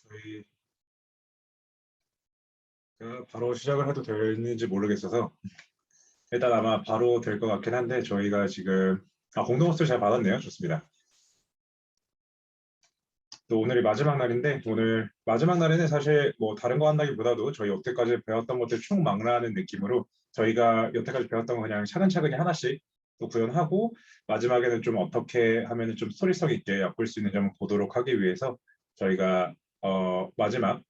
저희 바로 시작을 해도 되는지 모르겠어서 일단 아마 바로 될 것 같긴 한데 저희가 지금 공동 호스를 잘 받았네요. 좋습니다. 또 오늘이 마지막 날인데 오늘 마지막 날에는 사실 뭐 다른 거 한다기보다도 저희 여태까지 배웠던 것들 총망라하는 느낌으로 저희가 여태까지 배웠던 거 그냥 차근차근히 하나씩 또 구현하고 마지막에는 좀 어떻게 하면 좀 스토리성 있게 엮을 수 있는 점을 보도록 하기 위해서 저희가 마지막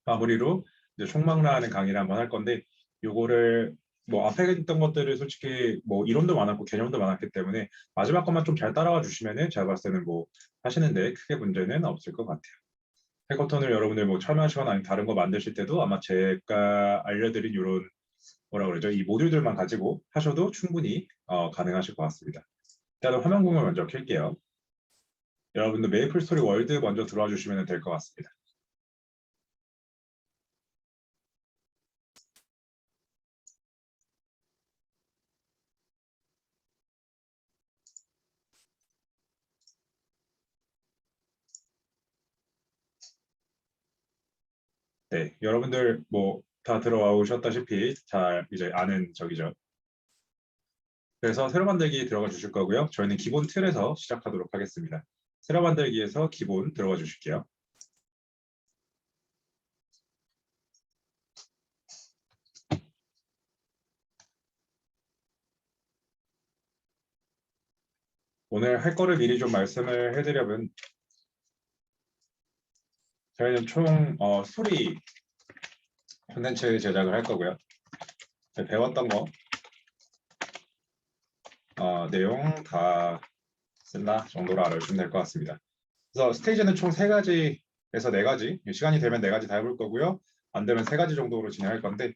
마무리로 이제 총망라하는 강의를 한번 할 건데 요거를 뭐 앞에 있던 것들을 솔직히 뭐 이론도 많았고 개념도 많았기 때문에 마지막 것만 좀 잘 따라와 주시면은 제가 봤을 때는 뭐 하시는데 크게 문제는 없을 것 같아요. 해커톤을 여러분들 뭐 참여하시거나 아니면 다른 거 만드실 때도 아마 제가 알려드린 이런 뭐라 그러죠? 이 모듈들만 가지고 하셔도 충분히 가능하실 것 같습니다. 일단은 화면 공유 먼저 켤게요. 여러분들 메이플 스토리 월드 먼저 들어와 주시면 될 것 같습니다. 네, 여러분들 뭐 다 들어와 오셨다시피 잘 이제 아는 적이죠. 그래서 새로 만들기 들어가 주실 거고요. 저희는 기본 틀에서 시작하도록 하겠습니다. 새로 만들기에서 기본 들어가 주실게요. 오늘 할 거를 미리 좀 말씀을 해드려면 저희는 총 스토리 콘텐츠 제작을 할 거고요. 배웠던 거 내용 다 쓴다 정도로 알아주시면 될 것 같습니다. 그래서 스테이지는 총 3가지에서 4가지, 시간이 되면 4가지 다 해볼 거고요. 안 되면 3가지 정도로 진행할 건데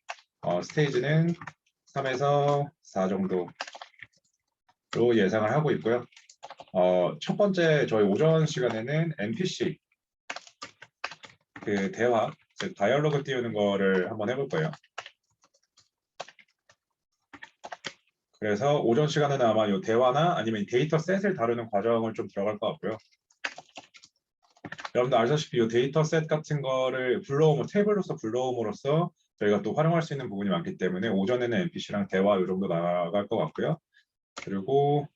스테이지는 3에서 4 정도로 예상을 하고 있고요. 첫 번째 저희 오전 시간에는 NPC 그 대화, 즉 다이얼로그 띄우는 거를 한번 해볼 거예요. 그래서 오전 시간에는 아마 이 대화나 아니면 데이터 셋을 다루는 과정을 좀 들어갈 것 같고요. 여러분들 아시다시피 이 데이터 셋 같은 거를 테이블로서 불러옴으로써 저희가 또 활용할 수 있는 부분이 많기 때문에 오전에는 NPC랑 대화 이 정도 나갈 것 같고요. 그리고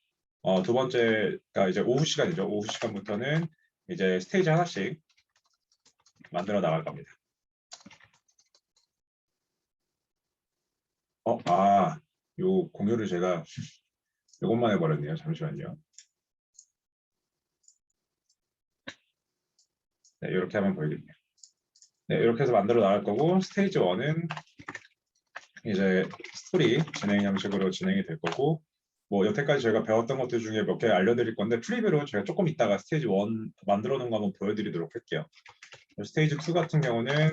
두 번째가 이제 오후 시간이죠. 오후 시간부터는 이제 스테이지 하나씩 만들어 나갈 겁니다. 요 공유를 제가 이것만 해버렸네요. 잠시만요. 네, 이렇게 하면 보이겠네요. 네, 이렇게 해서 만들어 나갈 거고 스테이지 1은 이제 스토리 진행 형식으로 진행이 될 거고 뭐 여태까지 저희가 배웠던 것들 중에 몇 개 알려드릴 건데 프리뷰로 제가 조금 이따가 스테이지 1 만들어 놓은 거 한번 보여드리도록 할게요. 스테이지 2 같은 경우는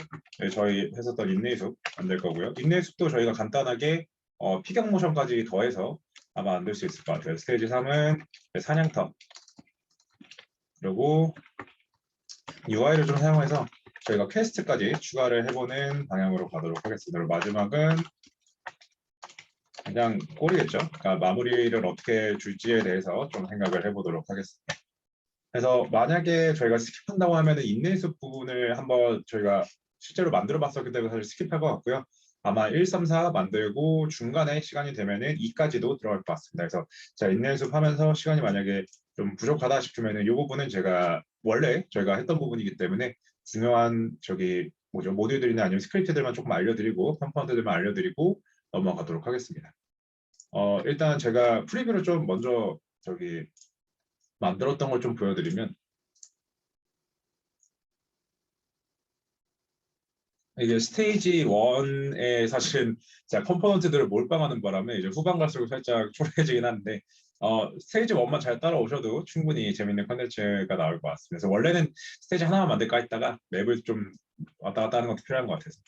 저희 했었던 인내의 숲 만들 거고요. 인내의 숲도 저희가 간단하게 피격 모션까지 더해서 아마 만들 수 있을 것 같아요. 스테이지 3은 사냥터 그리고 UI를 좀 사용해서 저희가 퀘스트까지 추가를 해보는 방향으로 가도록 하겠습니다. 그리고 마지막은 그냥 꼴이겠죠. 그러니까 마무리를 어떻게 줄지에 대해서 좀 생각을 해보도록 하겠습니다. 그래서 만약에 저희가 스킵한다고 하면은 인내숲 부분을 한번 저희가 실제로 만들어 봤었기 때문에 사실 스킵할 것 같고요. 아마 1, 3, 4 만들고 중간에 시간이 되면은 2까지도 들어갈 것 같습니다. 그래서 제가 인내숲 하면서 시간이 만약에 좀 부족하다 싶으면은 이 부분은 제가 원래 저희가 했던 부분이기 때문에 중요한 모듈들이나 아니면 스크립트들만 조금 알려드리고 컴파운드들만 알려드리고 넘어가도록 하겠습니다. 일단 제가 프리뷰를 좀 먼저 만들었던 걸 좀 보여드리면 이게 스테이지 1에 사실 제가 컴포넌트들을 몰빵하는 바람에 이제 후반 갈수록 살짝 초라해지긴 한데 스테이지 1만 잘 따라오셔도 충분히 재밌는 컨텐츠가 나올 것 같습니다. 그래서 원래는 스테이지 하나만 만들까 했다가 맵을 좀 왔다 갔다 하는 것도 필요한 것 같아서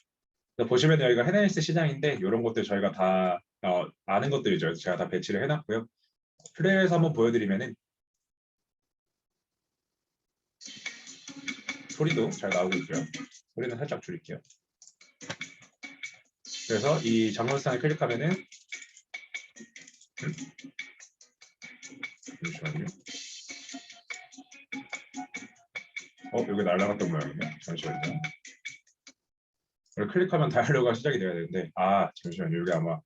보시면 여기가 헤네리스 시장인데 이런 것들 저희가 다 아는 것들이죠. 제가 다 배치를 해놨고요. 플레이어에서 한번 보여드리면은 소리도 잘 나오고 있고요. 소리는 살짝 줄일게요. 그래서 이 장물상을 클릭하면은 잠시만요. 여기 날아갔던 모양이네요. 잠시만요. 이걸 클릭하면 다이얼로그가 시작이 돼야 되는데 잠시만요. 여기 아마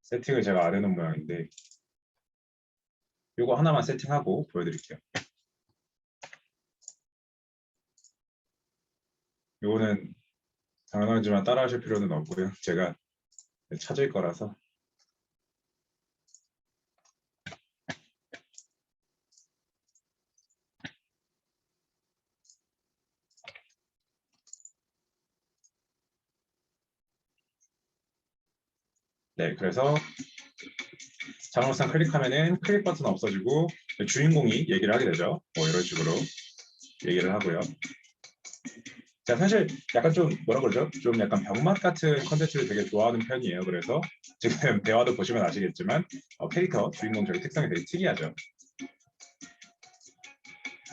세팅을 제가 안 해놓은 모양인데 이거 하나만 세팅하고 보여드릴게요. 이거는 당연하지만 따라하실 필요는 없고요. 제가 찾을 거라서. 네, 그래서 자막상 클릭하면은 클릭 버튼 없어지고 주인공이 얘기를 하게 되죠. 뭐 이런 식으로 얘기를 하고요. 자, 사실 약간 좀 뭐라 그러죠? 좀 약간 병맛 같은 컨텐츠를 되게 좋아하는 편이에요. 그래서 지금 대화도 보시면 아시겠지만 캐릭터 주인공 저기 특성이 되게 특이하죠.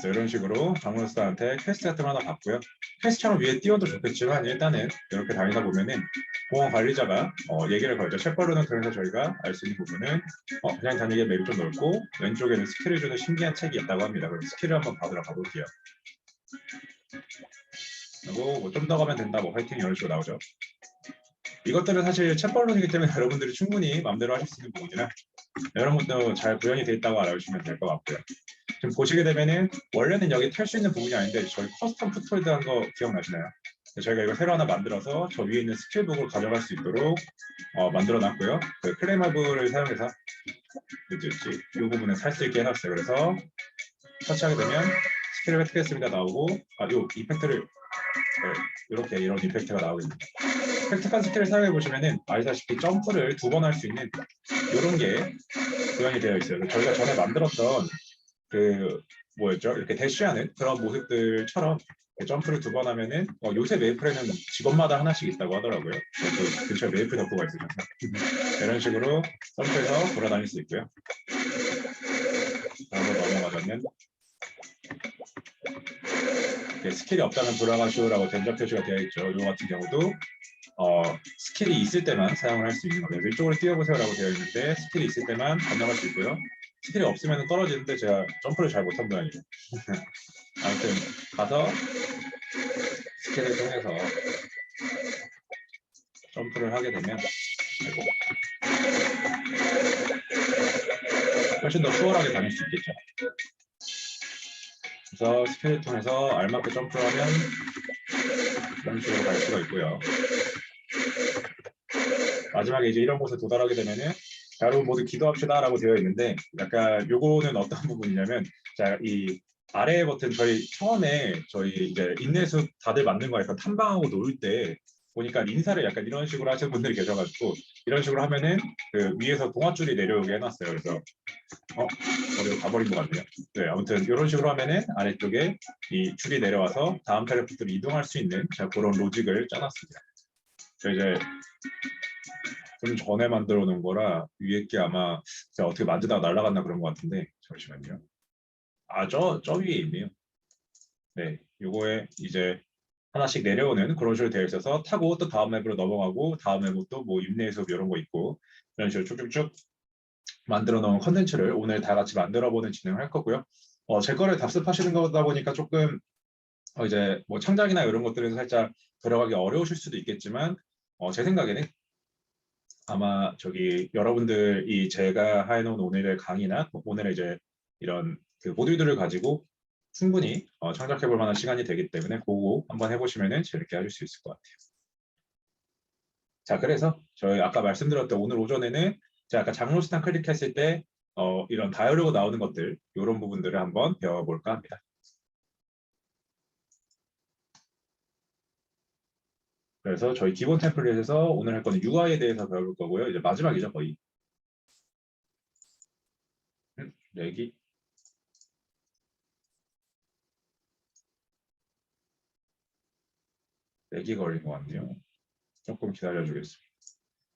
그래서 이런 식으로 장문스타한테 퀘스트 같은 거 하나 받고요. 퀘스트처럼 위에 띄워도 좋겠지만 일단은 이렇게 다니다 보면은 공원 관리자가 얘기를 걸죠. 셰퍼드는 통해서 저희가 알 수 있는 부분은 그냥 다니기에 맵이 좀 넓고 왼쪽에는 스킬을 주는 신기한 책이 있다고 합니다. 그럼 스킬을 한번 받으러 가볼게요. 그리고 뭐 좀 더 가면 된다, 뭐 화이팅 이런 식으로 나오죠. 이것들은 사실 챗벌론이기 때문에 여러분들이 충분히 마음대로 하실 수 있는 부분이라 여러분도 잘 구현이 돼 있다고 알아주시면 될 것 같고요. 지금 보시게 되면은 원래는 여기 탈 수 있는 부분이 아닌데 저희 커스텀 풋홀드한 거 기억나시나요? 저희가 이거 새로 하나 만들어서 저 위에 있는 스킬북을 가져갈 수 있도록 만들어 놨고요. 그 클레이마블을 사용해서 이 부분을 살 수 있게 해놨어요. 그래서 터치하게 되면 스킬을 획득했습니다 나오고 이 이펙트를 이렇게 이런 이펙트가 나오게 됩니다. 획득한 스킬을 사용해 보시면은 아시다시피 점프를 2번 할 수 있는 이런 게 구현이 되어 있어요. 저희가 전에 만들었던 그 뭐였죠? 이렇게 대쉬하는 그런 모습들처럼 점프를 2번 하면은 요새 메이플에는 직업마다 하나씩 있다고 하더라고요. 그 근처에 메이플 덕후가 있으셔서 이런 식으로 점프해서 돌아다닐 수 있고요. 다음으로 넘어가자면 스킬이 없다면 돌아가시오라고 된적 표시가 되어 있죠. 이 같은 경우도 스킬이 있을 때만 사용을 할 수 있는 거예요. 이쪽으로 뛰어보세요라고 되어 있는데 스킬이 있을 때만 건너갈 수 있고요. 스킬이 없으면 떨어지는데 제가 점프를 잘 못한 모양이에요. 아무튼 가서 스킬을 통해서 점프를 하게 되면 훨씬 더 수월하게 다닐 수 있겠죠. 그래서 스킬을 통해서 알맞게 점프를 하면 이런 식으로 갈 수가 있고요. 마지막에 이제 이런 곳에 도달하게 되면은 자, 여러분 모두 기도합시다라고 되어 있는데 약간 요거는 어떤 부분이냐면 자, 이 아래 버튼 저희 처음에 저희 이제 인내수 다들 만든 거에서 탐방하고 놀 때 보니까 인사를 약간 이런 식으로 하시는 분들이 계셔가지고 이런 식으로 하면은 그 위에서 동아줄이 내려오게 해놨어요. 그래서 어디로 가버린 것 같네요. 네, 아무튼 이런 식으로 하면은 아래쪽에 이 줄이 내려와서 다음 텔레포트로 이동할 수 있는 자, 그런 로직을 짜놨습니다. 이제 좀 전에 만들어 놓은 거라 위에 게 아마 제가 어떻게 만지다가 날아갔나 그런 것 같은데 잠시만요. 저 위에 있네요. 네, 요거에 이제 하나씩 내려오는 그런 식으로 되어 있어서 타고 또 다음 맵으로 넘어가고 다음 맵은 또뭐 인내에서 이런 거 있고 이런 식으로 쭉쭉쭉 만들어 놓은 컨텐츠를 오늘 다 같이 만들어 보는 진행을 할 거고요. 제 거를 답습하시는 거다 보니까 조금 이제 뭐 창작이나 이런 것들에서 살짝 들어가기 어려우실 수도 있겠지만 제 생각에는 아마 저기 여러분들이 제가 해놓은 오늘의 강의나 오늘의 이제 이런 그 모듈들을 가지고 충분히 창작해 볼 만한 시간이 되기 때문에 그거 한번 해보시면은 재밌게 하실 수 있을 것 같아요. 자, 그래서 저희 아까 말씀드렸던 오늘 오전에는 제가 아까 장로스탄 클릭했을 때 이런 다이얼로그 나오는 것들 이런 부분들을 한번 배워볼까 합니다. 그래서 저희 기본 템플릿에서 오늘 할 거는 UI에 대해서 배워볼 거고요. 이제 마지막이죠, 거의. 내기. 내기가 걸린 것 같네요. 조금 기다려주겠습니다.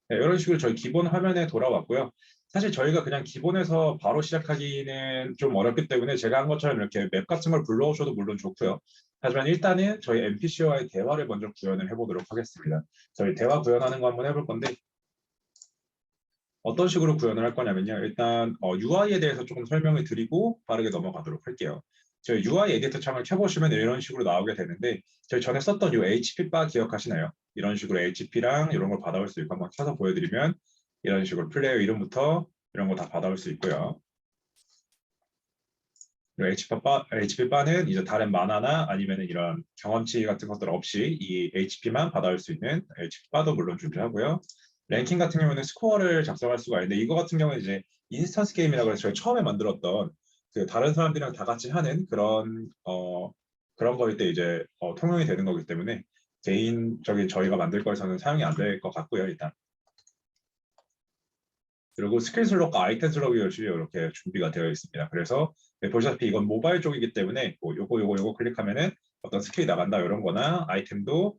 네, 이런 식으로 저희 기본 화면에 돌아왔고요. 사실 저희가 그냥 기본에서 바로 시작하기는 좀 어렵기 때문에 제가 한 것처럼 이렇게 맵 같은 걸 불러오셔도 물론 좋고요. 하지만 일단은 저희 NPC와의 대화를 먼저 구현을 해보도록 하겠습니다. 저희 대화 구현하는 거 한번 해볼 건데 어떤 식으로 구현을 할 거냐면요. 일단 UI에 대해서 조금 설명을 드리고 빠르게 넘어가도록 할게요. 저희 UI 에디터 창을 켜보시면 이런 식으로 나오게 되는데 저희 전에 썼던 이 HP 바 기억하시나요? 이런 식으로 HP랑 이런 걸 받아올 수 있고 한번 켜서 보여드리면 이런 식으로 플레이어 이름부터 이런 거 다 받아올 수 있고요. HP 바는 이제 다른 만화나 아니면 이런 경험치 같은 것들 없이 이 HP만 받아올 수 있는 HP 바도 물론 준비하고요. 랭킹 같은 경우는 스코어를 작성할 수가 있는데 이거 같은 경우는 이제 인스턴스 게임이라고 해서 저희 처음에 만들었던 그 다른 사람들이랑 다 같이 하는 그런 거일 때 이제 통용이 되는 거기 때문에 개인적인 저희가 만들 거에서는 사용이 안 될 것 같고요, 일단. 그리고 스킬 슬롯과 아이템 슬롯이 이렇게 준비가 되어 있습니다. 그래서 보시다시피 이건 모바일 쪽이기 때문에 뭐 요거 클릭하면은 어떤 스킬이 나간다 이런 거나 아이템도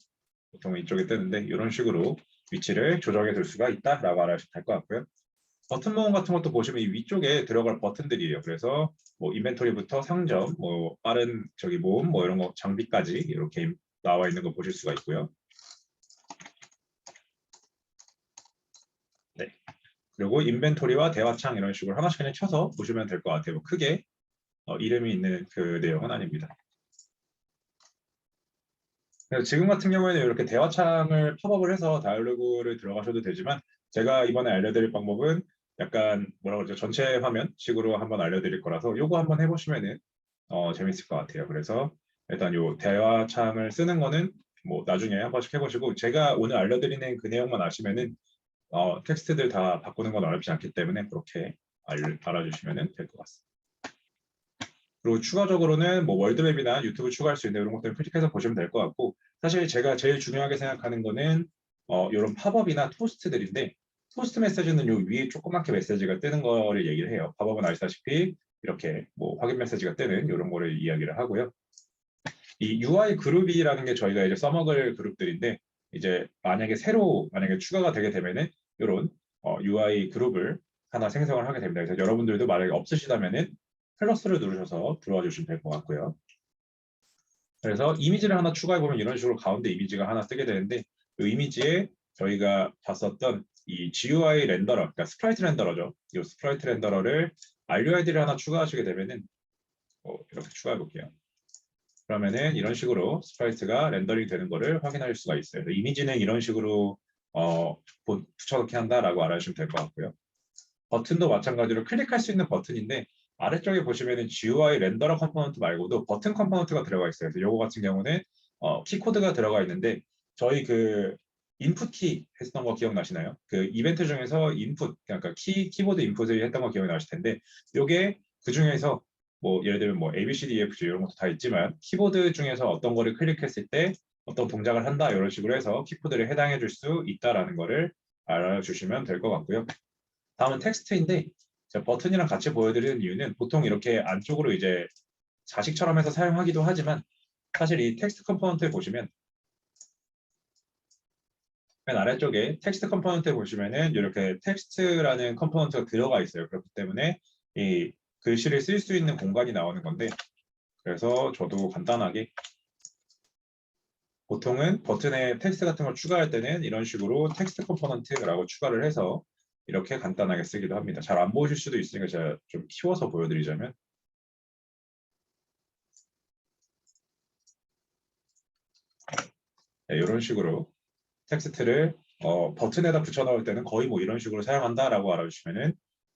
보통 이쪽에 뜨는데 이런 식으로 위치를 조정해 둘 수가 있다라고 알아주시면 될 것 같고요. 버튼 모음 같은 것도 보시면 이 위쪽에 들어갈 버튼들이에요. 그래서 뭐 인벤토리부터 상점, 뭐 빠른 모음, 뭐 이런 거 장비까지 이렇게 나와 있는 거 보실 수가 있고요. 네. 그리고 인벤토리와 대화창 이런 식으로 하나씩 그냥 쳐서 보시면 될 것 같아요. 뭐 크게 이름이 있는 그 내용은 아닙니다. 그래서 지금 같은 경우에는 이렇게 대화창을 팝업을 해서 다이얼로그를 들어가셔도 되지만 제가 이번에 알려드릴 방법은 약간 뭐라고 그러죠? 전체 화면 식으로 한번 알려드릴 거라서 요거 한번 해보시면은 재밌을 것 같아요. 그래서 일단 요 대화창을 쓰는 거는 뭐 나중에 한 번씩 해보시고 제가 오늘 알려드리는 그 내용만 아시면은 텍스트들 다 바꾸는 건 어렵지 않기 때문에 그렇게 알아주시면 될 것 같습니다. 그리고 추가적으로는 뭐 월드맵이나 유튜브 추가할 수 있는 이런 것들을 클릭해서 보시면 될 것 같고 사실 제가 제일 중요하게 생각하는 거는 이런 팝업이나 토스트들인데 토스트 메시지는 요 위에 조그맣게 메시지가 뜨는 거를 얘기를 해요. 팝업은 아시다시피 이렇게 뭐 확인 메시지가 뜨는 이런 거를 이야기를 하고요. 이 UI 그룹이라는 게 저희가 이제 써먹을 그룹들인데 이제 만약에 추가가 되게 되면은 이런 UI 그룹을 하나 생성을 하게 됩니다. 그래서 여러분들도 만약에 없으시다면은 플러스를 누르셔서 들어와 주시면 될 것 같고요. 그래서 이미지를 하나 추가해 보면 이런 식으로 가운데 이미지가 하나 뜨게 되는데 이 이미지에 저희가 봤었던 이 GUI 렌더러, 그러니까 스프라이트 렌더러죠. 이 스프라이트 렌더러를 RUID를 하나 추가하시게 되면은 이렇게 추가해 볼게요. 그러면은 이런 식으로 스프라이트가 렌더링 되는 거를 확인할 수가 있어요. 이미지는 이런 식으로 붙여넣기 한다라고 알아주시면 될 것 같고요. 버튼도 마찬가지로 클릭할 수 있는 버튼인데 아래쪽에 보시면은 GUI 렌더러 컴포넌트 말고도 버튼 컴포넌트가 들어가 있어요. 그래서 요거 같은 경우는 키코드가 들어가 있는데 저희 그 인풋 키 했던 거 기억나시나요? 그 이벤트 중에서 인풋 그러니까 키보드 인풋을 했던 거 기억이 나실 텐데 요게 그 중에서 뭐 예를 들면 뭐 A, B, C, D, E, F, G 이런 것도 다 있지만 키보드 중에서 어떤 거를 클릭했을 때 어떤 동작을 한다 이런 식으로 해서 키코드를 해당해 줄 수 있다라는 거를 알아주시면 될 것 같고요. 다음은 텍스트인데 제가 버튼이랑 같이 보여드리는 이유는 보통 이렇게 안쪽으로 이제 자식처럼 해서 사용하기도 하지만 사실 이 텍스트 컴포넌트에 보시면 맨 아래쪽에 텍스트 컴포넌트에 보시면은 이렇게 텍스트라는 컴포넌트가 들어가 있어요. 그렇기 때문에 이 글씨를 쓸 수 있는 공간이 나오는 건데 그래서 저도 간단하게 보통은 버튼에 텍스트 같은 걸 추가할 때는 이런 식으로 텍스트 컴포넌트라고 추가를 해서 이렇게 간단하게 쓰기도 합니다. 잘 안 보이실 수도 있으니까 제가 좀 키워서 보여드리자면 네, 이런 식으로 텍스트를 버튼에다 붙여 넣을 때는 거의 뭐 이런 식으로 사용한다라고 알아주시면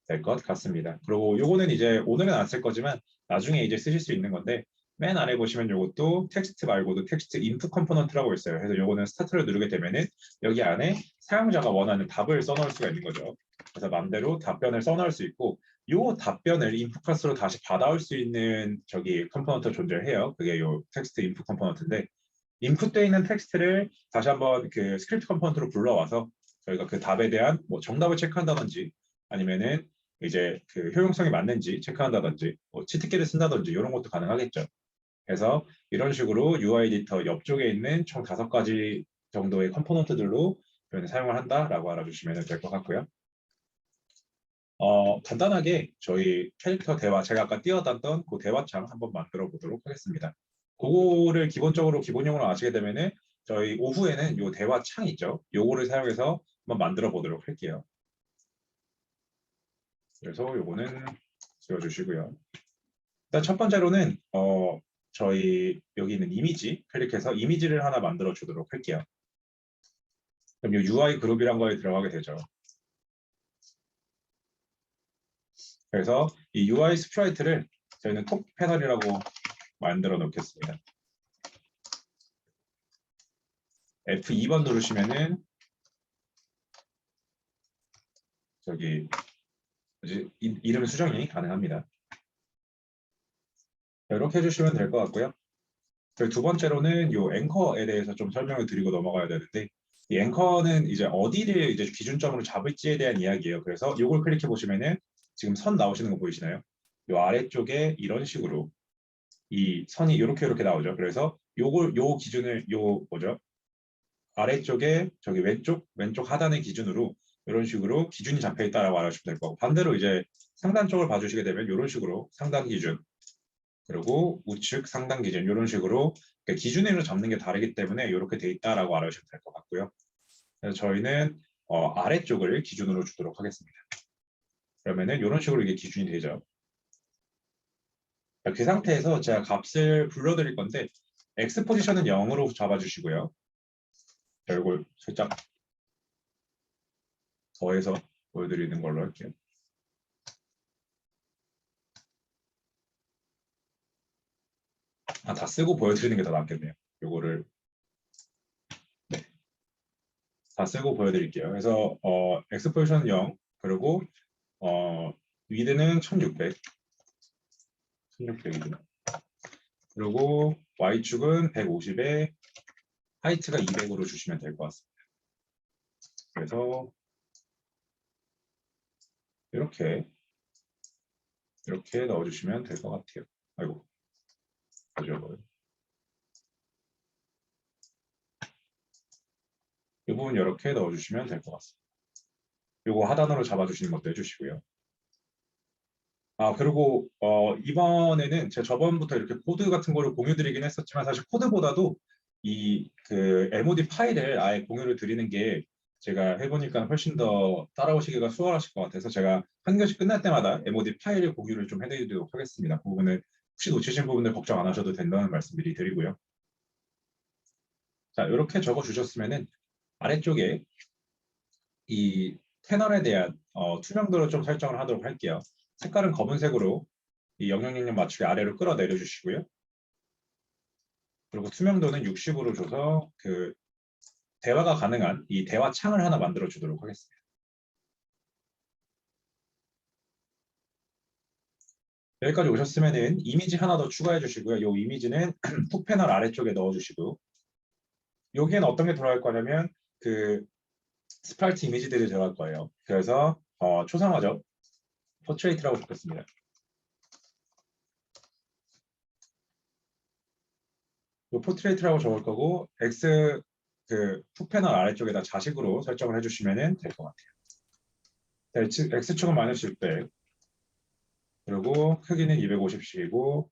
될 것 같습니다. 그리고 요거는 이제 오늘은 안 쓸 거지만 나중에 이제 쓰실 수 있는 건데 맨 아래 보시면 요것도 텍스트 말고도 텍스트 인풋 컴포넌트라고 있어요. 그래서 요거는 스타트를 누르게 되면은 여기 안에 사용자가 원하는 답을 써넣을 수가 있는 거죠. 그래서 마음대로 답변을 써넣을 수 있고 요 답변을 인풋 클래스로 다시 받아올 수 있는 컴포넌트가 존재해요. 그게 요 텍스트 인풋 컴포넌트인데 인풋되어 있는 텍스트를 다시 한번 그 스크립트 컴포넌트로 불러와서 저희가 그 답에 대한 뭐 정답을 체크한다든지 아니면은 이제 그 효용성이 맞는지 체크한다든지 뭐 치트키를 쓴다든지 이런 것도 가능하겠죠. 그래서 이런 식으로 UI 에디터 옆쪽에 있는 총 5가지 정도의 컴포넌트들로 사용을 한다라고 알아주시면 될 것 같고요. 간단하게 저희 캐릭터 대화, 제가 아까 띄워놨던 그 대화창 한번 만들어 보도록 하겠습니다. 그거를 기본용으로 아시게 되면은 저희 오후에는 요 대화창 있죠. 요거를 사용해서 한번 만들어 보도록 할게요. 그래서 요거는 지워주시고요. 일단 첫 번째로는 저희 여기 있는 이미지 클릭해서 이미지를 하나 만들어 주도록 할게요. 그럼 이 UI 그룹이란 거에 들어가게 되죠. 그래서 이 UI 스프라이트를 저희는 톱 패널이라고 만들어 놓겠습니다. F2번 누르시면은 저기 이름 수정이 가능합니다. 이렇게 해주시면 될 것 같고요. 저희 두 번째로는 이 앵커에 대해서 좀 설명을 드리고 넘어가야 되는데, 이 앵커는 이제 어디를 이제 기준점으로 잡을지에 대한 이야기예요. 그래서 이걸 클릭해 보시면은 지금 선 나오시는 거 보이시나요? 이 아래쪽에 이런 식으로 이 선이 이렇게 나오죠. 그래서 요 기준을 뭐죠? 아래쪽에 저기 왼쪽 하단의 기준으로 이런 식으로 기준이 잡혀 있다라고 알아주시면 될 거고, 반대로 이제 상단 쪽을 봐주시게 되면 이런 식으로 상단 기준, 그리고 우측 상단 기준 이런 식으로 그러니까 기준으로 잡는 게 다르기 때문에 이렇게 돼 있다라고 알아주시면 될 것 같고요. 그래서 저희는 아래쪽을 기준으로 주도록 하겠습니다. 그러면은 이런 식으로 이게 기준이 되죠. 그 상태에서 제가 값을 불러드릴 건데 X 포지션은 0으로 잡아주시고요. 이걸 살짝 더해서 보여드리는 걸로 할게요. 다 쓰고 보여드리는 게 더 낫겠네요. 요거를 다 쓰고 보여드릴게요. 그래서 X 포지션 0, 그리고 위드는 1600, 1600이구나. 그리고 Y축은 150에 하이트가 200으로 주시면 될 것 같습니다. 그래서 이렇게 넣어주시면 될 것 같아요. 아이고, 가져버려. 이 부분 이렇게 넣어주시면 될 것 같습니다. 이거 하단으로 잡아주시는 것도 해주시고요. 그리고 이번에는 제가 저번부터 이렇게 코드 같은 거를 공유 드리긴 했었지만 사실 코드보다도 그 MOD 파일을 아예 공유를 드리는 게 제가 해보니까 훨씬 더 따라오시기가 수월하실 것 같아서 제가 한 교시 끝날 때마다 MOD 파일 공유를 좀 해드리도록 하겠습니다. 그 부분은 혹시 놓치신 부분들 걱정 안 하셔도 된다는 말씀 미리 드리고요. 자, 이렇게 적어 주셨으면은 아래쪽에 이 패널에 대한 투명도를 좀 설정을 하도록 할게요. 색깔은 검은색으로 이 0000 맞추게 아래로 끌어내려 주시고요. 그리고 투명도는 60으로 줘서 그 대화가 가능한 이 대화 창을 하나 만들어 주도록 하겠습니다. 여기까지 오셨으면은 이미지 하나 더 추가해 주시고요. 이 이미지는 툭 패널 아래쪽에 넣어 주시고, 여기에는 어떤 게 들어갈 거냐면 그 스프라이트 이미지들이 들어갈 거예요. 그래서 초상화죠. 포트레이트라고 적겠습니다. 이 포트레이트라고 적을 거고 X 툭 패널 아래쪽에다 자식으로 설정을 해주시면 될 것 같아요. X축은 마이너스 600, 그리고 크기는 250씩이고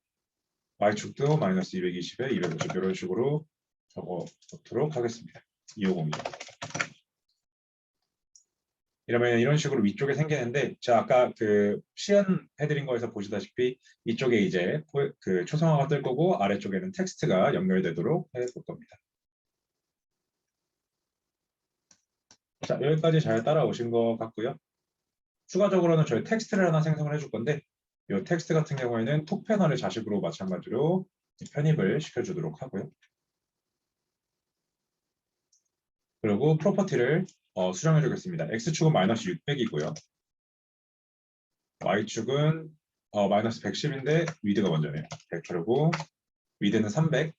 Y축도 마이너스 220에 250 이런 식으로 적어 놓도록 하겠습니다. 250. 이러면 이런 식으로 위쪽에 생기는데, 제가 아까 그 시연해드린 거에서 보시다시피 이쪽에 이제 그 초상화가 뜰 거고 아래쪽에는 텍스트가 연결되도록 해볼 겁니다. 자, 여기까지 잘 따라오신 것 같고요. 추가적으로는 저희 텍스트를 하나 생성을 해줄 건데, 이 텍스트 같은 경우에는 톡 패널을 자식으로 마찬가지로 편입을 시켜주도록 하고요. 그리고 프로퍼티를 수정해 주겠습니다. X축은 마이너스 600이고요. Y축은 마이너스 110인데 위드가 먼저네요. 100, 그리고 위드는 300,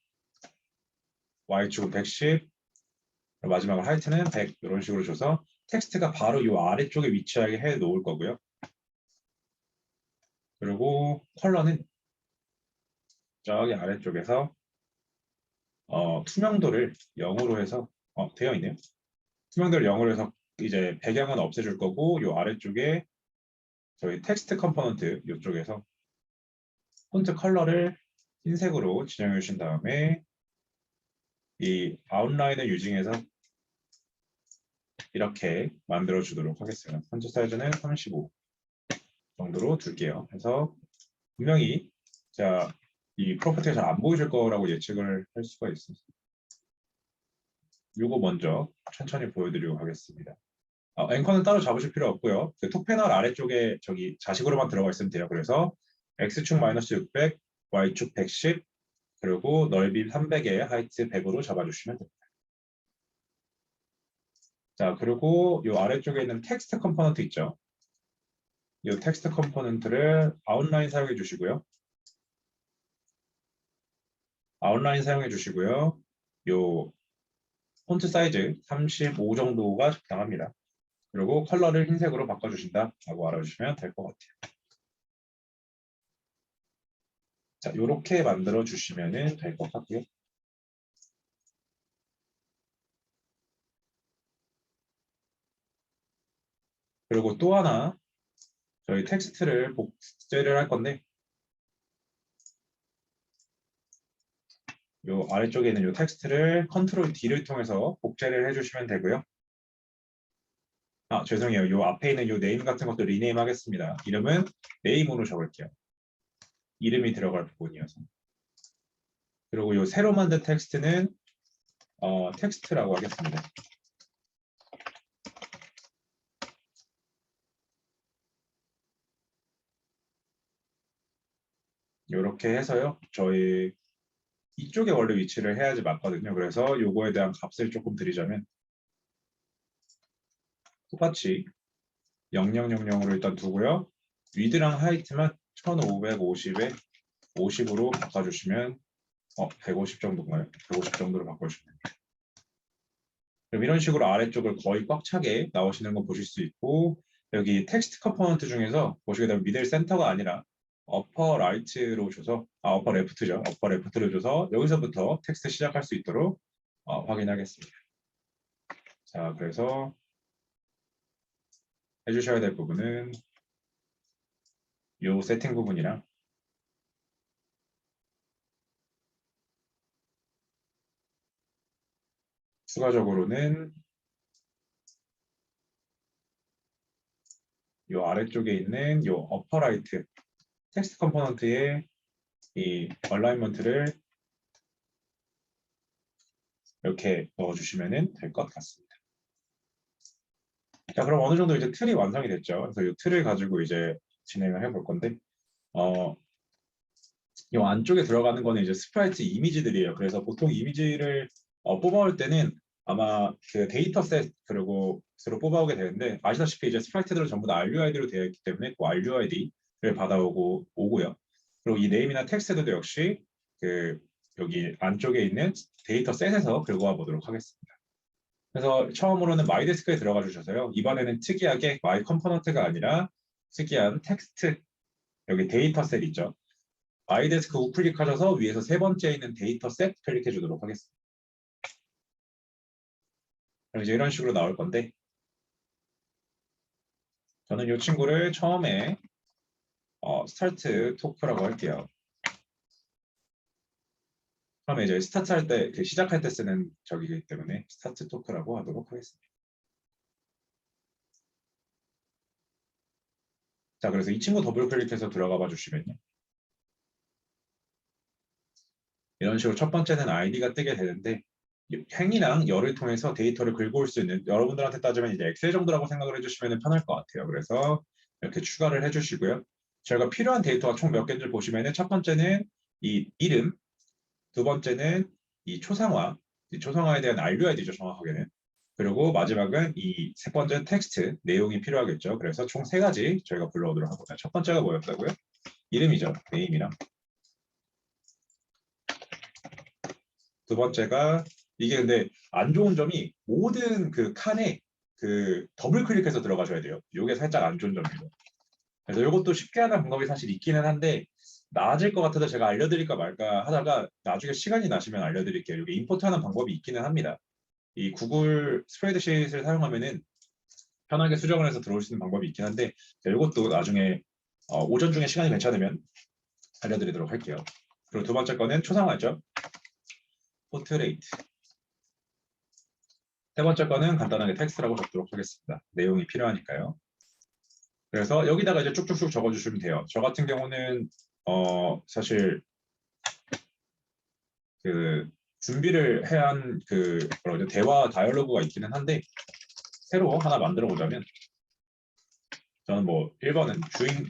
Y축은 110, 마지막으로 하이트는 100 이런 식으로 줘서 텍스트가 바로 이 아래쪽에 위치하게 해 놓을 거고요. 그리고 컬러는 저기 아래쪽에서 투명도를 0으로 해서 되어 있네요. 투명도를 0으로 해서 이제 배경은 없애줄 거고, 이 아래쪽에 저희 텍스트 컴포넌트 이쪽에서 폰트 컬러를 흰색으로 지정해 주신 다음에 이 아웃라인을 유징해서 이렇게 만들어 주도록 하겠습니다. 폰트 사이즈는 35 정도로 둘게요. 그래서 분명히 자, 이 프로퍼티가 잘 안 보이실 거라고 예측을 할 수가 있습니다. 이거 먼저 천천히 보여드리고 가겠습니다. 앵커는 따로 잡으실 필요 없고요. 그 톱 패널 아래쪽에 저기 자식으로만 들어가 있으면 돼요. 그래서 X축 마이너스 600, Y축 110, 그리고 넓이 300에 하이트 100으로 잡아주시면 됩니다. 자, 그리고 이 아래쪽에 있는 텍스트 컴포넌트 있죠. 이 텍스트 컴포넌트를 아웃라인 사용해 주시고요. 아웃라인 사용해 주시고요. 요 폰트 사이즈 35 정도가 적당합니다. 그리고 컬러를 흰색으로 바꿔주신다라고 알아주시면 될 것 같아요. 자, 이렇게 만들어 주시면 될 것 같고요. 그리고 또 하나 저희 텍스트를 복제를 할 건데 요 아래쪽에 있는 요 텍스트를 컨트롤 D를 통해서 복제를 해주시면 되고요. 죄송해요. 요 앞에 있는 요 네임 같은 것도 리네임 하겠습니다. 이름은 네임으로 적을게요. 이름이 들어갈 부분이어서. 그리고 요 새로 만든 텍스트는 텍스트라고 하겠습니다. 이렇게 해서요. 저희 이쪽에 원래 위치를 해야지 맞거든요. 그래서 요거에 대한 값을 조금 드리자면 똑같이 0000으로 일단 두고요. 위드랑 하이트만 1550에 50으로 바꿔주시면 150 정도인가요? 150 정도로 바꿔주시면 됩니다. 그럼 이런 식으로 아래쪽을 거의 꽉 차게 나오시는 거 보실 수 있고 여기 텍스트 컴포넌트 중에서 보시게 되면 미들 센터가 아니라 어퍼 라이트로 줘서 어퍼 레프트죠. 어퍼 레프트로 줘서 여기서부터 텍스트 시작할 수 있도록 확인하겠습니다. 자, 그래서 해주셔야 될 부분은 이 세팅 부분이랑 추가적으로는 이 아래쪽에 있는 이 어퍼 라이트 텍스트 컴포넌트의 이 얼라이먼트를 이렇게 넣어주시면 될 것 같습니다. 자, 그럼 어느 정도 이제 틀이 완성이 됐죠. 그래서 이 틀을 가지고 이제 진행을 해볼 건데, 이 안쪽에 들어가는 거는 이제 스프라이트 이미지들이에요. 그래서 보통 이미지를 뽑아올 때는 아마 그 데이터셋 그리고 서로 뽑아오게 되는데 아시다시피 이제 스프라이트들은 전부 다 RUID로 되어 있기 때문에 그 RUID를 오고요. 그리고 이 네임이나 텍스트도 역시 그 여기 안쪽에 있는 데이터셋에서 긁어와 보도록 하겠습니다. 그래서 처음으로는 마이데스크에 들어가 주셔서요. 이번에는 특이하게 마이 컴포넌트가 아니라 특이한 텍스트 여기 데이터셋 있죠. 마이데스크 우클릭하셔서 위에서 세 번째에 있는 데이터셋 클릭해 주도록 하겠습니다. 그럼 이제 이런 식으로 나올 건데 저는 이 친구를 처음에 스타트 토크라고 할게요. 처음에 이제 스타트 할 때, 시작할 때 쓰는 저기이기 때문에 스타트 토크라고 하도록 하겠습니다. 자, 그래서 이 친구 더블 클릭해서 들어가 봐 주시면요. 이런 식으로 첫 번째는 아이디가 뜨게 되는데 행이랑 열을 통해서 데이터를 긁어올 수 있는 여러분들한테 따지면 이제 엑셀 정도라고 생각을 해주시면 편할 것 같아요. 그래서 이렇게 추가를 해주시고요. 저희가 필요한 데이터가 총 몇 개인지 보시면 첫 번째는 이 이름, 두 번째는 이 초상화, 이 초상화에 대한 RUID죠 정확하게는. 그리고 마지막은 이 세 번째 텍스트 내용이 필요하겠죠. 그래서 총 세 가지 저희가 불러오도록 하고요. 첫 번째가 뭐였다고요? 이름이죠. 네임이랑. 두 번째가 이게 근데 안 좋은 점이 모든 그 칸에 그 더블 클릭해서 들어가셔야 돼요. 이게 살짝 안 좋은 점이에요. 그래서 이것도 쉽게 하는 방법이 사실 있기는 한데 나아질 것 같아서 제가 알려드릴까 말까 하다가 나중에 시간이 나시면 알려드릴게요. 이게 임포트하는 방법이 있기는 합니다. 이 구글 스프레드시트를 사용하면은 편하게 수정을 해서 들어올 수 있는 방법이 있긴 한데 이것도 나중에 오전 중에 시간이 괜찮으면 알려드리도록 할게요. 그리고 두 번째 거는 초상화죠. 포트레이트. 세 번째 거는 간단하게 텍스트라고 적도록 하겠습니다. 내용이 필요하니까요. 그래서 여기다가 이제 쭉쭉쭉 적어주시면 돼요. 저 같은 경우는 사실 그 준비를 해야 한 그 뭐라 그러죠? 대화 다이얼로그가 있기는 한데 새로 하나 만들어 보자면 저는 뭐 1번은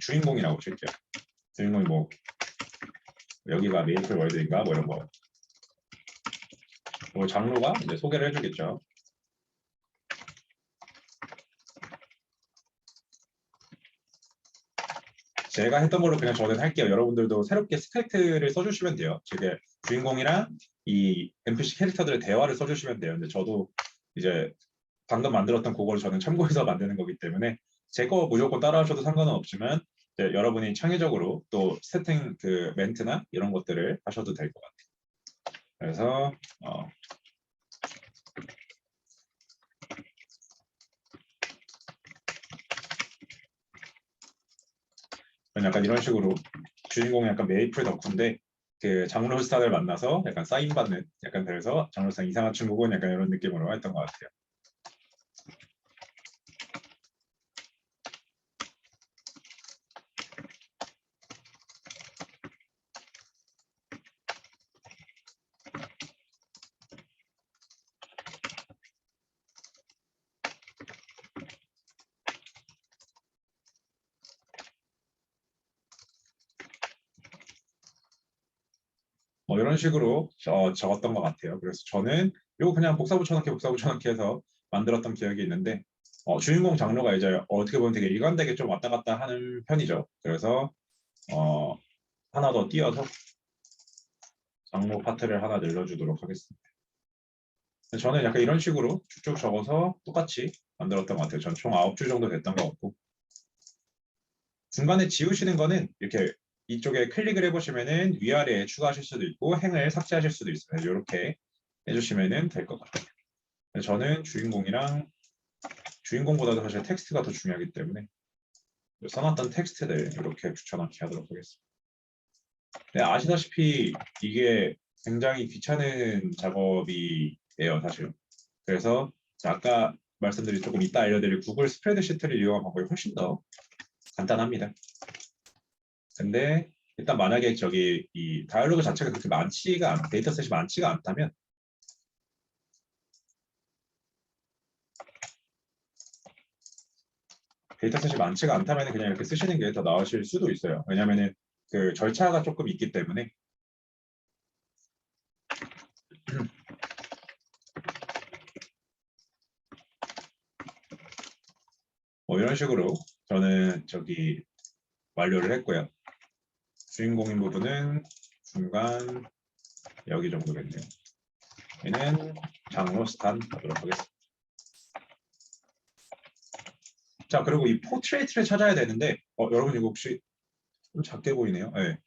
주인공이라고 칠게요. 주인공이 뭐 여기가 메이플 월드인가 뭐 이런 거. 뭐 장르가 이제 소개를 해주겠죠. 제가 했던 걸로 그냥 저는 할게요. 여러분들도 새롭게 스크립트를 써주시면 돼요. 저게 주인공이랑 이 NPC 캐릭터들의 대화를 써주시면 돼요. 근데 저도 이제 방금 만들었던 그거를 저는 참고해서 만드는 거기 때문에 제 거 무조건 따라하셔도 상관은 없지만 여러분이 창의적으로 또 세팅 그 멘트나 이런 것들을 하셔도 될 것 같아요. 그래서 약간 이런 식으로 주인공이 약간 메이플 덕후인데 그 장로스탄을 만나서 약간 사인받는 약간 그래서 장로스탄 이상한 친구군 약간 이런 느낌으로 했던 것 같아요. 뭐 이런 식으로 적었던 것 같아요. 그래서 저는 이거 그냥 복사 붙여넣기 해서 만들었던 기억이 있는데 주인공 장르가 이제 어떻게 보면 되게 일관되게 좀 왔다 갔다 하는 편이죠. 그래서 하나 더 띄워서 장르 파트를 하나 늘려주도록 하겠습니다. 저는 약간 이런 식으로 쭉쭉 적어서 똑같이 만들었던 것 같아요. 전 총 9줄 정도 됐던 것 같고 중간에 지우시는 거는 이렇게 이쪽에 클릭을 해보시면은 위아래에 추가하실 수도 있고 행을 삭제하실 수도 있어요. 이렇게 해주시면은 될 것 같아요. 저는 주인공보다도 사실 텍스트가 더 중요하기 때문에 써놨던 텍스트들 이렇게 붙여넣기 하도록 하겠습니다. 네, 아시다시피 이게 굉장히 귀찮은 작업이에요, 사실. 그래서 아까 말씀드린 조금 이따 알려드릴 구글 스프레드시트를 이용한 방법이 훨씬 더 간단합니다. 근데 일단 만약에 저기 이 다이얼로그 자체가 그렇게 데이터셋이 많지가 않다면 그냥 이렇게 쓰시는 게 더 나으실 수도 있어요. 왜냐하면은 그 절차가 조금 있기 때문에 뭐 이런 식으로 저는 저기 완료를 했고요. 주인공인 부분은 중간 여기 정도겠네요. 얘는 장로 스탄 하도록 하겠습니다. 자, 그리고 이 포트레이트를 찾아야 되는데 여러분 이거 혹시 좀 작게 보이네요. 네.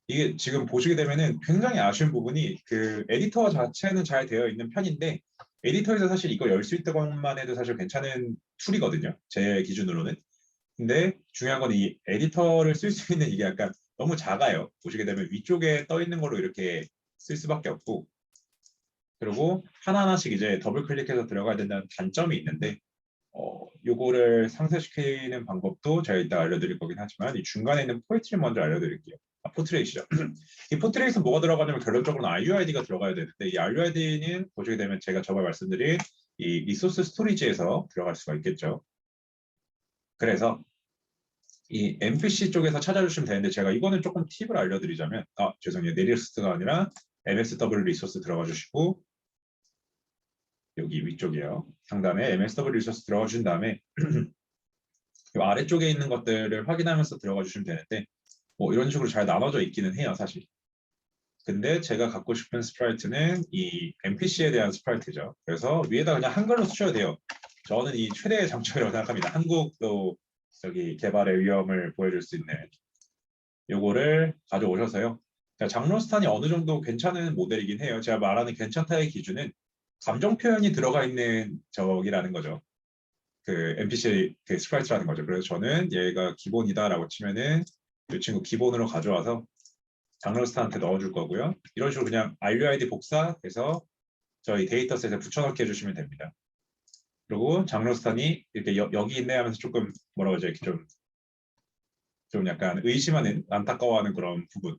이게 지금 보시게 되면은 굉장히 아쉬운 부분이 그 에디터 자체는 잘 되어 있는 편인데 에디터에서 사실 이거 열 수 있는 것만 해도 사실 괜찮은 툴이거든요. 제 기준으로는. 근데 중요한 건 이 에디터를 쓸 수 있는 이게 약간 너무 작아요. 보시게 되면 위쪽에 떠 있는 걸로 이렇게 쓸 수밖에 없고 그리고 하나하나씩 이제 더블 클릭해서 들어가야 된다는 단점이 있는데 요거를 상쇄시키는 방법도 제가 이따 알려드릴 거긴 하지만 이 중간에 있는 포트를 먼저 알려드릴게요. 포트레이트죠. 이 포트레이트는 뭐가 들어가냐면 결론적으로는 RUID가 들어가야 되는데 이 RUID는 보시게 되면 제가 저번에 말씀드린 이 리소스 스토리지에서 들어갈 수가 있겠죠. 그래서 이 MPC 쪽에서 찾아주시면 되는데 제가 이거는 조금 팁을 알려드리자면 죄송해요. 네리스트가 아니라 MSW 리소스 들어가 주시고 여기 위쪽이에요. 상단에 MSW 리소스 들어가 주신 다음에 아래쪽에 있는 것들을 확인하면서 들어가 주시면 되는데 뭐 이런 식으로 잘 나눠져 있기는 해요, 사실. 근데 제가 갖고 싶은 스프라이트는 이 NPC에 대한 스프라이트죠. 그래서 위에다 그냥 한글로 쓰셔도 돼요. 저는 이 최대의 장점이라고 생각합니다. 한국도 저기 개발의 위험을 보여줄 수 있는 요거를 가져오셔서요. 장로스탄이 어느 정도 괜찮은 모델이긴 해요. 제가 말하는 괜찮다의 기준은 감정 표현이 들어가 있는 저기라는 거죠. 그 NPC 그 스프라이트라는 거죠. 그래서 저는 얘가 기본이다라고 치면은 이 친구 기본으로 가져와서 장로스탄한테 넣어줄 거고요. 이런 식으로 그냥 RUID 복사해서 저희 데이터셋에 붙여넣기 해주시면 됩니다. 그리고 장로스탄이 이렇게 여기 있네 하면서 조금 뭐라고 하죠? 이렇게 좀 좀 약간 의심하는 안타까워하는 그런 부분.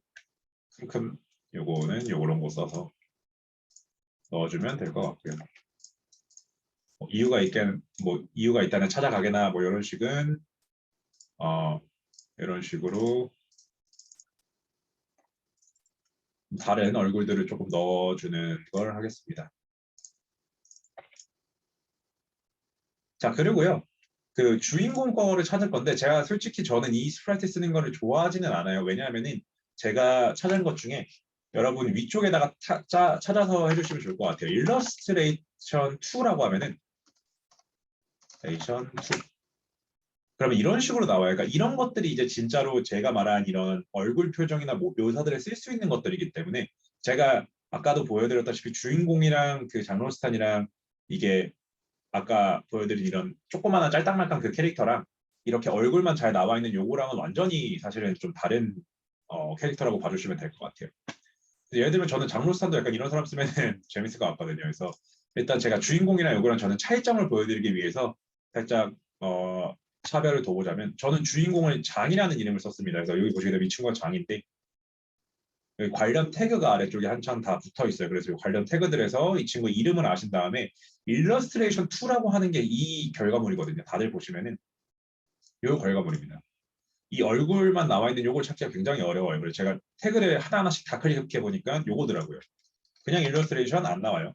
큰 요거는 요런 거 써서 넣어주면 될 것 같고요. 이유가 있다는 찾아가게나 뭐 이런 식은 이런 식으로 다른 얼굴들을 조금 넣어주는 걸 하겠습니다. 자, 그리고요. 그 주인공 거를 찾을 건데 제가 솔직히 저는 이 스프라이트 쓰는 거를 좋아하지는 않아요. 왜냐하면은 제가 찾은 것 중에 여러분 위쪽에다가 찾아서 해주시면 좋을 것 같아요. 일러스트레이션 2라고 하면은 레이션 2. 그러면 이런 식으로 나와요. 그러니까 이런 것들이 이제 진짜로 제가 말한 이런 얼굴 표정이나 묘사들에 쓸 수 있는 것들이기 때문에 제가 아까도 보여드렸다시피 주인공이랑 그 장로스탄이랑 이게 아까 보여드린 이런 조그마한 짤딱말딱 그 캐릭터랑 이렇게 얼굴만 잘 나와 있는 요거랑은 완전히 사실은 좀 다른 캐릭터라고 봐주시면 될 것 같아요. 예를 들면 저는 장로스탄도 약간 이런 사람 쓰면 재밌을 것 같거든요. 그래서 일단 제가 주인공이랑 요거랑 저는 차이점을 보여드리기 위해서 살짝 차별을 둬보자면 저는 주인공을 장이라는 이름을 썼습니다. 그래서 여기 보시게 되면 이 친구가 장인데 여기 관련 태그가 아래쪽에 한참 다 붙어 있어요. 그래서 관련 태그들에서 이 친구 이름을 아신 다음에 일러스트레이션 2라고 하는 게 이 결과물이거든요. 다들 보시면은 이 결과물입니다. 이 얼굴만 나와 있는 요걸 찾기가 굉장히 어려워요. 그래서 제가 태그를 하나하나씩 다 클릭해 보니까 요거더라고요. 그냥 일러스트레이션 안 나와요.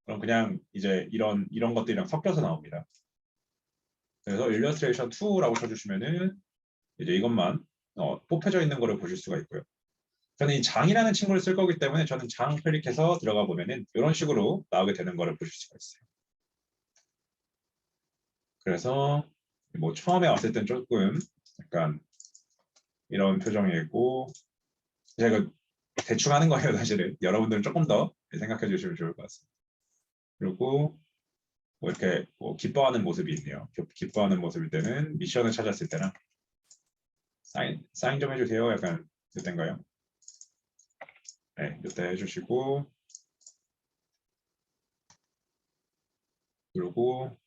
그럼 그냥 이제 이런 것들이랑 섞여서 나옵니다. 그래서 일러스트레이션 2라고 쳐주시면은 이제 이것만 뽑혀져 있는 거를 보실 수가 있고요. 저는 이 장이라는 친구를 쓸 거기 때문에 저는 장 클릭해서 들어가 보면은 이런 식으로 나오게 되는 거를 보실 수가 있어요. 그래서 뭐 처음에 왔을 땐 조금 약간 이런 표정이고 제가 대충 하는 거예요 사실은. 여러분들은 조금 더 생각해 주시면 좋을 것 같습니다. 그리고 뭐 이렇게 뭐 기뻐하는 모습이 있네요. 기뻐하는 모습일 때는 미션을 찾았을 때랑 사인 좀 해주세요. 약간 이때인가요? 네, 이때 해주시고 그리고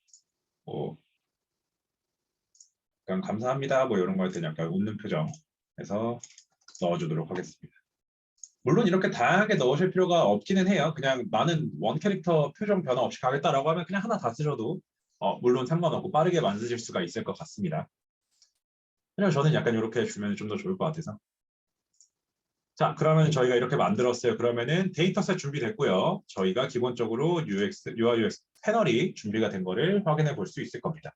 뭐 약간 감사합니다. 뭐 이런 거 할 때는 약간 웃는 표정 해서 넣어주도록 하겠습니다. 물론 이렇게 다양하게 넣으실 필요가 없기는 해요. 그냥 나는 원 캐릭터 표정 변화 없이 가겠다라고 하면 그냥 하나 다 쓰셔도 물론 상관없고 빠르게 만드실 수가 있을 것 같습니다. 그냥 저는 약간 이렇게 주면 좀 더 좋을 것 같아서. 자, 그러면 저희가 이렇게 만들었어요. 그러면은 데이터셋 준비됐고요. 저희가 기본적으로 UI UX 패널이 준비가 된 거를 확인해 볼 수 있을 겁니다.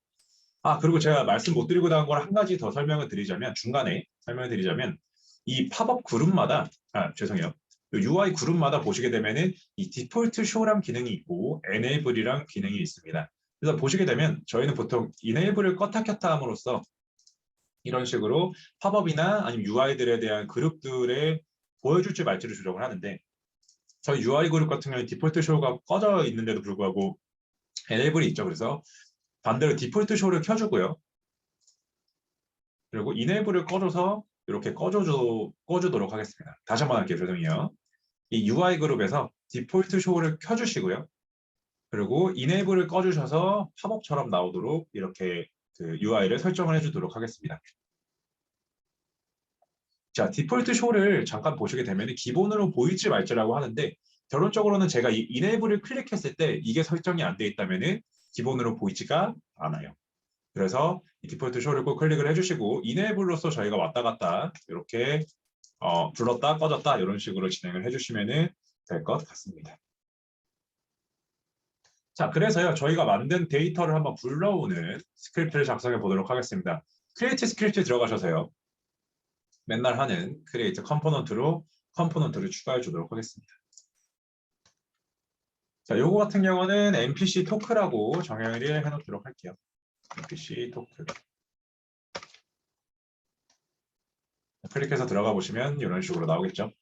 그리고 제가 말씀 못 드리고 나온 걸 한 가지 더 설명을 드리자면 중간에 설명을 드리자면 이 팝업 그룹마다 죄송해요. UI 그룹마다 보시게 되면은 이 디폴트 쇼랑 기능이 있고 enable이랑 기능이 있습니다. 그래서 보시게 되면 저희는 보통 enable을 껐다 켰다 함으로써 이런 식으로 팝업이나 아니면 UI들에 대한 그룹들에 보여줄지 말지를 조정을 하는데 저희 UI 그룹 같은 경우에 디폴트 쇼가 꺼져 있는데도 불구하고 enable이 있죠. 그래서 반대로 디폴트 쇼를 켜주고요. 그리고 enable을 꺼줘서 이렇게 꺼주도록 하겠습니다. 다시 한번 할게요. 죄송해요. 이 UI 그룹에서 디폴트 쇼를 켜주시고요. 그리고 enable을 꺼주셔서 팝업처럼 나오도록 이렇게 그 UI를 설정을 해주도록 하겠습니다. 자, 디폴트 쇼를 잠깐 보시게 되면 기본으로 보일지 말지라고 하는데 결론적으로는 제가 이 enable을 클릭했을 때 이게 설정이 안 돼 있다면 기본으로 보이지가 않아요. 그래서 이 디폴트 쇼를 꼭 클릭을 해주시고 enable로서 저희가 왔다 갔다 이렇게 불렀다 꺼졌다 이런 식으로 진행을 해주시면 될 것 같습니다. 자, 그래서요 저희가 만든 데이터를 한번 불러오는 스크립트를 작성해 보도록 하겠습니다. 크리에이트 스크립트 들어가셔서요. 맨날 하는 크리에이트 컴포넌트를 추가해 주도록 하겠습니다. 자, 요거 같은 경우는 npc 토크라고 정의를 해놓도록 할게요. npc 토크. 클릭해서 들어가 보시면 이런 식으로 나오겠죠.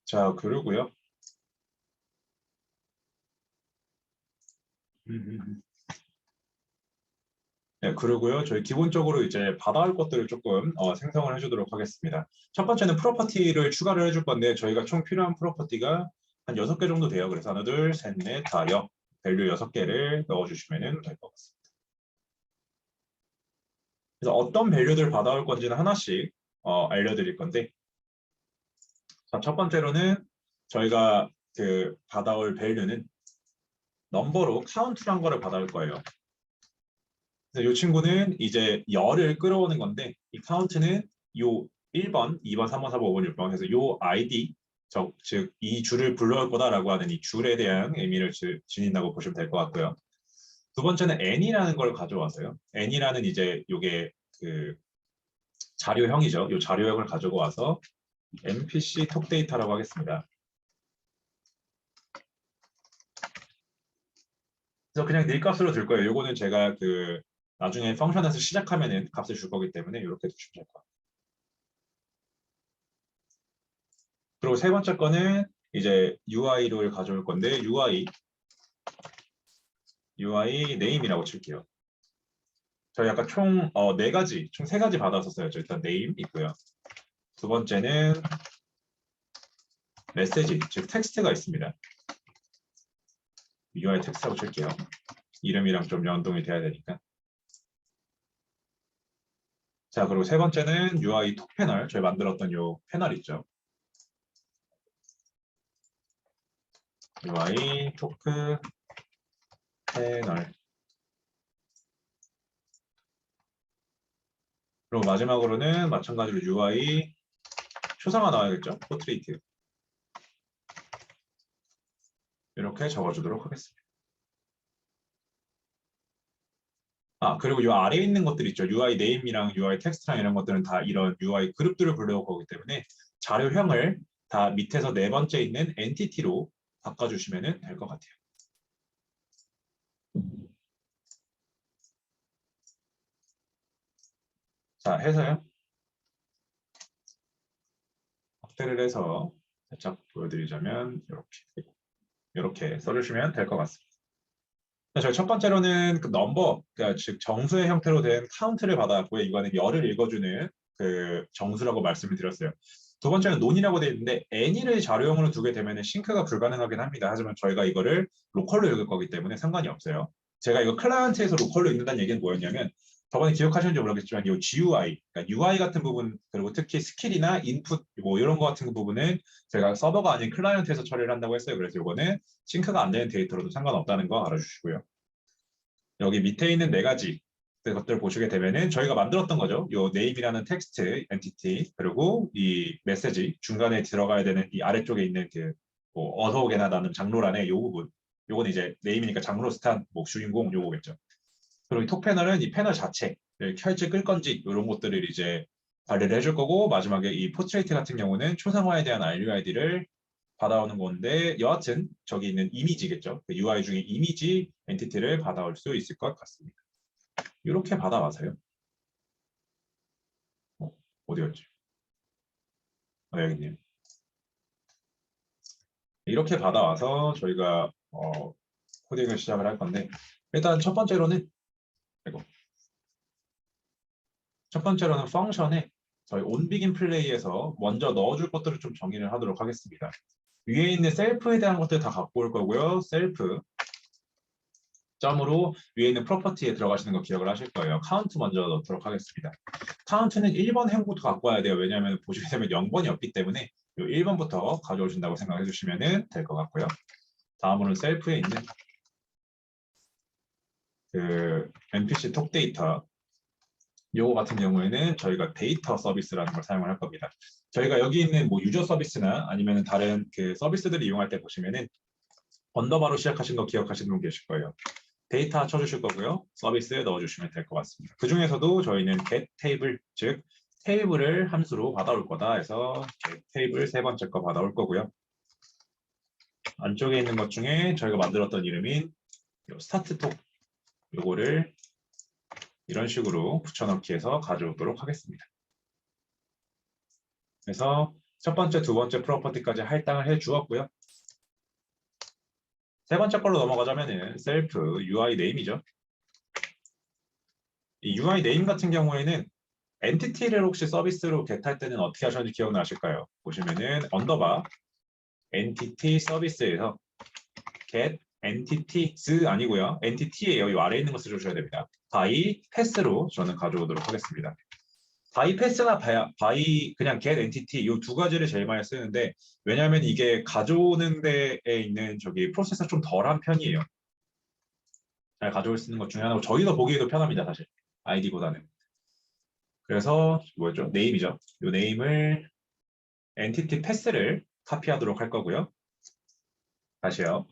자, 그러고요. 네, 그리고요. 저희 기본적으로 이제 받아올 것들을 조금 생성을 해주도록 하겠습니다. 첫 번째는 프로퍼티를 추가를 해줄 건데 저희가 총 필요한 프로퍼티가 한 6개 정도 돼요. 그래서 하나, 둘, 셋, 넷, 다, 밸류 6개를 넣어주시면 될 것 같습니다. 그래서 어떤 밸류들 받아올 건지는 하나씩 알려드릴 건데, 자, 첫 번째로는 저희가 그 받아올 밸류는 넘버로 카운트란 거를 받아올 거예요. 그래서 이 친구는 이제 열을 끌어오는 건데, 이 카운트는 요 1번, 2번, 3번, 4번, 5번, 6번 해서 요 ID, 즉 이 줄을 불러올 거다라고 하는 이 줄에 대한 의미를 지닌다고 보시면 될 것 같고요. 두 번째는 n이라는 걸 가져와서요. n이라는 이제 요게 그 자료형이죠. 요 자료형을 가지고 와서 npc 톡데이터라고 하겠습니다. 그래서 그냥 닐 값으로 줄 거예요. 요거는 제가 그 나중에 펑션에서 시작하면은 값을 줄 거기 때문에 이렇게 두시면 될 것 같아요. 그리고 세 번째 거는 이제 UI를 가져올 건데 UI name이라고 칠게요. 저희 아까 총 4가지, 총 3가지 받았었어요. 일단 name 있고요. 두 번째는 메시지, 즉 텍스트가 있습니다. UI 텍스트라고 칠게요. 이름이랑 좀 연동이 돼야 되니까. 자, 그리고 세 번째는 UI 톡 패널, 저희 만들었던 요 패널 있죠. UI 토크 패널. 그리고 마지막으로는 마찬가지로 UI 초상화 나와야겠죠? 포트레이트. 이렇게 적어주도록 하겠습니다. 그리고 이 아래에 있는 것들 있죠. UI 네임이랑 UI 텍스트랑 이런 것들은 다 이런 UI 그룹들을 불러올 거기 때문에 자료형을 다 밑에서 네 번째 있는 엔티티로 바꿔주시면 될 것 같아요. 자, 해서요. 확대를 해서 살짝 보여드리자면 이렇게 써주시면 될 것 같습니다. 저희 첫 번째로는 그 넘버, 그러니까 즉 정수의 형태로 된 카운트를 받아왔고요. 이거는 열을 읽어주는 그 정수라고 말씀을 드렸어요. 두 번째는 논이라고 되어 있는데 n이를 자료형으로 두게 되면 싱크가 불가능하긴 합니다. 하지만 저희가 이거를 로컬로 읽을 거기 때문에 상관이 없어요. 제가 이거 클라이언트에서 로컬로 읽는다는 얘기는 뭐였냐면 저번에 기억하셨는지 모르겠지만 이 GUI, 그러니까 UI 같은 부분 그리고 특히 스킬이나 인풋 뭐 이런 거 같은 부분은 제가 서버가 아닌 클라이언트에서 처리를 한다고 했어요. 그래서 이거는 싱크가 안 되는 데이터로도 상관없다는 거 알아주시고요. 여기 밑에 있는 4가지 것들을 보시게 되면은 저희가 만들었던 거죠. 요 네임이라는 텍스트 엔티티 그리고 이 메시지 중간에 들어가야 되는 이 아래쪽에 있는 그뭐 어서 오게나 나는 장로란의 요 부분. 요건 이제 네임이니까 장로 스탄 뭐 주인공 요거겠죠. 그리고 이 톡 패널은 이 패널 자체를 켤지 끌 건지 이런 것들을 이제 관리를 해줄 거고 마지막에 이 포트레이트 같은 경우는 초상화에 대한 RUID를 받아오는 건데 여하튼 저기 있는 이미지겠죠. 그 UI 중에 이미지 엔티티를 받아올 수 있을 것 같습니다. 이렇게 받아와서요. 어디였지? 여기 있네요. 이렇게 받아와서 저희가 코딩을 시작을 할 건데 일단 첫 번째로는 펑션에 저희 onBegin 플레이에서 먼저 넣어줄 것들을 좀 정의를 하도록 하겠습니다. 위에 있는 셀프에 대한 것들 다 갖고 올 거고요. 셀프 점으로 위에 있는 프로퍼티에 들어가시는 거 기억을 하실 거예요. 카운트 먼저 넣도록 하겠습니다. 카운트는 1번 행부터 갖고 와야 돼요. 왜냐하면 보시게 되면 0번이 없기 때문에 1번부터 가져오신다고 생각해 주시면 될 것 같고요. 다음으로는 셀프에 있는 그 NPC 톡 데이터 요거 같은 경우에는 저희가 데이터 서비스라는 걸 사용을 할 겁니다. 저희가 여기 있는 뭐 유저 서비스나 아니면 다른 그 서비스들을 이용할 때 보시면은 언더바로 시작하신 거 기억하시는 분 계실 거예요. 데이터 쳐주실 거고요. 서비스에 넣어주시면 될 것 같습니다. 그 중에서도 저희는 get 테이블, 즉 테이블을 함수로 받아올 거다 해서 get 테이블 세 번째 거 받아올 거고요. 안쪽에 있는 것 중에 저희가 만들었던 이름인 스타트톡 요거를 이런 식으로 붙여넣기 해서 가져오도록 하겠습니다. 그래서 첫 번째, 두 번째 프로퍼티까지 할당을 해 주었고요. 세 번째 걸로 넘어가자면은 셀프 UI 네임이죠. 이 UI 네임 같은 경우에는 엔티티를 혹시 서비스로 겟할 때는 어떻게 하셨는지 기억나실까요? 보시면은 언더바 entity 서비스에서 get entities 아니고요. entity예요. 이 아래에 있는 것을 주셔야 됩니다. by pass로 저는 가져오도록 하겠습니다. by pass나 by 그냥 get entity 이 두 가지를 제일 많이 쓰는데 왜냐하면 이게 가져오는 데에 있는 저기 프로세스가 좀 덜한 편이에요. 잘 가져올 수 있는 것 중에 하나고 저희가 보기에도 편합니다. 사실 id보다는. 그래서 뭐였죠? 네임이죠. 이 네임을 entity pass를 카피하도록 할 거고요. 다시요.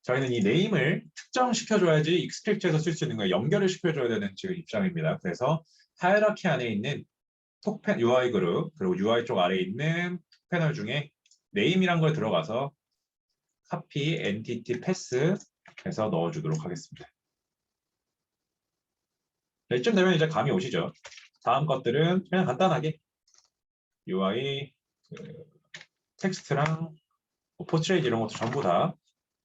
저희는 이 네임을 특정시켜줘야지 익스트랙트에서 쓸 수 있는 거예요. 연결을 시켜줘야 되는 지금 입장입니다. 그래서 하이라키 안에 있는 톡 UI 그룹 그리고 UI 쪽 아래에 있는 톡 패널 중에 네임이란 걸 들어가서 copy entity pass 해서 넣어주도록 하겠습니다. 네, 이쯤 되면 이제 감이 오시죠. 다음 것들은 그냥 간단하게 UI 텍스트랑 포트레이트 이런 것도 전부 다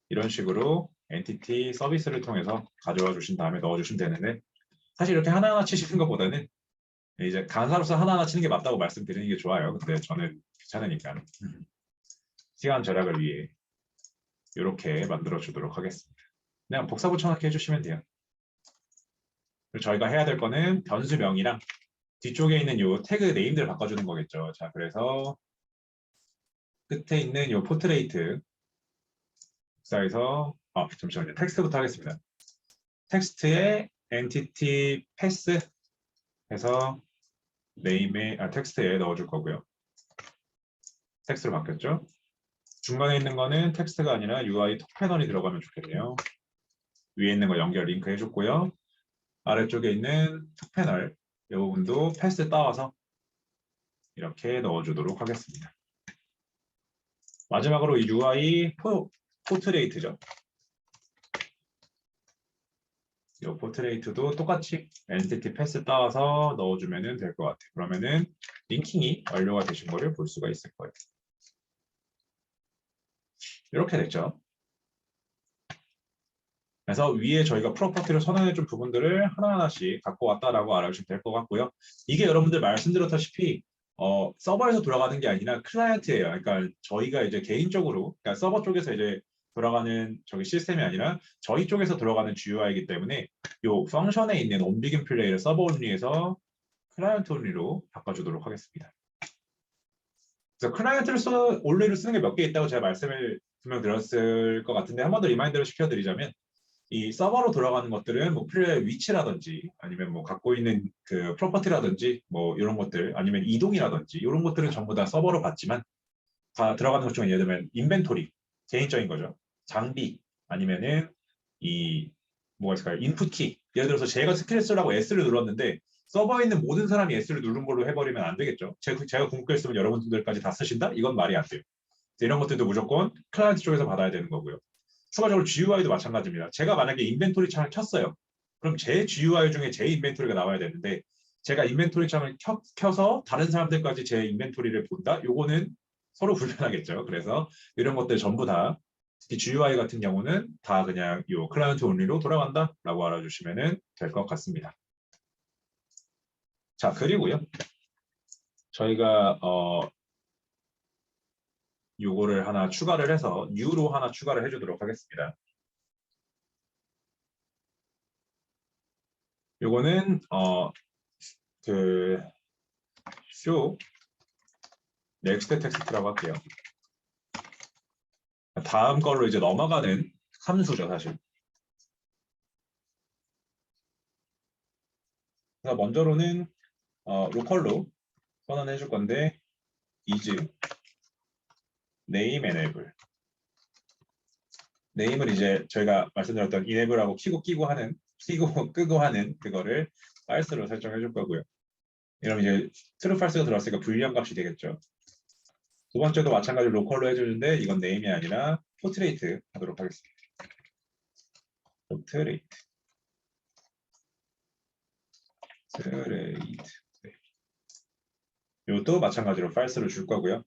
이런 식으로 엔티티 서비스를 통해서 가져와 주신 다음에 넣어주시면 되는데 사실 이렇게 하나하나 치시는 것보다는 이제 간사로서 하나하나 치는 게 맞다고 말씀드리는 게 좋아요. 근데 저는 귀찮으니까 시간 절약을 위해 이렇게 만들어 주도록 하겠습니다. 그냥 복사 붙여넣기 해주시면 돼요. 그리고 저희가 해야 될 거는 변수명이랑 뒤쪽에 있는 요 태그 네임들 바꿔주는 거겠죠. 자, 그래서 끝에 있는 요 포트레이트 복사해서 잠시만요. 텍스트부터 하겠습니다. 텍스트에 entity pass 해서 네임에 텍스트에 넣어줄 거고요. 텍스트로 바뀌었죠? 중간에 있는 거는 텍스트가 아니라 UI 톡 패널이 들어가면 좋겠네요. 위에 있는 거 연결 링크 해줬고요. 아래쪽에 있는 톡 패널 이 부분도 패스 따와서 이렇게 넣어주도록 하겠습니다. 마지막으로 이 UI 포트레이트죠. 이 포트레이트도 똑같이 엔티티 패스 따와서 넣어주면 될 것 같아요. 그러면은 링킹이 완료가 되신 거를 볼 수가 있을 거예요. 이렇게 됐죠. 그래서 위에 저희가 프로퍼티를 선언해준 부분들을 하나하나씩 갖고 왔다라고 알아주시면 될 것 같고요. 이게 여러분들 말씀드렸다시피 서버에서 돌아가는 게 아니라 클라이언트예요. 그러니까 저희가 이제 개인적으로, 그러니까 서버 쪽에서 이제 돌아가는 저기 시스템이 아니라 저희 쪽에서 돌아가는 GUI이기 때문에 이 펑션에 있는 온비긴 플레이를 서버 온리에서 클라이언트 온리로 바꿔주도록 하겠습니다. 그래서 클라이언트를 온리를 쓰는 게 몇 개 있다고 제가 말씀을 분명 드렸을 것 같은데 한 번 더 리마인드를 시켜드리자면 이 서버로 돌아가는 것들은 뭐 플레이어의 위치라든지 아니면 뭐 갖고 있는 그 프로퍼티라든지 뭐 이런 것들 아니면 이동이라든지 이런 것들은 전부 다 서버로 받지만 다 들어가는 것 중에 예를 들면 인벤토리 개인적인 거죠. 장비 아니면은 이 뭐가 있을까요? 인풋키 예를 들어서 제가 스킬을 쓰라고 S를 눌렀는데 서버에 있는 모든 사람이 S를 누른 걸로 해버리면 안 되겠죠. 제가 궁극기를 쓰면 여러분들까지 다 쓰신다? 이건 말이 안 돼요. 이런 것들도 무조건 클라이언트 쪽에서 받아야 되는 거고요. 추가적으로 GUI도 마찬가지입니다. 제가 만약에 인벤토리 창을 켰어요. 그럼 제 GUI 중에 제 인벤토리가 나와야 되는데 제가 인벤토리 창을 켜서 다른 사람들까지 제 인벤토리를 본다? 요거는 서로 불편하겠죠. 그래서 이런 것들 전부 다 특히 GUI 같은 경우는 다 그냥 요 클라이언트 온리로 돌아간다라고 알아주시면 될 것 같습니다. 자, 그리고요. 저희가 요거를 하나 추가를 해서 U로 하나 추가를 해주도록 하겠습니다. 요거는 그 show next 텍스트라고 할게요. 다음 걸로 이제 넘어가는 함수죠, 사실. 그래서 먼저로는 로컬로 선언해 줄 건데 is name enable. 네임을 이제 저희가 말씀드렸던 enable하고 키고 끼고 하는 키고 끄고 하는 그거를 false로 설정해 줄 거고요. 이러면 이제 true false가 들어왔으니까 불리한 값이 되겠죠. 두 번째도 마찬가지로 로컬로 해주는데 이건 네임이 아니라 포트레이트 하도록 하겠습니다. 포트레이트. 이것도 마찬가지로 false를 줄 거고요.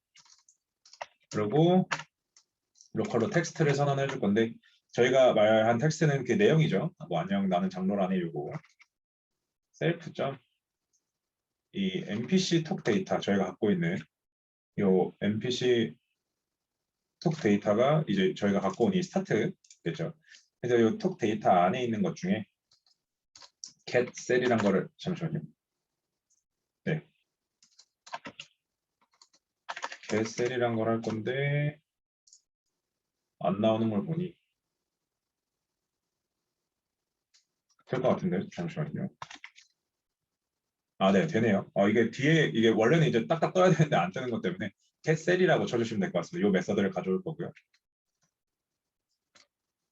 그리고 로컬로 텍스트를 선언해 줄 건데 저희가 말한 텍스트는 그 내용이죠. 뭐 안녕 나는 장로라네 요거 셀프 이 NPC 톡 데이터 저희가 갖고 있는 요 NPC 톡 데이터가 이제 저희가 갖고 온 이 스타트겠죠. 그래서 이 톡 데이터 안에 있는 것 중에 get 셀이란 거를 잠시만요. 네, get 셀이란 걸 할 건데 안 나오는 걸 보니 될 것 같은데 잠시만요. 아, 네, 되네요. 이게 뒤에 이게 원래는 이제 딱딱 떠야 되는데 안 뜨는 것 때문에 get 셀이라고 쳐주시면 될 것 같습니다. 이 메서드를 가져올 거고요.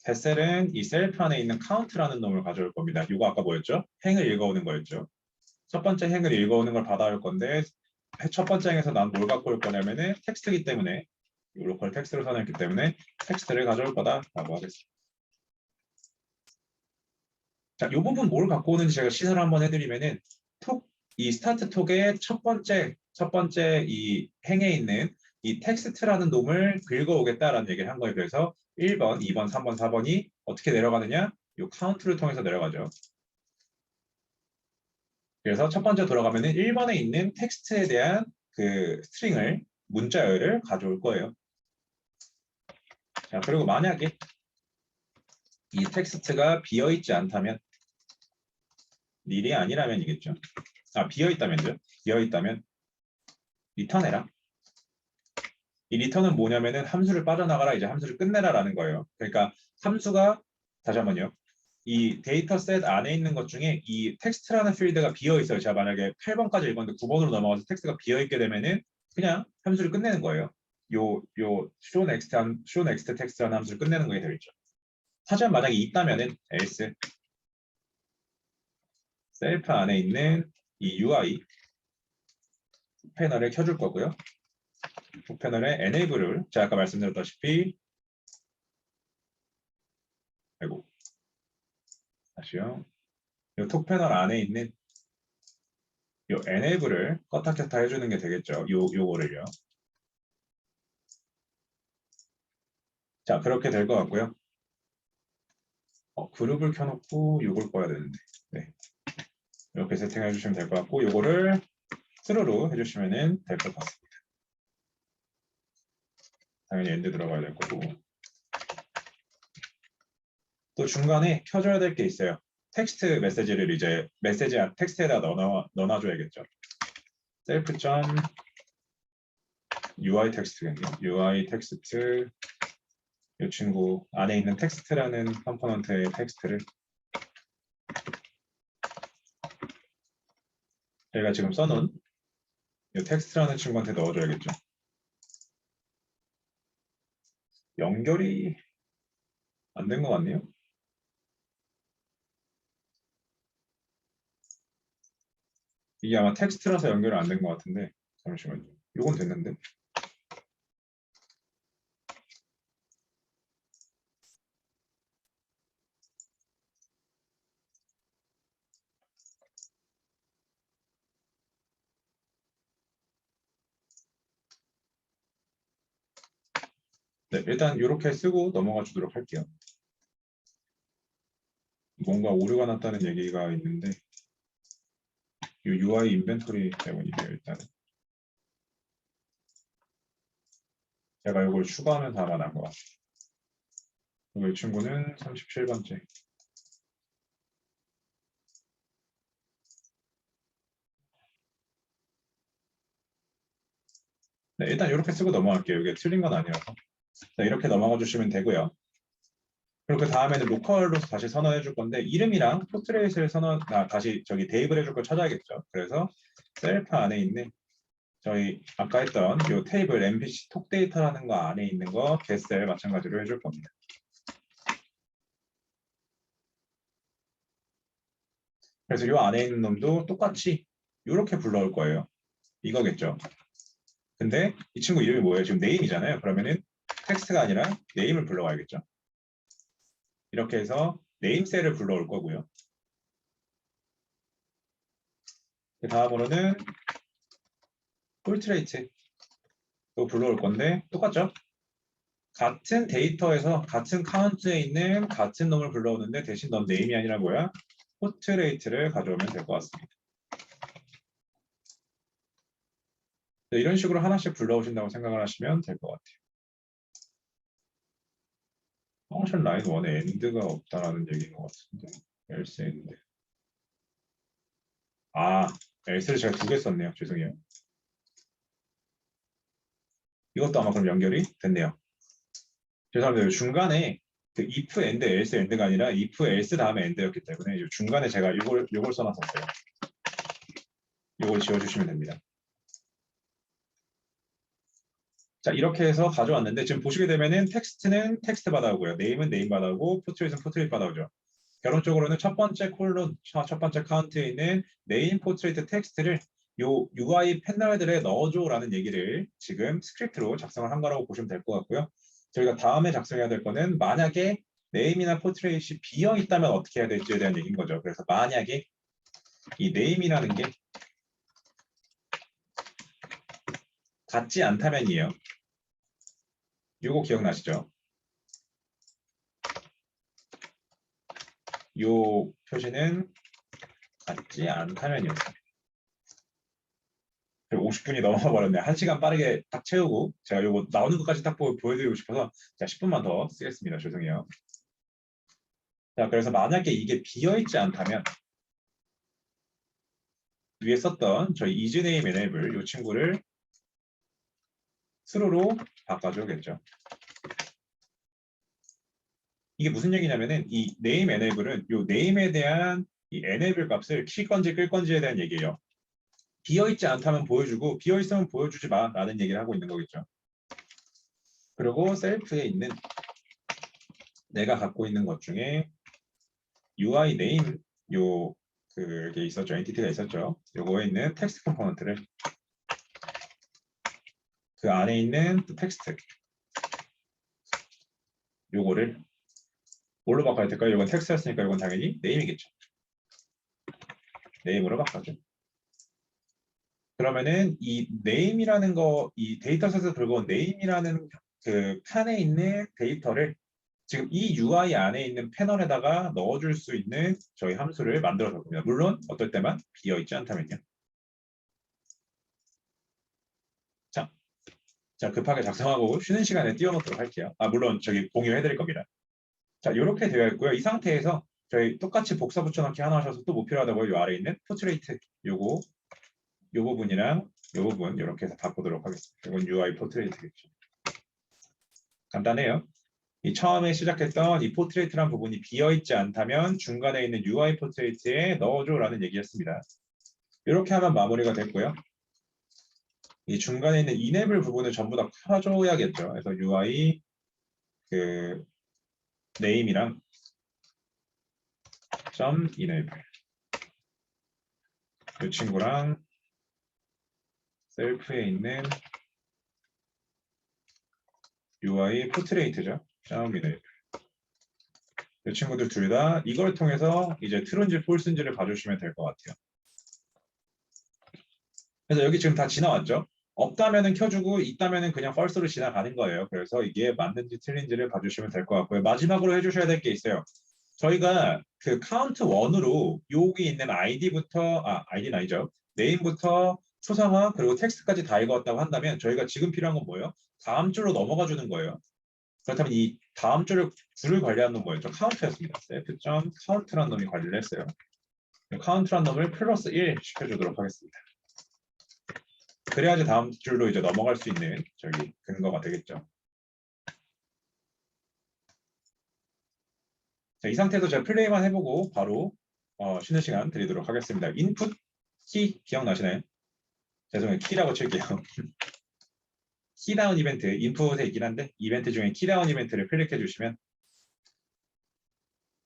get 셀은 이 셀프 안에 있는 count라는 놈을 가져올 겁니다. 이거 아까 뭐였죠? 행을 읽어오는 거였죠. 첫 번째 행을 읽어오는 걸 받아올 건데 첫 번째 행에서 난 뭘 갖고 올 거냐면은 텍스트이기 때문에 이 로컬 텍스트를 선택했기 때문에 텍스트를 가져올 거다라고 하겠습니다. 자, 이 부분 뭘 갖고 오는지 제가 시사를 한번 해드리면은 이 스타트 톡의 첫 번째 이 행에 있는 이 텍스트라는 놈을 긁어오겠다라는 얘기를 한 거예요. 그래서 1번, 2번, 3번, 4번이 어떻게 내려가느냐? 이 카운트를 통해서 내려가죠. 그래서 첫 번째 돌아가면은 1번에 있는 텍스트에 대한 그 스트링을 문자열을 가져올 거예요. 자, 그리고 만약에 이 텍스트가 비어있지 않다면 닐이 아니라면이겠죠. 비어있다면요. 비어있다면 리턴해라. 이 리턴은 뭐냐면은 함수를 빠져나가라, 이제 함수를 끝내라라는 거예요. 그러니까 함수가 다시 한번요. 이 데이터 셋 안에 있는 것 중에 이 텍스트라는 필드가 비어 있어요. 제가 만약에 8번까지 읽었는데 9번으로 넘어가서 텍스트가 비어 있게 되면은 그냥 함수를 끝내는 거예요. 요 show next 텍스트라는 함수를 끝내는 거에 되겠죠. 하지만 만약에 있다면은 else 셀프 안에 있는 이 UI 패널을 켜줄 거고요. 패널에 enable을 제가 아까 말씀드렸다시피 아이고 다시요. 이 톡 패널 안에 있는 이 enable을 껐다 켰다 해주는 게 되겠죠. 요거를요. 자, 그렇게 될 것 같고요. 그룹을 켜놓고 요걸 꺼야 되는데. 네. 이렇게 세팅해 주시면 될 것 같고 요거를 true로 해주시면 될 것 같습니다. 당연히 end 들어가야 될 거고. 또 중간에 켜줘야 될 게 있어요. 텍스트 메시지를 이제 텍스트에다 넣어놔줘야겠죠. self.ui 텍스트겠네요. UI 텍스트 이 친구 안에 있는 텍스트라는 컴포넌트의 텍스트를 저희가 지금 써놓은 이 텍스트라는 친구한테 넣어줘야겠죠. 연결이 안 된 것 같네요. 이게 아마 텍스트라서 연결이 안 된 것 같은데 잠시만요. 이건 됐는데. 네, 일단 이렇게 쓰고 넘어가 주도록 할게요. 뭔가 오류가 났다는 얘기가 있는데 이 UI 인벤토리 때문이에요. 일단 제가 이걸 추가하면서 아마 난 것 같아요. 그리고 이 친구는 37번째. 네, 일단 이렇게 쓰고 넘어갈게요. 이게 틀린 건 아니라서. 네, 이렇게 넘어가 주시면 되고요. 그리고 그 다음에는 로컬로 다시 선언해 줄 건데 이름이랑 포트레이트를 다시 저기 대입을 해줄 걸 찾아야겠죠. 그래서 셀프 안에 있는 저희 아까 했던 이 테이블 MVC 톡 데이터라는 거 안에 있는 거 get셀 마찬가지로 해줄 겁니다. 그래서 이 안에 있는 놈도 똑같이 이렇게 불러올 거예요. 이거겠죠. 근데 이 친구 이름이 뭐예요? 지금 네임이잖아요. 그러면은 텍스트가 아니라 네임을 불러와야겠죠. 이렇게 해서 네임셀을 불러올 거고요. 그 다음으로는 포트레이트 또 불러올 건데 똑같죠? 같은 데이터에서 같은 카운트에 있는 같은 놈을 불러오는데 대신 넌 네임이 아니라 뭐야? 포트레이트를 가져오면 될 것 같습니다. 네, 이런 식으로 하나씩 불러오신다고 생각을 하시면 될 것 같아요. 펑션 라인 1에 end가 없다라는 얘기인 것 같은데. else end. else를 제가 2개 썼네요. 죄송해요. 이것도 아마 그럼 연결이 됐네요. 죄송합니다. 중간에 그 if and else end가 아니라 if else 다음에 end였기 때문에 중간에 제가 요걸 써놨었어요. 요걸 지워주시면 됩니다. 자, 이렇게 해서 가져왔는데 지금 보시게 되면은 텍스트는 텍스트 받아오고요. 네임은 네임 받아오고 포트레이트는 포트레이트 받아오죠. 결론적으로는 첫 번째 콜론, 첫 번째 카운트에 있는 네임 포트레이트 텍스트를 요 UI 패널들에 넣어줘라는 얘기를 지금 스크립트로 작성을 한 거라고 보시면 될 것 같고요. 저희가 다음에 작성해야 될 거는 만약에 네임이나 포트레이트이 비어 있다면 어떻게 해야 될지에 대한 얘기인 거죠. 그래서 만약에 이 네임이라는 게 같지 않다면이에요. 요거 기억나시죠? 요 표시는 같지 않다면이었어요. 50분이 넘어가 버렸네요. 1시간 빠르게 딱 채우고 제가 요거 나오는 것까지 딱 보여드리고 싶어서 제가 10분만 더 쓰겠습니다. 죄송해요. 자, 그래서 만약에 이게 비어있지 않다면 위에 썼던 저희 isName enable 요 친구를 true로 바꿔줘야겠죠. 이게 무슨 얘기냐면은 이 name enable은 요 name에 대한 이 enable 값을 킬 건지 끌 건지에 대한 얘기예요. 비어있지 않다면 보여주고 비어있으면 보여주지 마 라는 얘기를 하고 있는 거겠죠. 그리고 셀프에 있는 내가 갖고 있는 것 중에 UI name 요 그게 있었죠. 엔티티가 있었죠. 요거에 있는 텍스트 컴포넌트를 그 안에 있는 텍스트 요거를 뭘로 바꿔야 될까요? 이건 텍스트였으니까 이건 당연히 네임이겠죠. 네임으로 바꿔줘. 그러면은 이 네임이라는 거, 이 데이터셋에서 들어온 네임이라는 그 칸에 있는 데이터를 지금 이 UI 안에 있는 패널에다가 넣어줄 수 있는 저희 함수를 만들어서 봅니다. 물론 어떨 때만 비어있지 않다면요. 자, 급하게 작성하고 쉬는 시간에 띄워놓도록 할게요. 물론 저기 공유해드릴 겁니다. 자, 이렇게 되어 있고요. 이 상태에서 저희 똑같이 복사 붙여넣기 하나 하셔서 또 못 필요하다고 이 아래에 있는 포트레이트 요거 요 부분이랑 요 부분 이렇게 해서 바꾸도록 하겠습니다. 이건 UI 포트레이트겠죠. 간단해요. 이 처음에 시작했던 이 포트레이트란 부분이 비어있지 않다면 중간에 있는 UI 포트레이트에 넣어줘라는 얘기였습니다. 이렇게 하면 마무리가 됐고요. 이 중간에 있는 enable 부분을 전부 다 풀어줘야겠죠. 그래서 UI 그 name이랑 enable 이 친구랑 셀프에 있는 UI 포트레이트죠. enable 이 친구들 둘 다 이걸 통해서 이제 true인지 false인지를 봐주시면 될 것 같아요. 그래서 여기 지금 다 지나왔죠. 없다면은 켜주고 있다면은 그냥 false로 지나가는 거예요. 그래서 이게 맞는지 틀린지를 봐주시면 될 것 같고요. 마지막으로 해주셔야 될 게 있어요. 저희가 그 카운트 1으로 여기 있는 아이디부터 아이디는 아니죠. 네임부터 초상화 그리고 텍스트까지 다 읽었다고 한다면 저희가 지금 필요한 건 뭐예요? 다음 줄로 넘어가 주는 거예요. 그렇다면 이 다음 줄을 관리하는 놈 뭐였죠? 카운트였습니다. self.count라는 놈이 관리를 했어요. 카운트라는 놈을 플러스 1 시켜주도록 하겠습니다. 그래야지 다음 줄로 이제 넘어갈 수 있는 저기 근거가 되겠죠. 자, 이 상태에서 제가 플레이만 해보고 바로 쉬는 시간 드리도록 하겠습니다. 인풋 키 기억나시나요? 죄송해요. 키라고 칠게요. 키다운 이벤트, 인풋에 있긴 한데 이벤트 중에 키다운 이벤트를 클릭해 주시면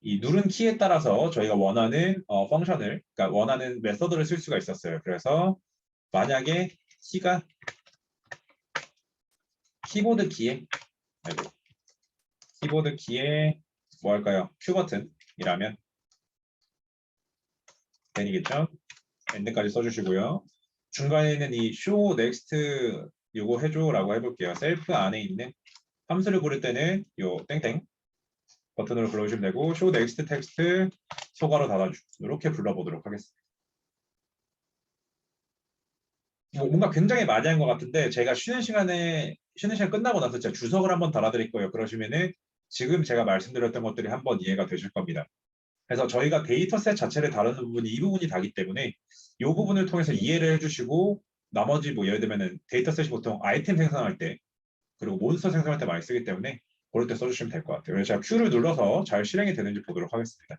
이 누른 키에 따라서 저희가 원하는 펑션을, 그러니까 원하는 메서드를 쓸 수가 있었어요. 그래서 만약에 키가 키보드 키에 뭐 할까요? Q 버튼이라면 n이겠죠? end까지 써주시고요. 중간에 있는 이 show next 요거 해줘라고 해볼게요. 셀프 안에 있는 함수를 부를 때는 요 땡땡 버튼으로 불러주시면 되고 show next text 소괄호 닫아주 이렇게 불러보도록 하겠습니다. 뭔가 굉장히 많이 한 것 같은데 제가 쉬는 시간 끝나고 나서 제가 주석을 한번 달아드릴 거예요. 그러시면은 지금 제가 말씀드렸던 것들이 한번 이해가 되실 겁니다. 그래서 저희가 데이터셋 자체를 다루는 부분이 이 부분이 다기 때문에 이 부분을 통해서 이해를 해주시고 나머지 뭐 예를 들면은 데이터셋이 보통 아이템 생성할 때 그리고 몬스터 생성할 때 많이 쓰기 때문에 그럴 때 써주시면 될 것 같아요. 그래서 제가 Q를 눌러서 잘 실행이 되는지 보도록 하겠습니다.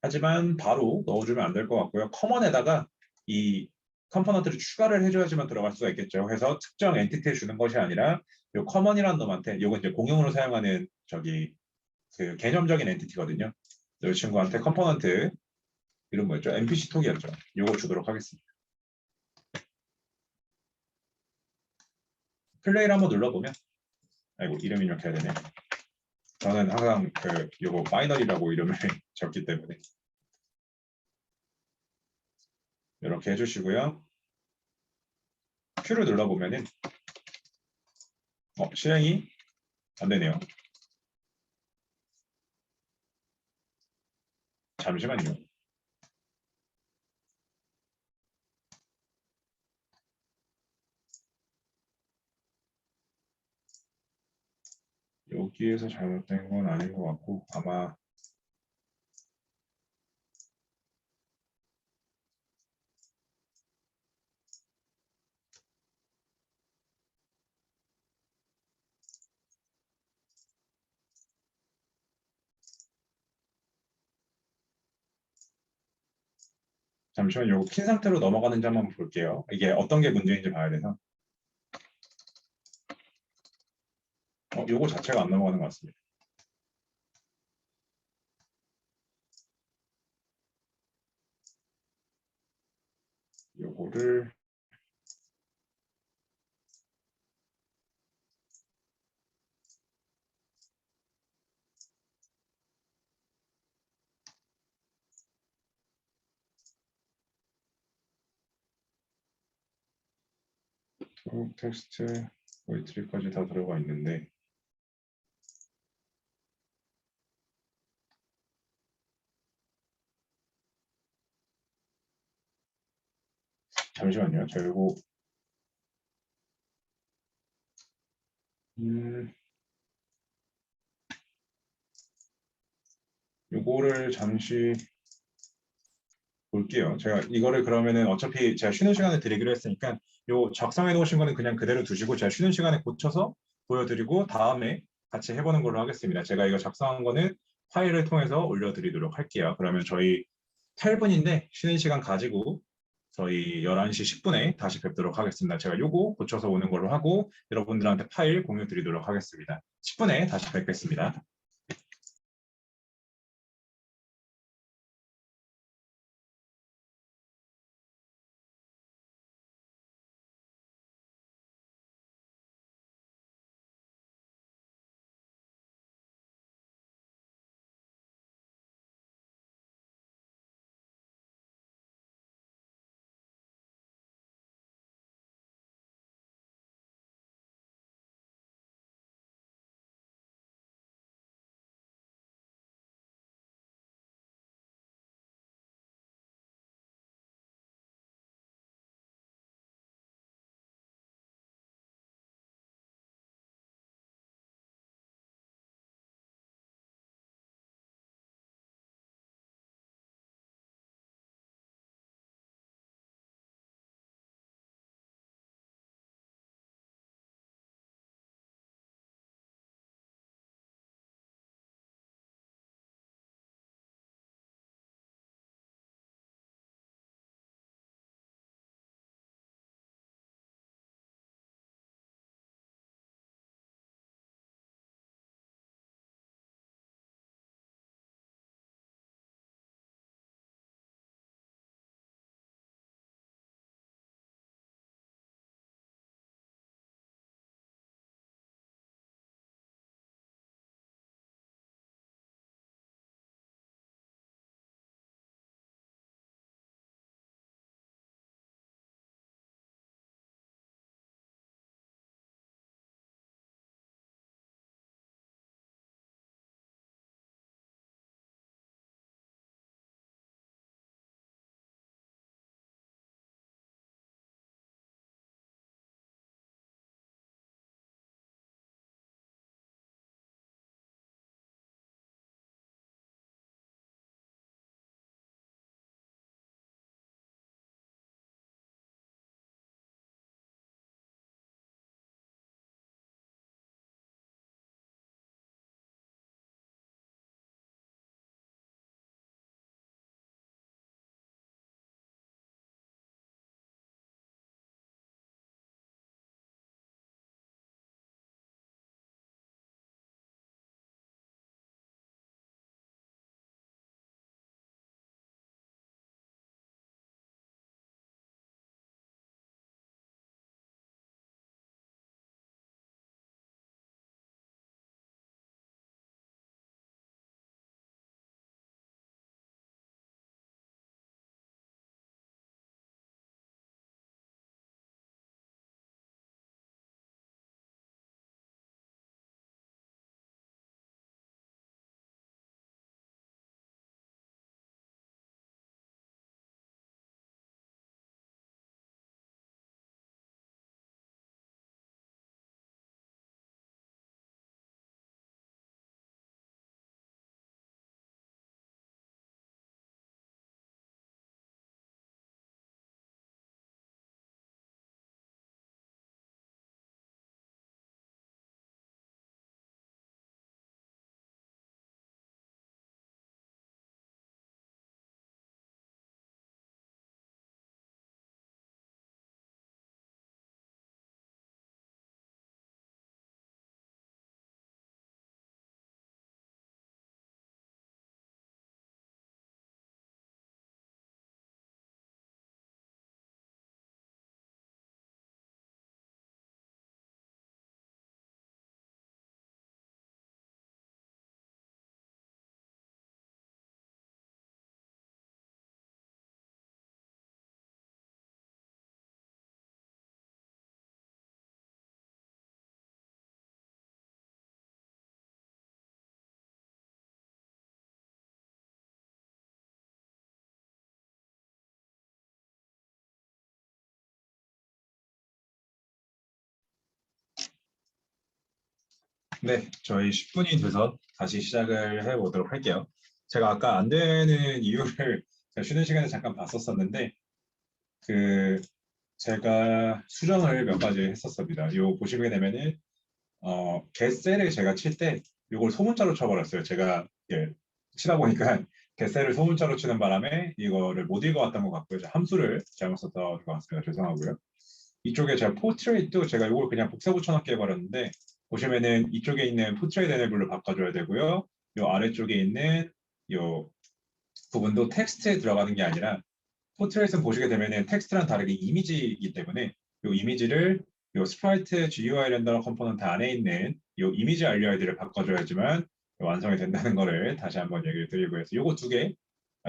하지만 바로 넣어주면 안 될 것 같고요. 커먼에다가 이 컴포넌트를 추가를 해줘야지만 들어갈 수가 있겠죠. 그래서 특정 엔티티에 주는 것이 아니라 이 커먼이라는 놈한테 이건 이제 공용으로 사용하는 저기 그 개념적인 엔티티거든요. 이 친구한테 컴포넌트 이름 뭐였죠? NPC 톡이었죠. 이거 주도록 하겠습니다. 플레이를 한번 눌러보면 아이고 이름 입력해야 되네. 저는 항상 그 요거 파이널이라고 이름을 적기 때문에 이렇게 해주시고요. Q를 눌러보면은 실행이 안 되네요. 잠시만요. 여기에서 잘못된 건 아닌 것 같고 아마 잠시만 요거 킨 상태로 넘어가는지 한번 볼게요. 이게 어떤 게 문제인지 봐야 돼서 요거 자체가 안 넘어가는 것 같습니다. 요거를 텍스트 포이트리까지 다 들어가 있는데 잠시만요. 저 요거 요거를 잠시 볼게요. 제가 이거를 그러면은 어차피 제가 쉬는 시간에 드리기로 했으니까 요 작성해 놓으신 거는 그냥 그대로 두시고 제가 쉬는 시간에 고쳐서 보여드리고 다음에 같이 해보는 걸로 하겠습니다. 제가 이거 작성한 거는 파일을 통해서 올려드리도록 할게요. 그러면 저희 8분인데 쉬는 시간 가지고 저희 11시 10분에 다시 뵙도록 하겠습니다. 제가 요거 고쳐서 오는 걸로 하고 여러분들한테 파일 공유 드리도록 하겠습니다. 10분에 다시 뵙겠습니다. 네, 저희 10분이 돼서 다시 시작을 해보도록 할게요. 제가 아까 안 되는 이유를 제가 쉬는 시간에 잠깐 봤었었는데, 그, 제가 수정을 몇 가지 했었습니다. 요 보시게 되면은, get셀을 제가 칠 때, 요걸 소문자로 쳐버렸어요. 제가, 예, 치다 보니까 get셀을 소문자로 치는 바람에 이거를 못 읽어왔던 것 같고요. 함수를 잘못 썼던 것 같습니다. 죄송하고요. 이쪽에 제가 포트레이트도 제가 이걸 그냥 복사 붙여넣기 해버렸는데 보시면은 이쪽에 있는 포트레이트 에네블로 바꿔줘야 되고요. 이 아래쪽에 있는 이 부분도 텍스트에 들어가는 게 아니라 포트레이트는 보시게 되면은 텍스트랑 다르게 이미지이기 때문에 이 이미지를 이 스프라이트 GUI 렌더러 컴포넌트 안에 있는 이 이미지 RUID를 바꿔줘야지만 완성이 된다는 거를 다시 한번 얘기를 드리고 해서 요거 두 개,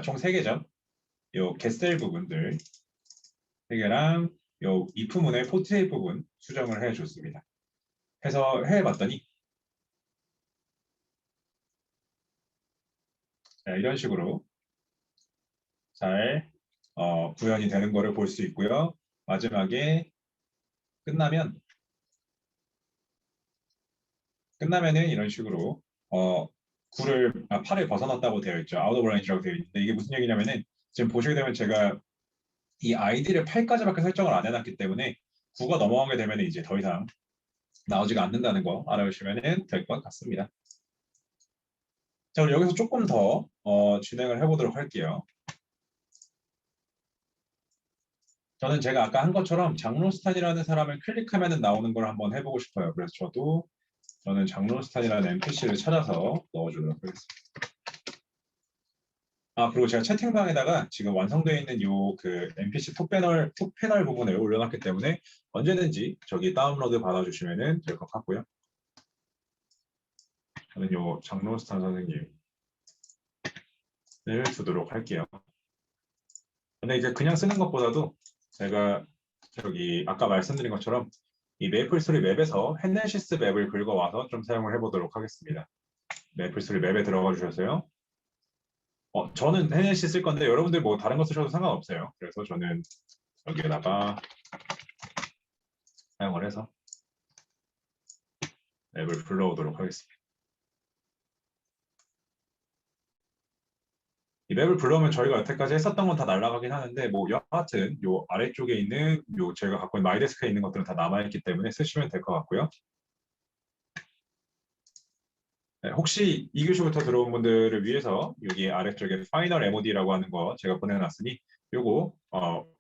총 세 개죠. 요 get셀 부분들 세 개랑 요 if문의 포트레이트 부분 수정을 해줬습니다. 해서 해봤더니 이런 식으로 잘 구현이 되는 거를 볼 수 있고요. 마지막에 끝나면 끝나면은 이런 식으로 팔을 벗어났다고 되어 있죠. 아웃 오브 레인지라고 되어 있는데 이게 무슨 얘기냐면은 지금 보시게 되면 제가 이 아이디를 8까지밖에 설정을 안 해놨기 때문에 9가 넘어가게 되면 이제 더 이상 나오지가 않는다는 거 알아주시면 될 것 같습니다. 자, 그럼 여기서 조금 더 진행을 해보도록 할게요. 저는 제가 아까 한 것처럼 장로스탄이라는 사람을 클릭하면 나오는 걸 한번 해보고 싶어요. 그래서 저는 장로스탄이라는 NPC를 찾아서 넣어주도록 하겠습니다. 아, 그리고 제가 채팅방에다가 지금 완성되어 있는 요 그 NPC 톱패널 부분을 올려놨기 때문에 언제든지 저기 다운로드 받아주시면 될 것 같고요. 저는 요 장로스탄 선생님을 두도록 할게요. 근데 이제 그냥 쓰는 것보다도 제가 저기 아까 말씀드린 것처럼 이 메이플스토리 맵에서 헤네시스 맵을 긁어와서 좀 사용을 해보도록 하겠습니다. 메이플스토리 맵에 들어가 주셔서요. 저는 헤네시스 쓸 건데 여러분들 뭐 다른 거 쓰셔도 상관없어요. 그래서 저는 여기에다가 사용을 해서 맵을 불러오도록 하겠습니다. 이 맵을 불러오면 저희가 여태까지 했었던 건 다 날아가긴 하는데 뭐 여하튼 요 아래쪽에 있는 요 제가 갖고 있는 마이데스크에 있는 것들은 다 남아있기 때문에 쓰시면 될 것 같고요. 네, 혹시 2교시부터 들어온 분들을 위해서 여기 아래쪽에 파이널 MOD라고 하는 거 제가 보내놨으니 요거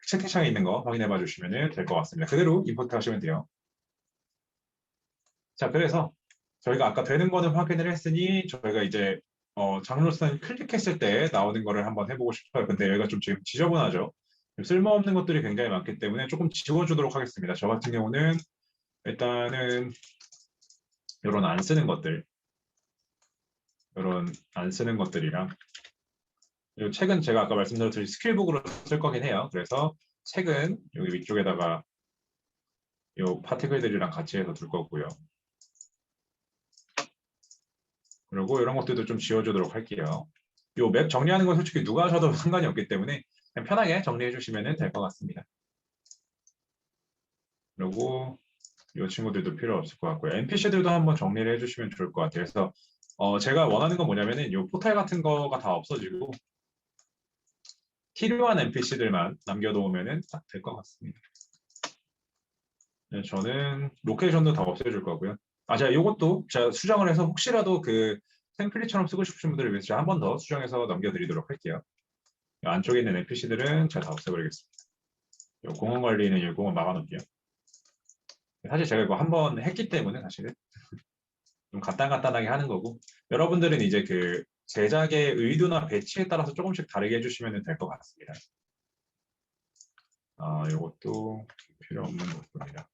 채팅창에 있는 거 확인해 봐 주시면 될 것 같습니다. 그대로 임포트 하시면 돼요. 자, 그래서 저희가 아까 되는 거는 확인을 했으니 저희가 이제 장로선 클릭했을 때 나오는 거를 한번 해보고 싶어요. 근데 여기가 좀 지금 지저분하죠. 쓸모없는 것들이 굉장히 많기 때문에 조금 지워주도록 하겠습니다. 저 같은 경우는 일단은 이런 안 쓰는 것들, 이런 안 쓰는 것들이랑 이 책은 제가 아까 말씀드렸듯이 스킬북으로 쓸 거긴 해요. 그래서 책은 여기 위쪽에다가 이 파티클들이랑 같이 해서 둘 거고요. 그리고 이런 것들도 좀 지워주도록 할게요. 이 맵 정리하는 건 솔직히 누가 하셔도 상관이 없기 때문에 그냥 편하게 정리해 주시면 될 것 같습니다. 그리고 이 친구들도 필요 없을 것 같고요. NPC들도 한번 정리를 해주시면 좋을 것 같아요. 그래서 제가 원하는 건 뭐냐면은 이 포탈 같은 거가 다 없어지고 필요한 NPC들만 남겨놓으면 딱 될 것 같습니다. 네, 저는 로케이션도 다 없애줄 거고요. 제가 이것도 제가 수정을 해서 혹시라도 그 템플릿처럼 쓰고 싶으신 분들을 위해서 제가 한 번 더 수정해서 넘겨드리도록 할게요. 안쪽에 있는 NPC들은 제가 다 없애버리겠습니다. 요 공원 관리는 이 공원 막아놓을게요. 사실 제가 이거 한 번 했기 때문에 사실은 좀 간단간단하게 하는 거고 여러분들은 이제 그 제작의 의도나 배치에 따라서 조금씩 다르게 해주시면 될 것 같습니다. 이것도 필요 없는 부분이라.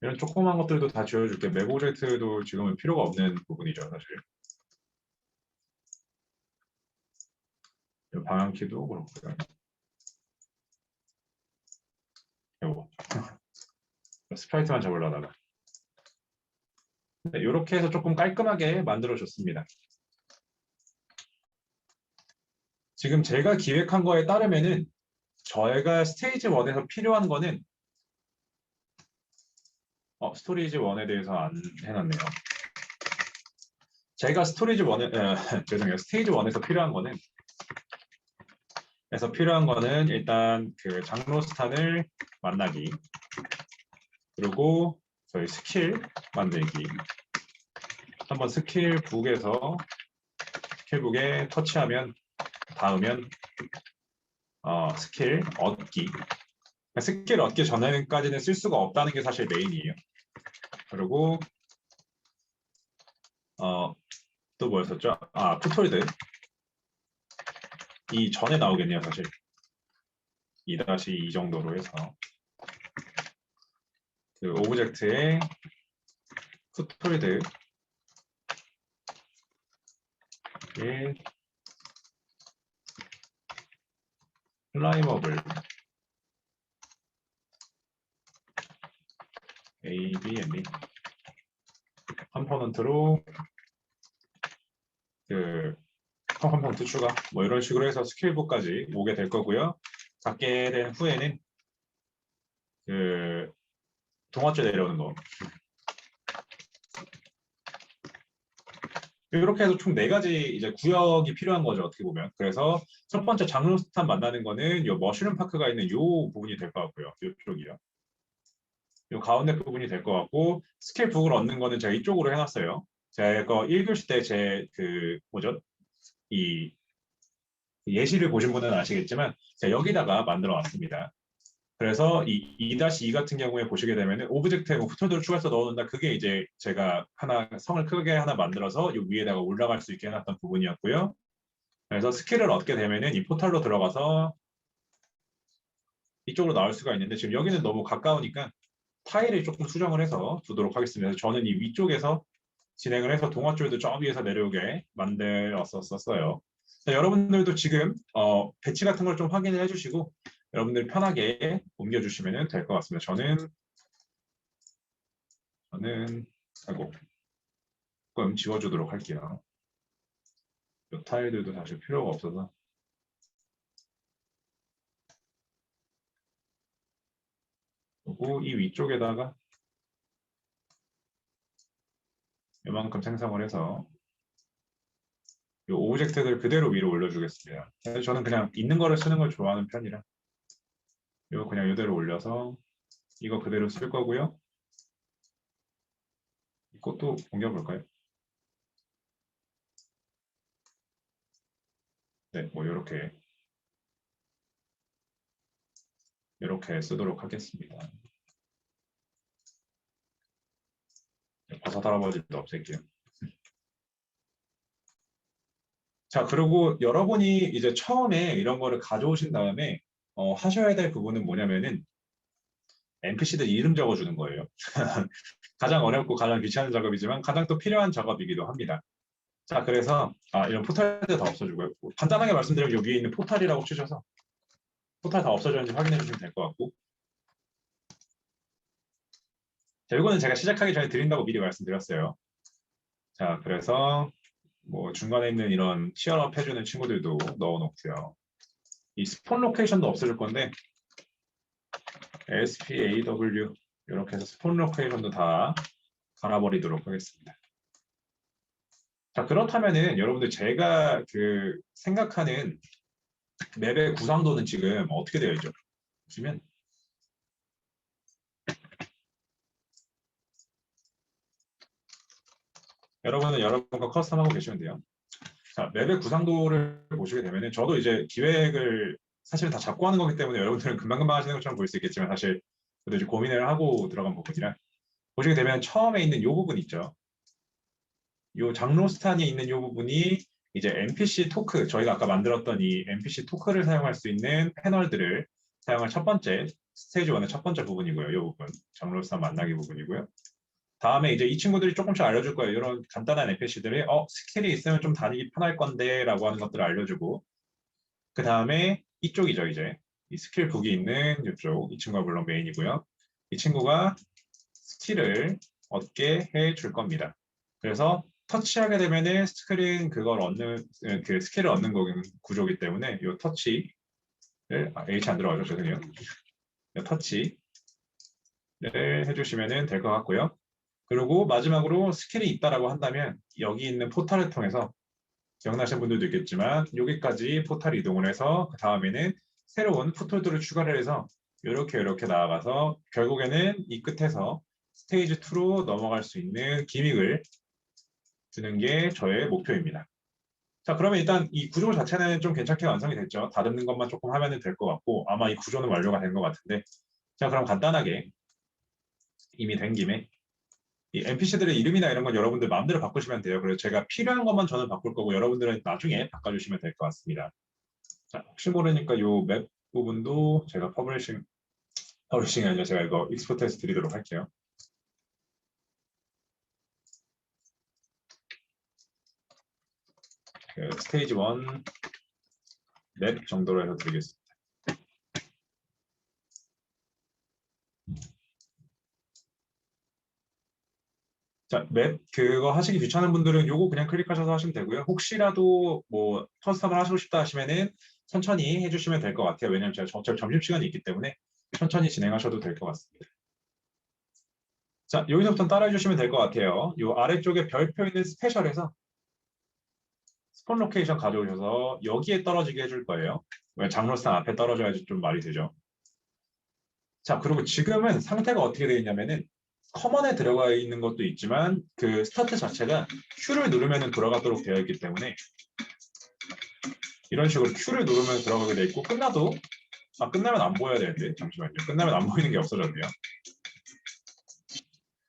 이런 조그만 것들도 다 지워줄게. 맵 오브젝트도 지금은 필요가 없는 부분이죠, 사실. 방향키도 그렇고요. 요거 스프라이트만 잡으려다가 네, 이렇게 해서 조금 깔끔하게 만들어줬습니다. 지금 제가 기획한 거에 따르면은 저희가 스테이지 1에서 필요한 거는 스토리지 1에 대해서 안 해놨네요. 제가 스토리지 1에 죄송해요. 스테이지 1에서 필요한 거는 일단 그 장로스탄을 만나기, 그리고 저희 스킬 만들기. 한번 스킬북에서 스킬북에 터치하면 닿으면 스킬 얻기. 스킬 얻기 전에까지는 쓸 수가 없다는 게 사실 메인이에요. 그리고 또 뭐였었죠? 푸톨드. 이 전에 나오겠네요, 사실. 2-2 정도로 해서 그 오브젝트의 푸톨드의 클라이머블 A, B, M, B 컴포넌트로 그 컴포넌트 추가 뭐 이런 식으로 해서 스킬북까지 오게 될 거고요. 갖게 된 후에는 그 동화죄 내려오는 거 이렇게 해서 총 4가지 이제 구역이 필요한 거죠, 어떻게 보면. 그래서 첫 번째 장르스탄 만나는 거는 요 머쉬룸 파크가 있는 요 부분이 될 것 같고요. 이쪽이요. 요 가운데 부분이 될 것 같고, 스킬북을 얻는 거는 제가 이쪽으로 해놨어요. 제가 1교시 때 제 뭐죠? 이 예시를 보신 분은 아시겠지만 제가 여기다가 만들어 놨습니다. 그래서 이 2-2 같은 경우에 보시게 되면 오브젝트에 뭐 푸톨드를 추가해서 넣어놓는다. 그게 이제 제가 하나 성을 크게 하나 만들어서 이 위에다가 올라갈 수 있게 해놨던 부분이었고요. 그래서 스킬을 얻게 되면은 이 포털로 들어가서 이쪽으로 나올 수가 있는데 지금 여기는 너무 가까우니까 타일을 조금 수정을 해서 두도록 하겠습니다. 저는 이 위쪽에서 진행을 해서 동화줄도 저 위에서 내려오게 만들었었어요. 여러분들도 지금 배치 같은 걸 좀 확인을 해주시고 여러분들 편하게 옮겨주시면 될 것 같습니다. 저는 조금 지워주도록 할게요. 이 타일들도 사실 필요가 없어서. 그리고 이 위쪽에다가 이만큼 생성을 해서 이 오브젝트들 그대로 위로 올려주겠습니다. 저는 그냥 있는 거를 쓰는 걸 좋아하는 편이라 이거 그냥 이대로 올려서 이거 그대로 쓸 거고요. 이것도 옮겨볼까요? 네, 뭐 이렇게 쓰도록 하겠습니다. 버섯 할아버지도 없앨게요. 자, 그리고 여러분이 이제 처음에 이런 거를 가져오신 다음에 하셔야 될 부분은 뭐냐면은 NPC들 이름 적어주는 거예요. 가장 어렵고 가장 귀찮은 작업이지만 가장 또 필요한 작업이기도 합니다. 자, 그래서 이런 포탈들 다 없어주고요. 간단하게 말씀드리면 여기 있는 포탈이라고 치셔서 포탈 다 없어졌는지 확인해 주시면 될 것 같고, 자, 이거는 제가 시작하기 전에 드린다고 미리 말씀드렸어요. 자, 그래서 뭐 중간에 있는 이런 티어업 해주는 친구들도 넣어놓고요. 이 스폰 로케이션도 없어질 건데 SPAW 이렇게 해서 스폰 로케이션도 다 갈아버리도록 하겠습니다. 자, 그렇다면은 여러분들 제가 생각하는 맵의 구성도는 지금 어떻게 되어 있죠? 보시면 여러분은 여러분 거 커스텀하고 계시면 돼요. 자, 맵의 구성도를 보시게 되면은 저도 이제 기획을 사실 다 잡고 하는 거기 때문에 여러분들은 금방금방 하시는 것처럼 보일 수 있겠지만 사실 저도 이제 고민을 하고 들어간 부분이라 보시게 되면 처음에 있는 이 부분 있죠. 이 장로스탄이 있는 이 부분이 이제 NPC 토크, 저희가 아까 만들었던 이 NPC 토크를 사용할 수 있는 패널들을 사용할 첫 번째, 스테이지 1의 첫 번째 부분이고요. 이 부분, 장로스탄 만나기 부분이고요. 다음에 이제 이 친구들이 조금씩 알려줄 거예요. 이런 간단한 NPC들이 스킬이 있으면 좀 다니기 편할 건데 라고 하는 것들을 알려주고, 그 다음에 이쪽이죠. 이제 이 스킬 북이 있는 이쪽, 이 친구가 물론 메인이고요. 이 친구가 스킬을 얻게 해줄 겁니다. 그래서 터치하게 되면은 스크린 그걸 얻는 그 스킬을 얻는 구조이기 때문에 이 터치를 H 안 들어가죠. 죄송해요. 터치를 해주시면 될 것 같고요. 그리고 마지막으로 스킬이 있다라고 한다면 여기 있는 포탈을 통해서 기억나시는 분들도 있겠지만 여기까지 포탈 이동을 해서 그 다음에는 새로운 풋홀드를 추가를 해서 이렇게 나아가서 결국에는 이 끝에서 스테이지 2로 넘어갈 수 있는 기믹을 주는 게 저의 목표입니다. 자, 그러면 일단 이 구조 자체는 좀 괜찮게 완성이 됐죠. 다듬는 것만 조금 하면 될 것 같고 아마 이 구조는 완료가 된 것 같은데 자, 그럼 간단하게 이미 된 김에 이 NPC들의 이름이나 이런 건 여러분들 마음대로 바꾸시면 돼요. 그래서 제가 필요한 것만 저는 바꿀 거고 여러분들은 나중에 바꿔주시면 될 것 같습니다. 자, 혹시 모르니까 이 맵 부분도 제가 퍼블리싱이 아니라 제가 이거 익스포트해서 드리도록 할게요. 그 스테이지 1 맵 정도로 해서 드리겠습니다. 자, 맵 그거 하시기 귀찮은 분들은 요거 그냥 클릭하셔서 하시면 되고요. 혹시라도 뭐 커스텀을 하시고 싶다 하시면은 천천히 해주시면 될 것 같아요. 왜냐면 제가 어차피 점심시간이 있기 때문에 천천히 진행하셔도 될 것 같습니다. 자, 여기서부터 따라해 주시면 될 것 같아요. 요 아래쪽에 별표 있는 스페셜에서 스폰 로케이션 가져오셔서 여기에 떨어지게 해줄 거예요. 왜 장로상 앞에 떨어져야지 좀 말이 되죠. 자, 그리고 지금은 상태가 어떻게 되어 있냐면은 커먼에 들어가 있는 것도 있지만 그 스타트 자체가 Q를 누르면 들어가도록 되어 있기 때문에 이런 식으로 Q를 누르면 들어가게 되어 있고 끝나도 끝나면 안 보여야 되는데 잠시만요. 끝나면 안 보이는 게 없어졌네요.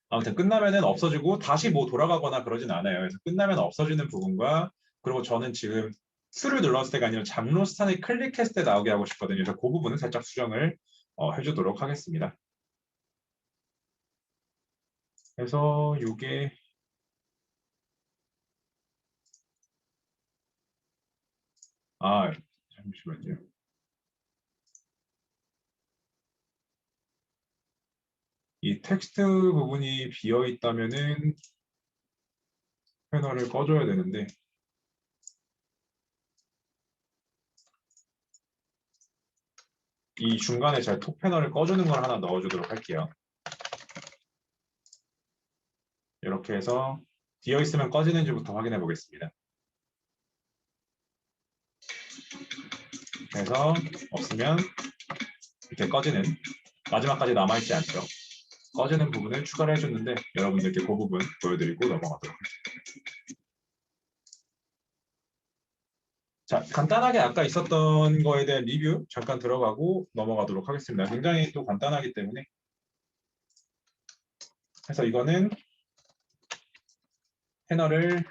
아무튼 끝나면은 없어지고 다시 뭐 돌아가거나 그러진 않아요. 그래서 끝나면 없어지는 부분과 그리고 저는 지금 Q를 눌렀을 때가 아니라 장로스탄을 클릭했을 때 나오게 하고 싶거든요. 그래서 그 부분은 살짝 수정을 해주도록 하겠습니다. 그래서 이게 잠시만요. 이 텍스트 부분이 비어 있다면은 패널을 꺼줘야 되는데 이 중간에 제가 톱 패널을 꺼주는 걸 하나 넣어주도록 할게요. 이렇게 해서 비어 있으면 꺼지는지부터 확인해 보겠습니다. 그래서 없으면 이렇게 꺼지는 마지막까지 남아있지 않죠. 꺼지는 부분을 추가를 해줬는데 여러분들께 그 부분 보여드리고 넘어가도록 하겠습니다. 자, 간단하게 아까 있었던 거에 대한 리뷰 잠깐 들어가고 넘어가도록 하겠습니다. 굉장히 또 간단하기 때문에 그래서 이거는 패널의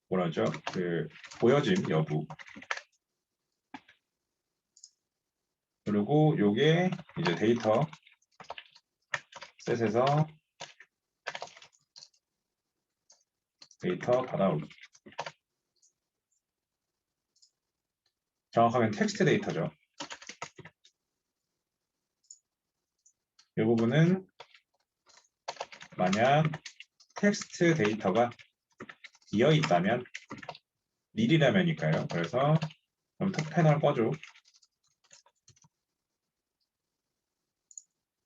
뭐라죠? 그 보여짐 여부 그리고 요게 이제 데이터 셋에서 데이터 받아오기 정확하게 텍스트 데이터죠. 이 부분은 만약 텍스트 데이터가 비어 있다면 닐이라면일까요? 그래서 그럼 톱 패널 꺼줘.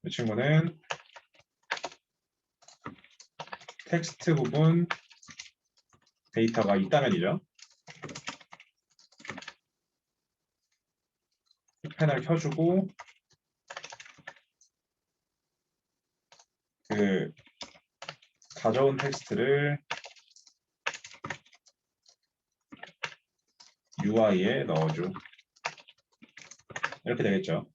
이 친구는 텍스트 부분 데이터가 있다면이죠. 톱 패널 켜주고 그 가져온 텍스트를 UI에 넣어줘. 이렇게 되겠죠.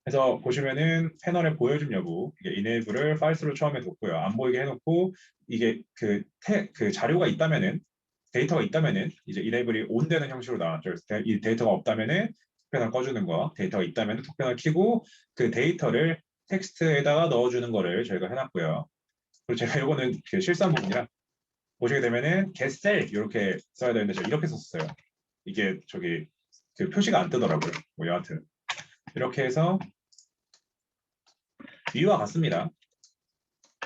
그래서 보시면은 패널에 보여준 여부, 이게 enable을 false로 처음에 뒀고요. 안 보이게 해놓고 이게 그 자료가 있다면은 데이터가 있다면은 이제 enable이 on 되는 형식으로 나왔죠. 그래서 이 데이터가 없다면은 톡패널 꺼주는 거, 데이터가 있다면은 톡패널 켜고 그 데이터를 텍스트에다가 넣어주는 거를 저희가 해놨고요. 그리고 제가 이거는 그 실수한 부분이라 보시게 되면은 get cell 이렇게 써야 되는데 제가 이렇게 썼어요. 이게 저기 그 표시가 안 뜨더라고요. 뭐 여하튼 이렇게 해서 위와 같습니다.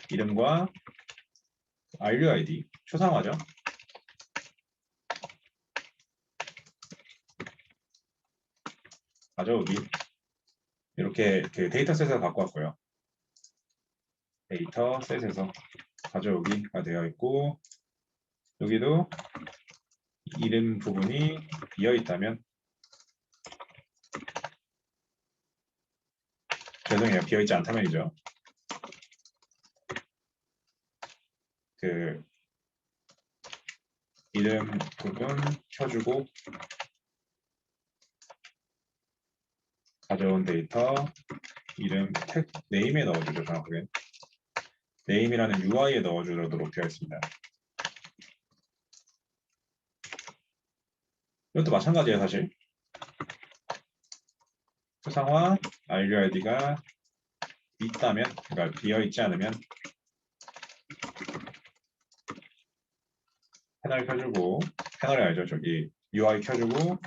이름과 RUID 초상화죠. 가져오기 이렇게 그 데이터셋에서 갖고 왔고요. 데이터셋에서 가져오기가 되어 있고 여기도 이름 부분이 비어 있다면 죄송해요. 비어 있지 않다면이죠. 그 이름 부분 켜주고 가져온 데이터 이름 텍 네임에 넣어주죠. 정확하게 네임이라는 UI에 넣어주도록 되어 있습니다. 이것도 마찬가지예요. 사실 초상화 RUID가 있다면 그러니까 비어있지 않으면 패널 켜주고 패널이 아니죠. 저기 UI 켜주고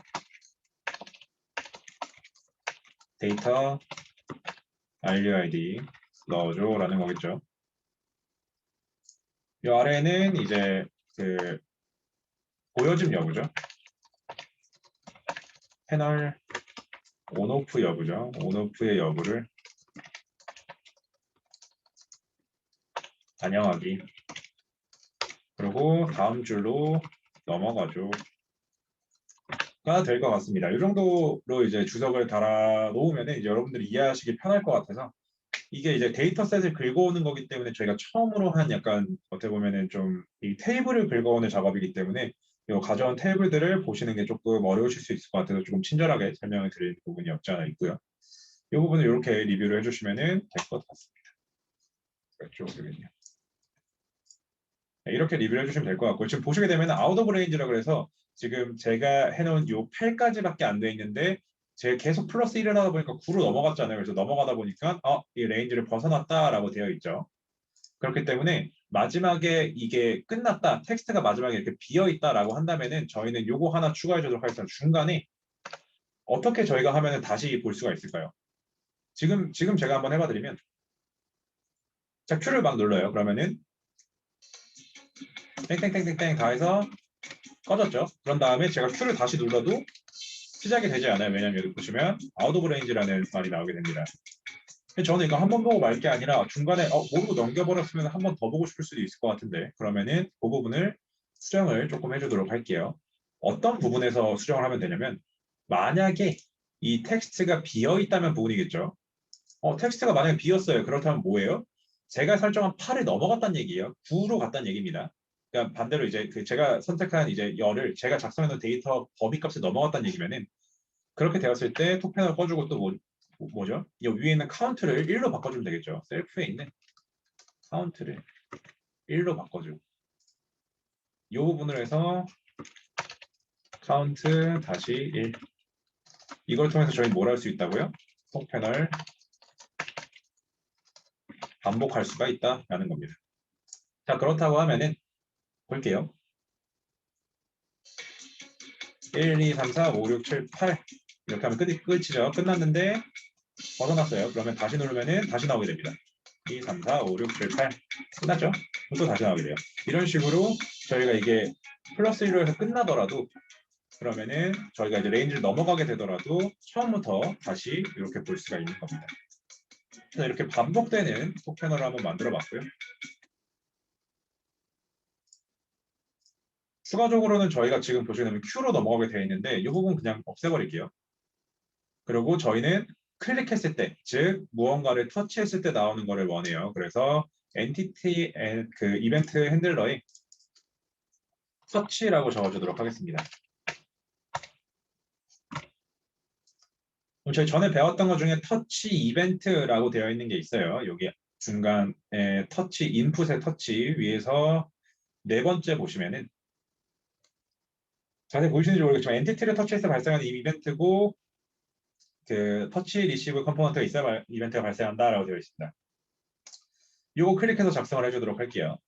데이터 RUID 넣어줘 라는 거겠죠. 이 아래에는 이제 그 보여짐 여부죠. 패널 온오프 여부죠. 온오프의 여부를 반영하기. 그리고 다음 줄로 넘어가죠. 가 될 것 같습니다. 이 정도로 이제 주석을 달아 놓으면 이제 여러분들이 이해하시기 편할 것 같아서 이게 이제 데이터셋을 긁어오는 거기 때문에 저희가 처음으로 한 약간 어떻게 보면은 좀 이 테이블을 긁어오는 작업이기 때문에 이 가져온 테이블들을 보시는 게 조금 어려우실 수 있을 것 같아서 조금 친절하게 설명을 드릴 부분이 없지 않아 있고요. 이 부분을 이렇게 리뷰를 해주시면 될 것 같습니다. 이쪽은요. 이렇게 리뷰를 해주시면 될 것 같고 지금 보시게 되면 아웃 오브 레인지라고 해서 지금 제가 해놓은 요 8까지밖에 안 돼 있는데 제가 계속 플러스 1을 하다 보니까 9로 넘어갔잖아요. 그래서 넘어가다 보니까 이 레인지를 벗어났다라고 되어 있죠. 그렇기 때문에 마지막에 이게 끝났다, 텍스트가 마지막에 이렇게 비어 있다라고 한다면은 저희는 요거 하나 추가해 주도록 하겠습니다. 중간에 어떻게 저희가 하면은 다시 볼 수가 있을까요? 지금 제가 한번 해봐드리면 자 Q를 막 눌러요. 그러면은 땡땡땡땡땡 다 해서 꺼졌죠. 그런 다음에 제가 Q를 다시 눌러도 시작이 되지 않아요. 왜냐하면 여기 보시면 아웃 오브 레인지라는 말이 나오게 됩니다. 저는 이거 한 번 보고 말 게 아니라 중간에 모르고 넘겨버렸으면 한 번 더 보고 싶을 수도 있을 것 같은데 그러면은 그 부분을 수정을 조금 해주도록 할게요. 어떤 부분에서 수정을 하면 되냐면 만약에 이 텍스트가 비어 있다면 부분이겠죠. 텍스트가 만약에 비었어요. 그렇다면 뭐예요? 제가 설정한 8을 넘어갔다는 얘기예요. 9로 갔다는 얘기입니다. 그러니까 반대로 이제 그 제가 선택한 이제 열을 제가 작성해놓은 데이터 범위값에 넘어갔다는 얘기면은 그렇게 되었을 때 톡 패널 꺼주고 또 뭐죠? 이 위에 있는 카운트를 1로 바꿔주면 되겠죠. 셀프에 있는 카운트를 1로 바꿔줘. 이 부분을 해서 카운트 다시 1 이걸 통해서 저희 뭘 할 수 있다고요? 톡 패널 반복할 수가 있다라는 겁니다. 자 그렇다고 하면은 볼게요. 1, 2, 3, 4, 5, 6, 7, 8 이렇게 하면 끝이죠. 끝났는데 벗어났어요. 그러면 다시 누르면은 다시 나오게 됩니다. 2, 3, 4, 5, 6, 7, 8 끝났죠? 또 다시 나오게 돼요. 이런 식으로 저희가 이게 플러스 1로 해서 끝나더라도 그러면은 저희가 이제 레인지를 넘어가게 되더라도 처음부터 다시 이렇게 볼 수가 있는 겁니다. 그래서 이렇게 반복되는 톡 패널을 한번 만들어 봤고요. 추가적으로는 저희가 지금 보시게 되면 Q로 넘어가게 되어 있는데 이 부분 그냥 없애버릴게요. 그리고 저희는 클릭했을 때, 즉 무언가를 터치했을 때 나오는 거를 원해요. 그래서 엔티티 그 이벤트 핸들러에 터치라고 적어주도록 하겠습니다. 그럼 저희 전에 배웠던 것 중에 터치 이벤트라고 되어 있는 게 있어요. 여기 중간에 터치 인풋의 터치 위에서 네 번째 보시면은 자세히 보이시는지 모르겠지만 엔티티를 터치해서 발생하는 이 이벤트고 그 터치 리시브 컴포넌트가 있어야 이벤트가 발생한다라고 되어 있습니다. 이거 클릭해서 작성을 해주도록 할게요.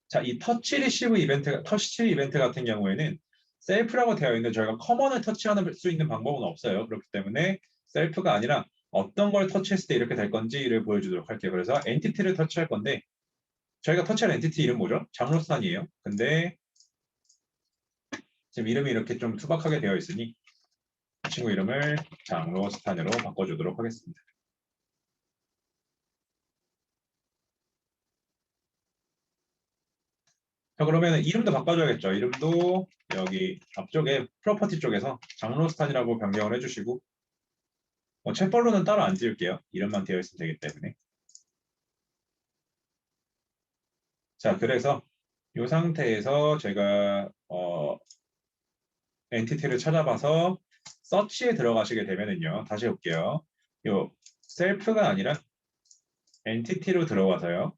자, 이 터치 리시브 이벤트, 터치 이벤트 같은 경우에는 셀프라고 되어 있는데 저희가 커먼을 터치하는 수 있는 방법은 없어요. 그렇기 때문에 셀프가 아니라 어떤 걸 터치했을 때 이렇게 될 건지를 보여주도록 할게요. 그래서 엔티티를 터치할 건데 저희가 터치할 엔티티 이름 뭐죠? 장로스탄이에요. 근데 지금 이름이 이렇게 좀 투박하게 되어 있으니 이 친구 이름을 장로스탄으로 바꿔주도록 하겠습니다. 자, 그러면 이름도 바꿔줘야겠죠. 이름도 여기 앞쪽에 프로퍼티 쪽에서 장로스탄이라고 변경을 해주시고 챗벌로는 따로 안 지울게요. 이름만 되어 있으면 되기 때문에. 자, 그래서 이 상태에서 제가 엔티티를 찾아봐서 서치에 들어가시게 되면은요. 다시 볼게요. 요 셀프가 아니라 엔티티로 들어가서요.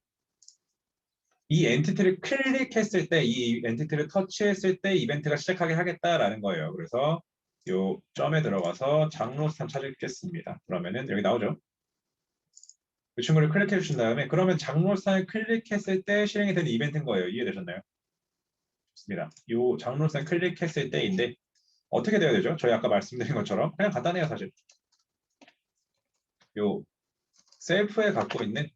이 엔티티를 클릭했을 때, 이 엔티티를 터치했을 때 이벤트가 시작하게 하겠다라는 거예요. 그래서 요 점에 들어가서 장로스탄 찾겠습니다. 그러면은 여기 나오죠. 이 친구를 클릭해 주신 다음에 그러면 장로스탄을 클릭했을 때 실행이 되는 이벤트인 거예요. 이해되셨나요? 좋습니다. 이 장로스탄 클릭했을 때인데 어떻게 돼야 되죠? 저희 아까 말씀드린 것처럼 그냥 간단해요, 사실. 요 셀프에 갖고 있는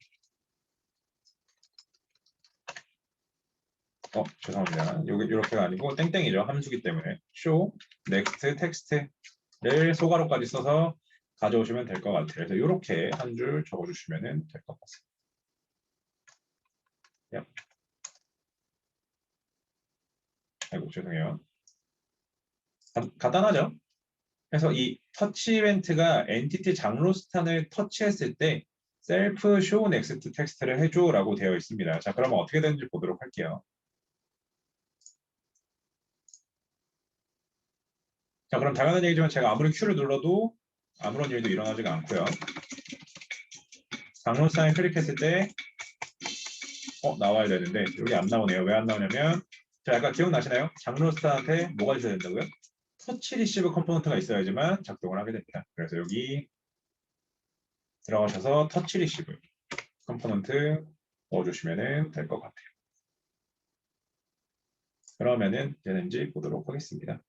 죄송합니다. 여기 이렇게가 아니고 땡땡이죠. 함수기 때문에 show next text를 소괄호까지 써서 가져오시면 될 것 같아요. 그래서 이렇게 한 줄 적어주시면 될 것 같습니다. 아이고 죄송해요. 간단하죠? 그래서 이 터치 이벤트가 엔티티 장로스탄을 터치했을 때 셀프 show next text를 해줘라고 되어 있습니다. 자, 그러면 어떻게 되는지 보도록 할게요. 자, 그럼 당연한 얘기지만 제가 아무리 Q를 눌러도 아무런 일도 일어나지가 않고요. 장로스탄을 클릭했을 때 나와야 되는데 여기 안 나오네요. 왜 안 나오냐면 자, 아까 기억나시나요? 장로스탄한테 뭐가 있어야 된다고요? 터치 리시브 컴포넌트가 있어야지만 작동을 하게 됩니다. 그래서 여기 들어가셔서 터치 리시브 컴포넌트 넣어주시면 될 것 같아요. 그러면은 되는지 보도록 하겠습니다.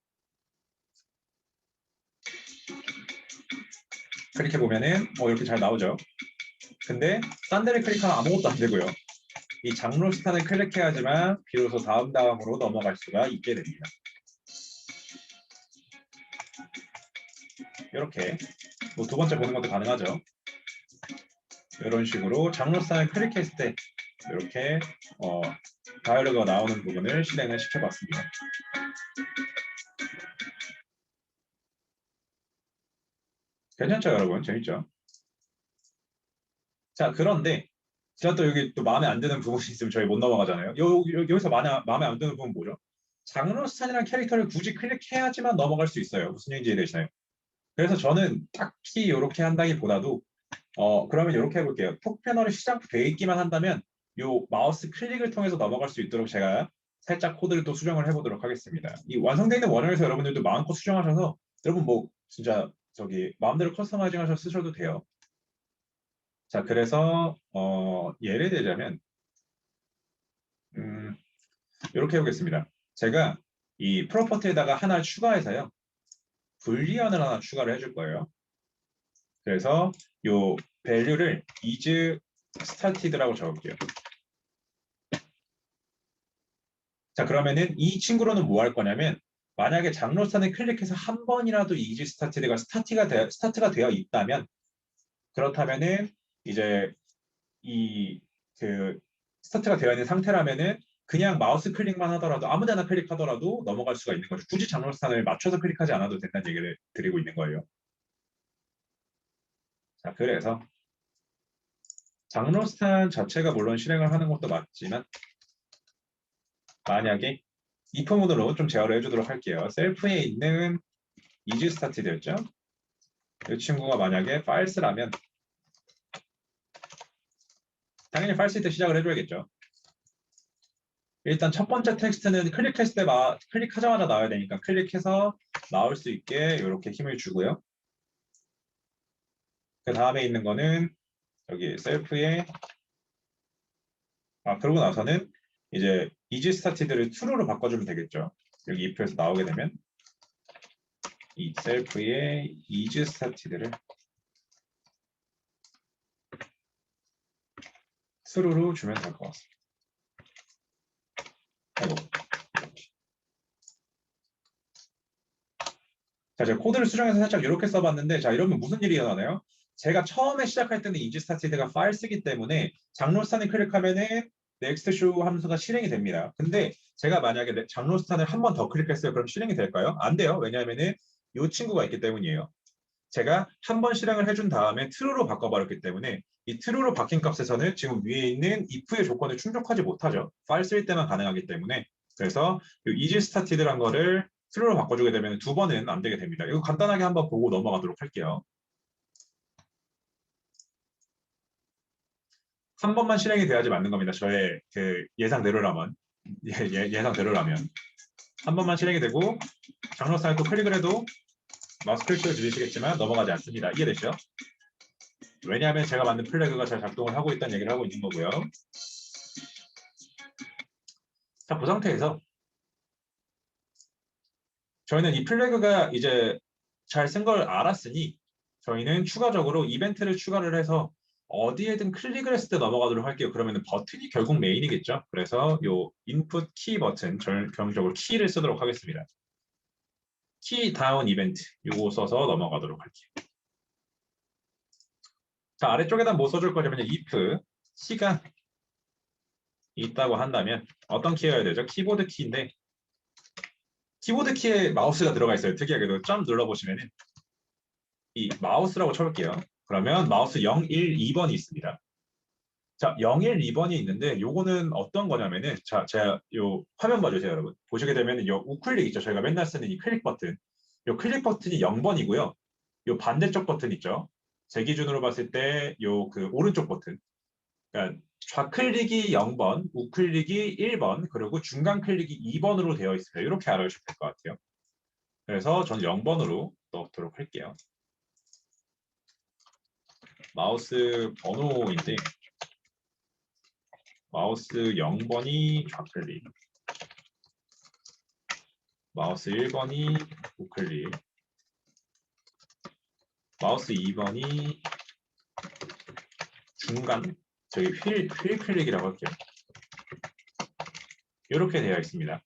클릭해보면은 이렇게 잘 나오죠. 근데 딴 데를 클릭하면 아무것도 안 되고요. 이 장로스탄을 클릭해야지만 비로소 다음으로 넘어갈 수가 있게 됩니다. 이렇게 두 번째 보는 것도 가능하죠. 이런 식으로 장로스탄을 클릭했을 때 이렇게 다이얼로그가 나오는 부분을 실행을 시켜봤습니다. 괜찮죠, 여러분? 재밌죠? 자, 그런데 제가 또 여기 또 마음에 안 드는 부분이 있으면 저희 못 넘어가잖아요. 여기서 마음에 안 드는 부분 뭐죠? 장로스탄이라는 캐릭터를 굳이 클릭해야지만 넘어갈 수 있어요. 무슨 얘기인지 이해되시나요? 그래서 저는 딱히 이렇게 한다기보다도 그러면 이렇게 해볼게요. 톡 패널이 시작돼 있기만 한다면 요 마우스 클릭을 통해서 넘어갈 수 있도록 제가 살짝 코드를 또 수정을 해보도록 하겠습니다. 이 완성되어 있는 원형에서 여러분들도 마음껏 수정하셔서 여러분 뭐 진짜 저기 마음대로 커스터마이징 하셔서 쓰셔도 돼요. 자, 그래서 예를 들자면 이렇게 해보겠습니다. 제가 이 프로퍼티에다가 하나 추가해서요. 불리언을 하나 추가를 해줄 거예요. 그래서 요 value를 is started라고 적을게요. 자, 그러면은 이 친구로는 뭐 할 거냐면 만약에 장로스탄을 클릭해서 한 번이라도 is started가 스타트가 되어 있다면 그렇다면은 이제 그 스타트가 되어 있는 상태라면은 그냥 마우스 클릭만 하더라도 아무데나 클릭하더라도 넘어갈 수가 있는 거죠. 굳이 장로스탄을 맞춰서 클릭하지 않아도 된다는 얘기를 드리고 있는 거예요. 자, 그래서 장로스탄 자체가 물론 실행을 하는 것도 맞지만 만약에 if 모드로 좀 제어를 해주도록 할게요. 셀프에 있는 is started였죠? 이 친구가 만약에 false라면 당연히 false일 때 시작을 해줘야겠죠. 일단 첫 번째 텍스트는 클릭하자마자 나와야 되니까 클릭해서 나올 수 있게 이렇게 힘을 주고요. 그 다음에 있는 거는 여기 셀프에 그러고 나서는 이제 is started를 true로 바꿔주면 되겠죠. 여기 if에서 나오게 되면 이 셀프에 is started를 true로 주면 될 것 같습니다. 아이고. 자, 제가 코드를 수정해서 살짝 이렇게 써봤는데, 자, 이러면 무슨 일이 일어나나요? 제가 처음에 시작할 때는 EasyStarted가 파일 쓰기 때문에 장로스탄을 클릭하면은 next show 함수가 실행이 됩니다. 근데 제가 만약에 장로스탄을 한 번 더 클릭했어요. 그럼 실행이 될까요? 안 돼요. 왜냐하면은 이 친구가 있기 때문이에요. 제가 한 번 실행을 해준 다음에 true로 바꿔버렸기 때문에 이 true로 바뀐 값에서는 지금 위에 있는 if의 조건을 충족하지 못하죠. 파일 쓸 때만 가능하기 때문에. 그래서 이 EasyStarted란 거를 true로 바꿔주게 되면 두 번은 안 되게 됩니다. 이거 간단하게 한번 보고 넘어가도록 할게요. 한 번만 실행이 돼야지 맞는 겁니다. 저의 그 예상대로라면. 예상대로라면. 한 번만 실행이 되고 장로상에 또 클릭을 해도 마우스 클릭을 들으시겠지만 넘어가지 않습니다. 이해되시죠? 왜냐하면 제가 만든 플래그가 잘 작동을 하고 있다는 얘기를 하고 있는 거고요. 자, 그 상태에서 저희는 이 플래그가 이제 잘 쓴 걸 알았으니 저희는 추가적으로 이벤트를 추가를 해서 어디에든 클릭을 했을 때 넘어가도록 할게요. 그러면 버튼이 결국 메인이겠죠. 그래서 요 인풋 키 버튼, 결정적으로 키를 쓰도록 하겠습니다. 키 다운 이벤트 요거 써서 넘어가도록 할게요. 자, 아래쪽에다 뭐 써줄 거냐면 if 키가 있다고 한다면 어떤 키여야 되죠? 키보드 키인데 키보드 키에 마우스가 들어가 있어요. 특이하게도 점 눌러보시면은 이 마우스라고 쳐볼게요. 그러면 마우스 0, 1, 2번이 있습니다. 자, 0, 1, 2번이 있는데 요거는 어떤 거냐면은 자, 제가 요 화면 봐주세요, 여러분. 보시게 되면 요 우클릭 있죠. 저희가 맨날 쓰는 이 클릭 버튼. 요 클릭 버튼이 0번이고요. 요 반대쪽 버튼 있죠. 제 기준으로 봤을 때 요 그 오른쪽 버튼. 그러니까 좌클릭이 0번, 우클릭이 1번, 그리고 중간 클릭이 2번으로 되어 있습니다. 이렇게 알아주시면 될 것 같아요. 그래서 저는 0번으로 넣도록 할게요. 마우스 번호인데 마우스 0번이 좌클릭, 마우스 1번이 우클릭, 마우스 2번이 중간, 저기 휠 클릭이라고 할게요. 이렇게 되어 있습니다.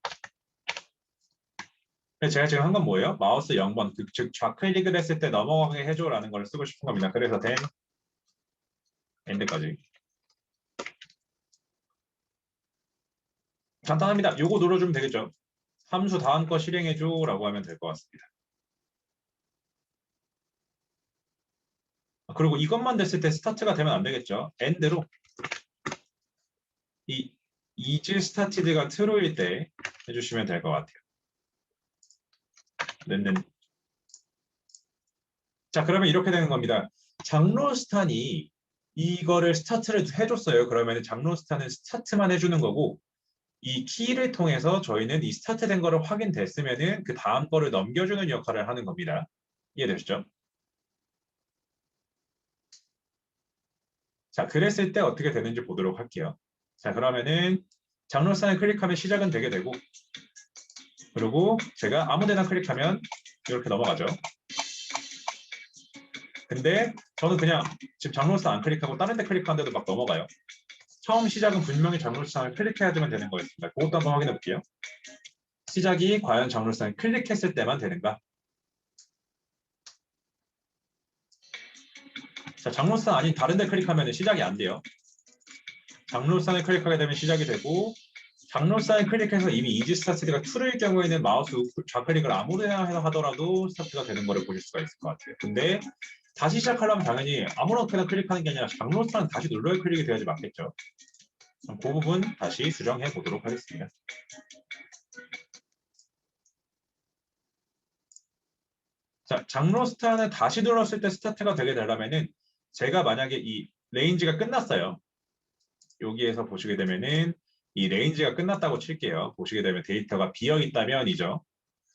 제가 지금 한 건 뭐예요? 마우스 0번, 즉 좌클릭을 했을 때 넘어가게 해줘라는 걸 쓰고 싶은 겁니다. 그래서 then, end까지. 간단합니다. 요거 눌러주면 되겠죠. 함수 다음 거 실행해줘라고 하면 될 것 같습니다. 그리고 이것만 됐을 때 스타트가 되면 안 되겠죠. end로 이 is started가 true일 때 해주시면 될 것 같아요. 는 자, 그러면 이렇게 되는 겁니다. 장로스탄이 이거를 스타트를 해줬어요. 그러면 장로스탄은 스타트만 해주는 거고 이 키를 통해서 저희는 이 스타트 된 거를 확인됐으면은 그 다음 거를 넘겨주는 역할을 하는 겁니다. 이해되시죠? 자, 그랬을 때 어떻게 되는지 보도록 할게요. 자, 그러면은 장로스탄을 클릭하면 시작은 되게 되고 그리고 제가 아무 데나 클릭하면 이렇게 넘어가죠. 근데 저는 그냥 지금 장로스탄 안 클릭하고 다른 데 클릭하는데도 막 넘어가요. 처음 시작은 분명히 장로스탄을 클릭해야지만 되는 거였습니다. 그것도 한번 확인해 볼게요. 시작이 과연 장로스탄을 클릭했을 때만 되는가? 자, 장로스탄 아닌 다른 데 클릭하면 시작이 안 돼요. 장로스탄을 클릭하게 되면 시작이 되고 장로스탄을 클릭해서 이미 이지 스타트가 true일 경우에는 마우스 좌클릭을 아무데나 해서 하더라도 스타트가 되는 거를 보실 수가 있을 것 같아요. 근데 다시 시작하려면 당연히 아무렇게나 클릭하는 게 아니라 장로스탄 다시 눌러야 클릭이 돼야지 맞겠죠. 그 부분 다시 수정해 보도록 하겠습니다. 자, 장로스탄을 다시 눌렀을 때 스타트가 되게 되려면은 제가 만약에 이 레인지가 끝났어요. 여기에서 보시게 되면은 이 레인지가 끝났다고 칠게요. 보시게 되면 데이터가 비어 있다면이죠.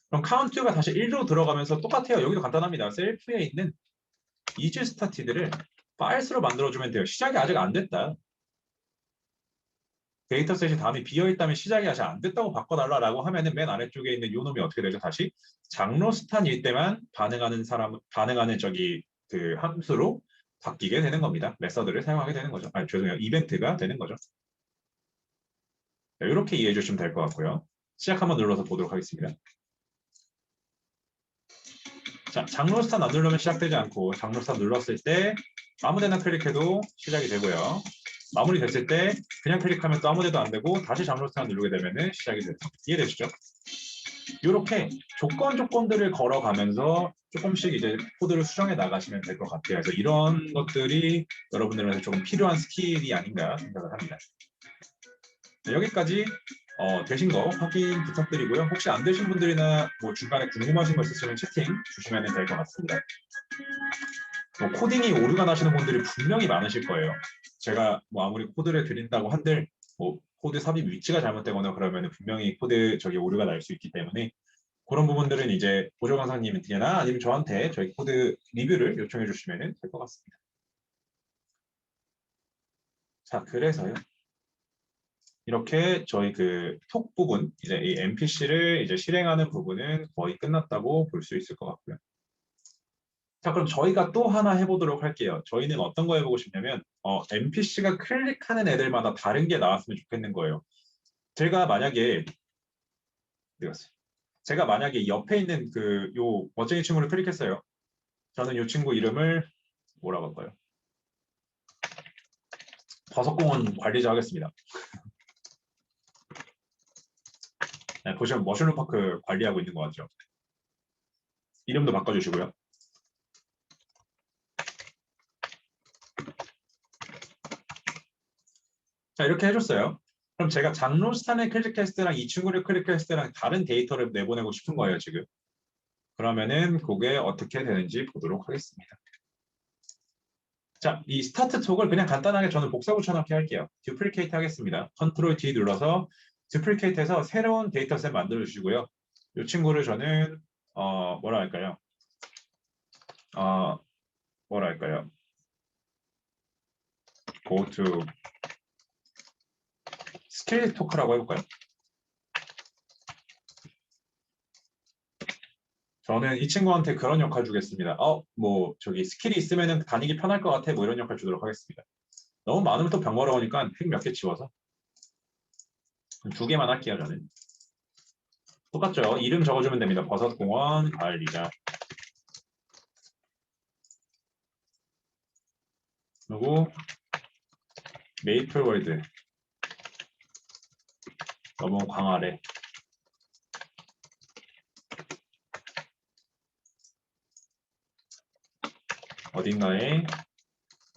그럼 카운트가 다시 1로 들어가면서 똑같아요. 여기도 간단합니다. 셀프에 있는 이즈 스타티드를 파일스로 만들어주면 돼요. 시작이 아직 안 됐다. 데이터셋이 다음에 비어있다면 시작이 아직 안 됐다고 바꿔달라고 하면은 맨 아래쪽에 있는 요 놈이 어떻게 되죠? 다시 장로스탄일 때만 반응하는 저기 그 함수로 바뀌게 되는 겁니다. 메서드를 사용하게 되는 거죠. 아니, 죄송해요. 이벤트가 되는 거죠. 이렇게 이해해 주시면 될 것 같고요. 시작 한번 눌러서 보도록 하겠습니다. 자, 장로 스타 안 누르면 시작되지 않고 장로 스타 눌렀을 때 아무데나 클릭해도 시작이 되고요. 마무리 됐을 때 그냥 클릭하면 또 아무데도 안 되고 다시 장로 스타 누르게 되면 시작이 돼요. 이해되시죠? 이렇게 조건들을 걸어가면서 조금씩 이제 코드를 수정해 나가시면 될 것 같아요. 그래서 이런 것들이 여러분들한테 조금 필요한 스킬이 아닌가 생각을 합니다. 네, 여기까지 되신 거 확인 부탁드리고요. 혹시 안 되신 분들이나 뭐 중간에 궁금하신 거 있으시면 채팅 주시면 될 것 같습니다. 코딩이 오류가 나시는 분들이 분명히 많으실 거예요. 제가 뭐 아무리 코드를 드린다고 한들 뭐 코드 삽입 위치가 잘못되거나 그러면 분명히 코드 저기 오류가 날 수 있기 때문에 그런 부분들은 이제 보조 강사님한테나 아니면 저한테 저희 코드 리뷰를 요청해 주시면 될 것 같습니다. 자, 그래서요. 이렇게 저희 그 톡 부분, 이제 이 MPC를 이제 실행하는 부분은 거의 끝났다고 볼 수 있을 것 같고요. 자, 그럼 저희가 또 하나 해보도록 할게요. 저희는 어떤 거 해보고 싶냐면, NPC가 클릭하는 애들마다 다른 게 나왔으면 좋겠는 거예요. 제가 만약에, 어디 갔어요? 제가 만약에 옆에 있는 그, 요, 멋쟁이 친구를 클릭했어요. 저는 요 친구 이름을 뭐라고 할까요? 버섯공원 관리자 하겠습니다. 네, 보시면 머슐룸파크 관리하고 있는 것 같죠? 이름도 바꿔주시고요. 자, 이렇게 해줬어요. 그럼 제가 장로스탄을 클릭했을 때랑 이 친구를 클릭했을 때랑 다른 데이터를 내보내고 싶은 거예요, 지금. 그러면은 그게 어떻게 되는지 보도록 하겠습니다. 자, 이 스타트 톡을 그냥 간단하게 저는 복사 붙여넣기 할게요. 듀플리케이트 하겠습니다. 컨트롤 D 눌러서 듀플리케이트해서 새로운 데이터셋 만들어 주시고요. 이 친구를 저는 뭐라 할까요? 뭐라 할까요? go to 스킬 토크라고 해볼까요? 저는 이 친구한테 그런 역할 주겠습니다. 뭐 저기 스킬이 있으면은 다니기 편할 것 같아. 뭐 이런 역할 주도록 하겠습니다. 너무 많으면 또 병거러우니까 획 몇 개 지워서 두 개만 할게요, 저는. 똑같죠? 이름 적어주면 됩니다. 버섯공원 관리자. 그리고 메이플월드 너무 광활해. 어딘가에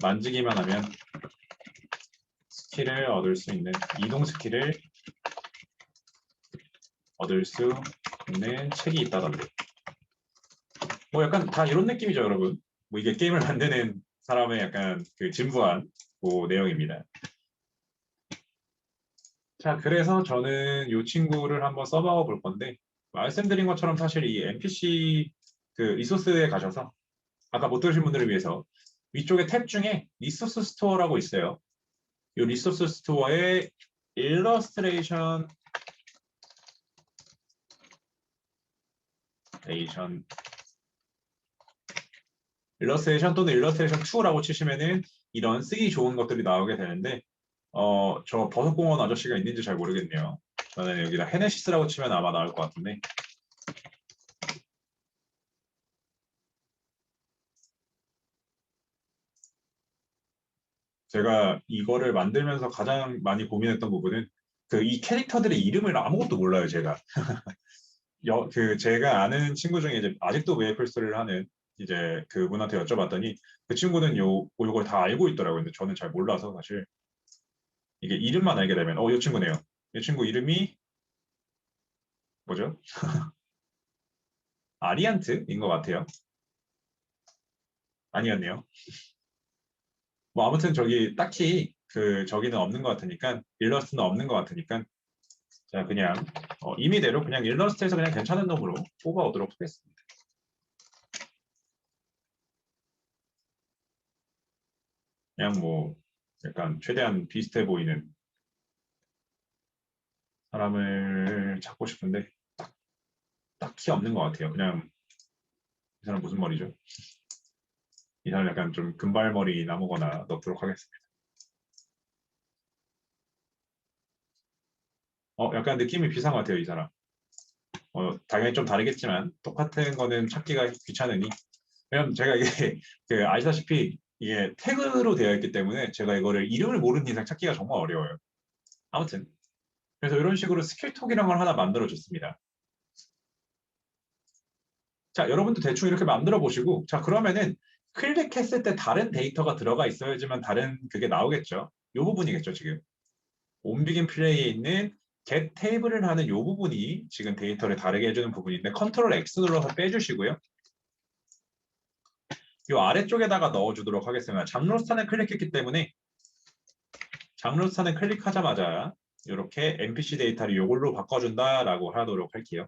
만지기만 하면 스킬을 얻을 수 있는 이동 스킬을 얻을 수 있는 책이 있다던데. 뭐 약간 다 이런 느낌이죠, 여러분. 뭐 이게 게임을 만드는 사람의 약간 그 진부한 그 내용입니다. 자, 그래서 저는 이 친구를 한번 써봐 볼 건데 말씀드린 것처럼 사실 이 NPC 그 리소스에 가셔서 아까 못 들으신 분들을 위해서 위쪽에 탭 중에 리소스 스토어라고 있어요. 이 리소스 스토어에 일러스트레이션 또는 일러스트레이션 2라고 치시면은 이런 쓰기 좋은 것들이 나오게 되는데 저 버섯공원 아저씨가 있는지 잘 모르겠네요. 저는 여기다 헤네시스라고 치면 아마 나올 것 같은데 제가 이거를 만들면서 가장 많이 고민했던 부분은 그 이 캐릭터들의 이름을 아무것도 몰라요, 제가. 그 제가 아는 친구 중에 이제 아직도 메이플 스토리를 하는 이제 그분한테 여쭤봤더니 그 친구는 요걸 다 알고 있더라고요. 근데 저는 잘 몰라서 사실 이게 이름만 알게 되면 이 친구네요. 이 친구 이름이 뭐죠? 아리안트인 것 같아요. 아니었네요. 뭐 아무튼 저기 딱히 그 저기는 없는 것 같으니까 일러스트는 없는 것 같으니까 자 그냥 임의대로 그냥 일러스트에서 그냥 괜찮은 놈으로 뽑아오도록 하겠습니다. 그냥 뭐 약간 최대한 비슷해 보이는 사람을 찾고 싶은데 딱히 없는 것 같아요. 그냥 이 사람 무슨 말이죠? 이 사람 약간 좀 금발머리 나무거나 넣도록 하겠습니다. 약간 느낌이 비슷한 것 같아요, 이 사람. 당연히 좀 다르겠지만 똑같은 거는 찾기가 귀찮으니. 왜냐면 제가 이게 아시다시피 이게 태그로 되어 있기 때문에 제가 이거를 이름을 모르는 이상 찾기가 정말 어려워요. 아무튼 그래서 이런 식으로 스킬톡이라는 걸 하나 만들어 줬습니다. 자, 여러분도 대충 이렇게 만들어 보시고, 자, 그러면은 클릭했을 때 다른 데이터가 들어가 있어야지만 다른 그게 나오겠죠. 이 부분이겠죠, 지금. 온비긴 플레이에 있는 get 테이블을 하는 이 부분이 지금 데이터를 다르게 해주는 부분인데 컨트롤 X 눌러서 빼주시고요. 이 아래쪽에다가 넣어주도록 하겠습니다. 장로스탄을 클릭했기 때문에 장로스탄을 클릭하자마자 이렇게 NPC 데이터를 이걸로 바꿔준다라고 하도록 할게요.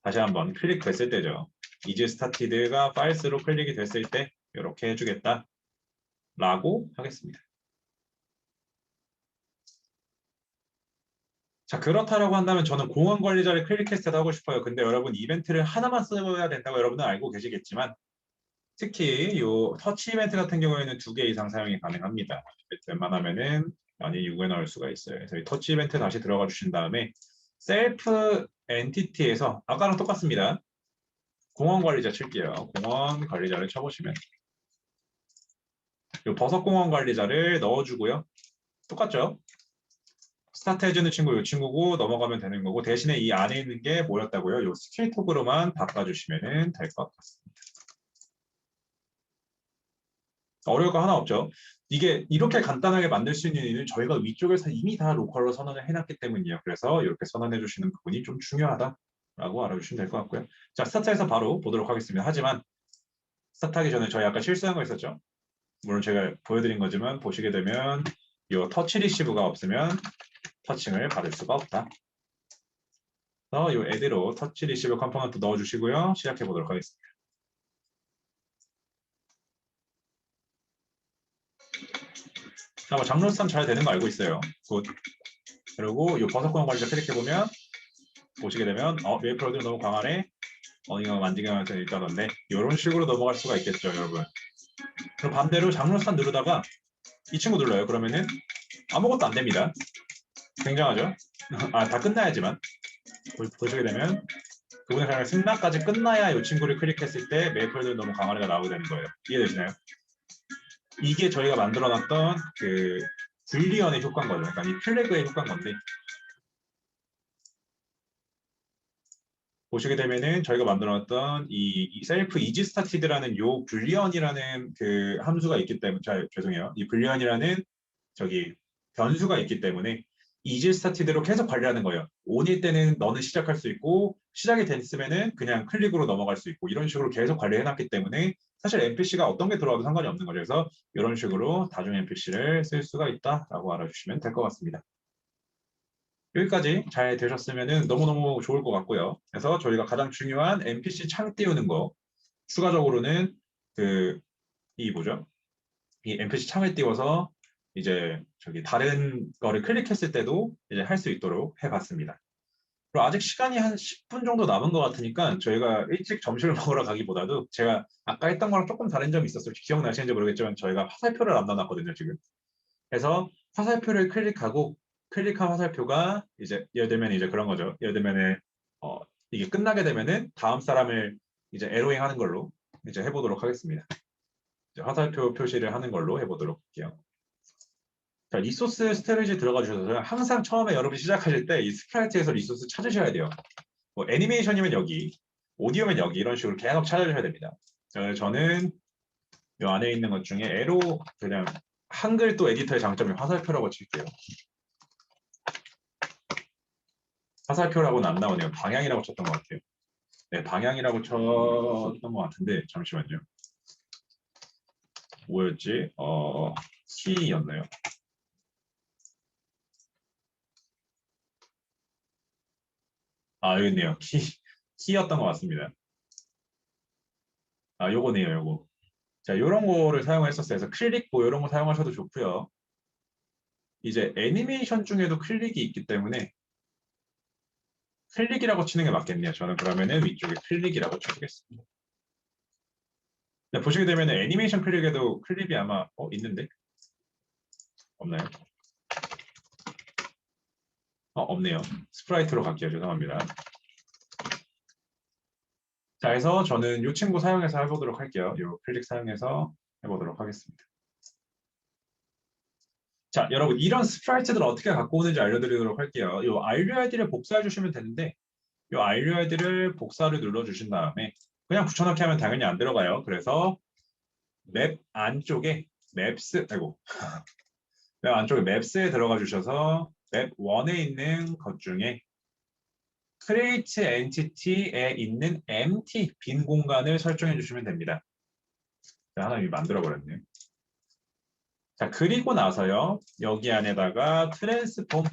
다시 한번 클릭됐을 때죠. is started가 files로 클릭이 됐을 때 이렇게 해주겠다 라고 하겠습니다. 자, 그렇다라고 한다면 저는 공원 관리자를 클릭했을 때 하고 싶어요. 근데 여러분 이벤트를 하나만 써야 된다고 여러분은 알고 계시겠지만 특히 이 터치 이벤트 같은 경우에는 2개 이상 사용이 가능합니다. 웬만하면은 많이 유구해 넣을 수가 있어요. 그래서 이 터치 이벤트 다시 들어가 주신 다음에 셀프 엔티티에서 아까랑 똑같습니다. 공원 관리자 칠게요. 공원 관리자를 쳐보시면 이 버섯 공원 관리자를 넣어주고요. 똑같죠? 스타트 해주는 친구 이 친구고 넘어가면 되는 거고 대신에 이 안에 있는 게 뭐였다고요? 이 스킬 톡으로만 바꿔주시면 될 것 같습니다. 어려울 거 하나 없죠. 이게 이렇게 간단하게 만들 수 있는 이유는 저희가 위쪽에서 이미 다 로컬로 선언을 해놨기 때문이에요. 그래서 이렇게 선언해 주시는 부분이 좀 중요하다라고 알아주시면 될 것 같고요. 자, 스타트해서 바로 보도록 하겠습니다. 하지만 스타트하기 전에 저희 아까 실수한 거 있었죠? 물론 제가 보여드린 거지만 보시게 되면 이 터치 리시브가 없으면 터칭을 받을 수가 없다. 그래서 이 애드로 터치 리시브 컴포넌트 넣어주시고요. 시작해 보도록 하겠습니다. 자, 뭐 장로스탄 잘 되는 거 알고 있어요. 굿. 그리고 이 버섯공원 관리자 클릭해보면 보시게 되면 메이플로드 너무 강하네. 어디가 만지게 하면서 일자던데 이런 식으로 넘어갈 수가 있겠죠, 여러분. 그럼 반대로 장로스탄 누르다가 이 친구 눌러요. 그러면은 아무것도 안 됩니다. 굉장하죠? 다 끝나야지만 보시게 되면 그분의 삶의 승낙까지 끝나야 이 친구를 클릭했을 때 메이플들 너무 강하게가 나오게 되는 거예요. 이해되시나요? 이게 저희가 만들어놨던 그 불리언의 효과인 거죠. 그러니까 이 플래그의 효과인 건데 보시게 되면은 저희가 만들어놨던 이 셀프 이지 스타티드라는 요 불리언이라는 그 함수가 있기 때문에 죄송해요. 이 불리언이라는 저기 변수가 있기 때문에 이지 스타티드로 계속 관리하는 거예요. 온일 때는 너는 시작할 수 있고 시작이 됐으면은 그냥 클릭으로 넘어갈 수 있고 이런 식으로 계속 관리해놨기 때문에 사실 NPC가 어떤 게 들어와도 상관이 없는 거죠. 그래서 이런 식으로 다중 NPC를 쓸 수가 있다라고 알아주시면 될 것 같습니다. 여기까지 잘 되셨으면 너무너무 좋을 것 같고요. 그래서 저희가 가장 중요한 NPC 창 띄우는 거 추가적으로는 이 뭐죠? 이 NPC 창을 띄워서 이제 저기 다른 거를 클릭했을 때도 이제 할 수 있도록 해봤습니다. 그리고 아직 시간이 한 10분 정도 남은 것 같으니까 저희가 일찍 점심을 먹으러 가기보다도 제가 아까 했던 거랑 조금 다른 점이 있었어요. 기억나시는지 모르겠지만 저희가 화살표를 안 넣어놨거든요, 지금. 그래서 화살표를 클릭하고 클릭한 화살표가 이제 예를 들면 이제 그런 거죠. 예를 들면은 이게 끝나게 되면은 다음 사람을 이제 에로잉 하는 걸로 이제 해보도록 하겠습니다. 이제 화살표 표시를 하는 걸로 해보도록 할게요. 자, 리소스 스트레이지 들어가 주셔서 항상 처음에 여러분 시작하실 때 이 스프라이트에서 리소스 찾으셔야 돼요. 뭐 애니메이션이면 여기, 오디오면 여기 이런 식으로 계속 찾아주셔야 됩니다. 저는 이 안에 있는 것 중에 에로 그냥 한글 또 에디터의 장점이 화살표라고 칠게요. 화살표라고는 안 나오네요. 방향이라고 쳤던 것 같아요. 네, 방향이라고 쳤던 것 같은데 잠시만요. 뭐였지? 키였나요? 여기 있네요. 키였던 것 같습니다. 요거네요, 요거. 자, 요런 거를 사용했었어요. 그래서 클릭 뭐 요런 거 사용하셔도 좋고요. 이제 애니메이션 중에도 클릭이 있기 때문에 클릭이라고 치는 게 맞겠네요. 저는 그러면은 위쪽에 클릭이라고 쳐보겠습니다. 네, 보시게 되면 애니메이션 클립에도 클립이 아마 있는데 없나요? 없네요. 스프라이트로 갈게요. 죄송합니다. 자, 그래서 저는 이 친구 사용해서 해보도록 할게요. 이 클릭 사용해서 해보도록 하겠습니다. 자, 여러분 이런 스프라이트들을 어떻게 갖고 오는지 알려드리도록 할게요. 이 RUID를 복사해 주시면 되는데 이 RUID를 복사를 눌러주신 다음에 그냥 붙여넣기 하면 당연히 안 들어가요. 그래서 맵 안쪽에 맵스, 아이고 맵 안쪽에 맵스에 들어가 주셔서 맵 1에 있는 것 중에 create entity에 있는 empty 빈 공간을 설정해 주시면 됩니다. 자, 하나 이미 만들어 버렸네요. 자, 그리고 나서요. 여기 안에다가 트랜스폼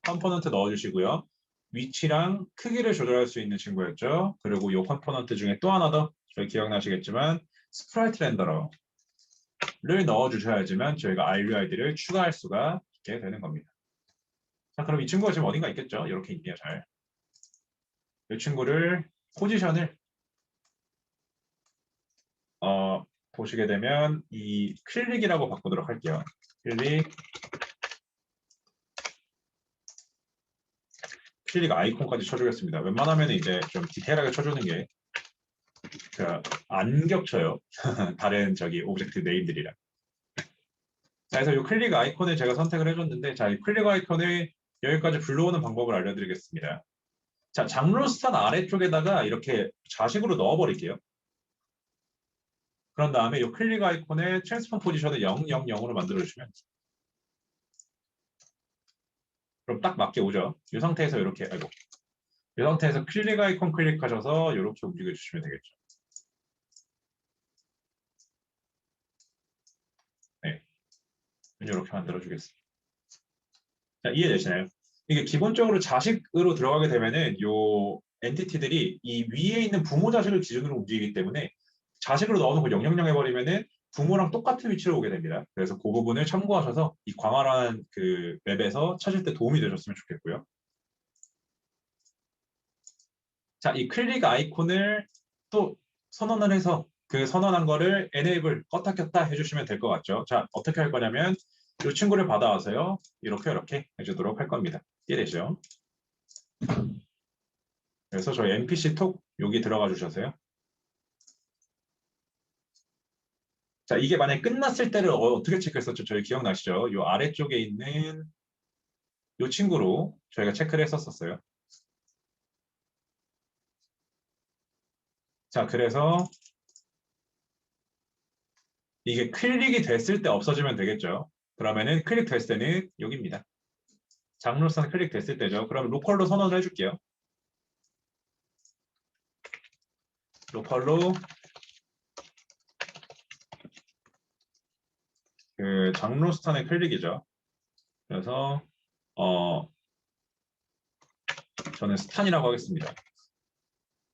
컴포넌트 넣어주시고요. 위치랑 크기를 조절할 수 있는 친구였죠. 그리고 이 컴포넌트 중에 또 하나 더 저희 기억나시겠지만 스프라이트 렌더러를 넣어주셔야지만 저희가 RUID를 추가할 수가 있게 되는 겁니다. 자, 그럼 이 친구가 지금 어딘가 있겠죠? 이렇게 있네요, 잘. 이 친구를 포지션을 보시게 되면 이 클릭이라고 바꾸도록 할게요. 클릭 아이콘까지 쳐주겠습니다. 웬만하면 이제 좀 디테일하게 쳐주는 게 안 겹쳐요. 다른 저기 오브젝트 네임들이랑. 자, 그래서 이 클릭 아이콘을 제가 선택을 해줬는데, 자, 이 클릭 아이콘을 여기까지 불러오는 방법을 알려드리겠습니다. 자, 장로스탄 아래쪽에다가 이렇게 좌식으로 넣어버릴게요. 그런 다음에 이 클릭 아이콘의 트랜스폼 포지션을 000으로 만들어주시면 그럼 딱 맞게 오죠. 이 상태에서 이렇게, 이 상태에서 클릭 아이콘 클릭하셔서 이렇게 움직여주시면 되겠죠. 네, 이렇게 만들어주겠습니다. 자, 이해되시나요? 이게 기본적으로 자식으로 들어가게 되면은 요 엔티티들이 이 위에 있는 부모 자식을 기준으로 움직이기 때문에 자식으로 넣어놓고 000 해버리면은 부모랑 똑같은 위치로 오게 됩니다. 그래서 그 부분을 참고하셔서 이 광활한 그 맵에서 찾을 때 도움이 되셨으면 좋겠고요. 자, 이 클릭 아이콘을 또 선언을 해서 그 선언한 거를 enable 껐다 켰다 해주시면 될 것 같죠. 자, 어떻게 할 거냐면 이 친구를 받아와서요. 이렇게 해주도록 할 겁니다. 이해되죠? 그래서 저희 NPC 톡 여기 들어가 주셔서요. 자, 이게 만약에 끝났을 때를 어떻게 체크했었죠? 저희 기억나시죠? 이 아래쪽에 있는 이 친구로 저희가 체크를 했었어요. 자, 그래서 이게 클릭이 됐을 때 없어지면 되겠죠. 그러면은 클릭 됐을 때는 여기입니다. 장로선 클릭 됐을 때죠. 그럼 로컬로 선언을 해줄게요. 로컬로 그 장로스탄의 클릭이죠. 그래서 저는 스탄이라고 하겠습니다.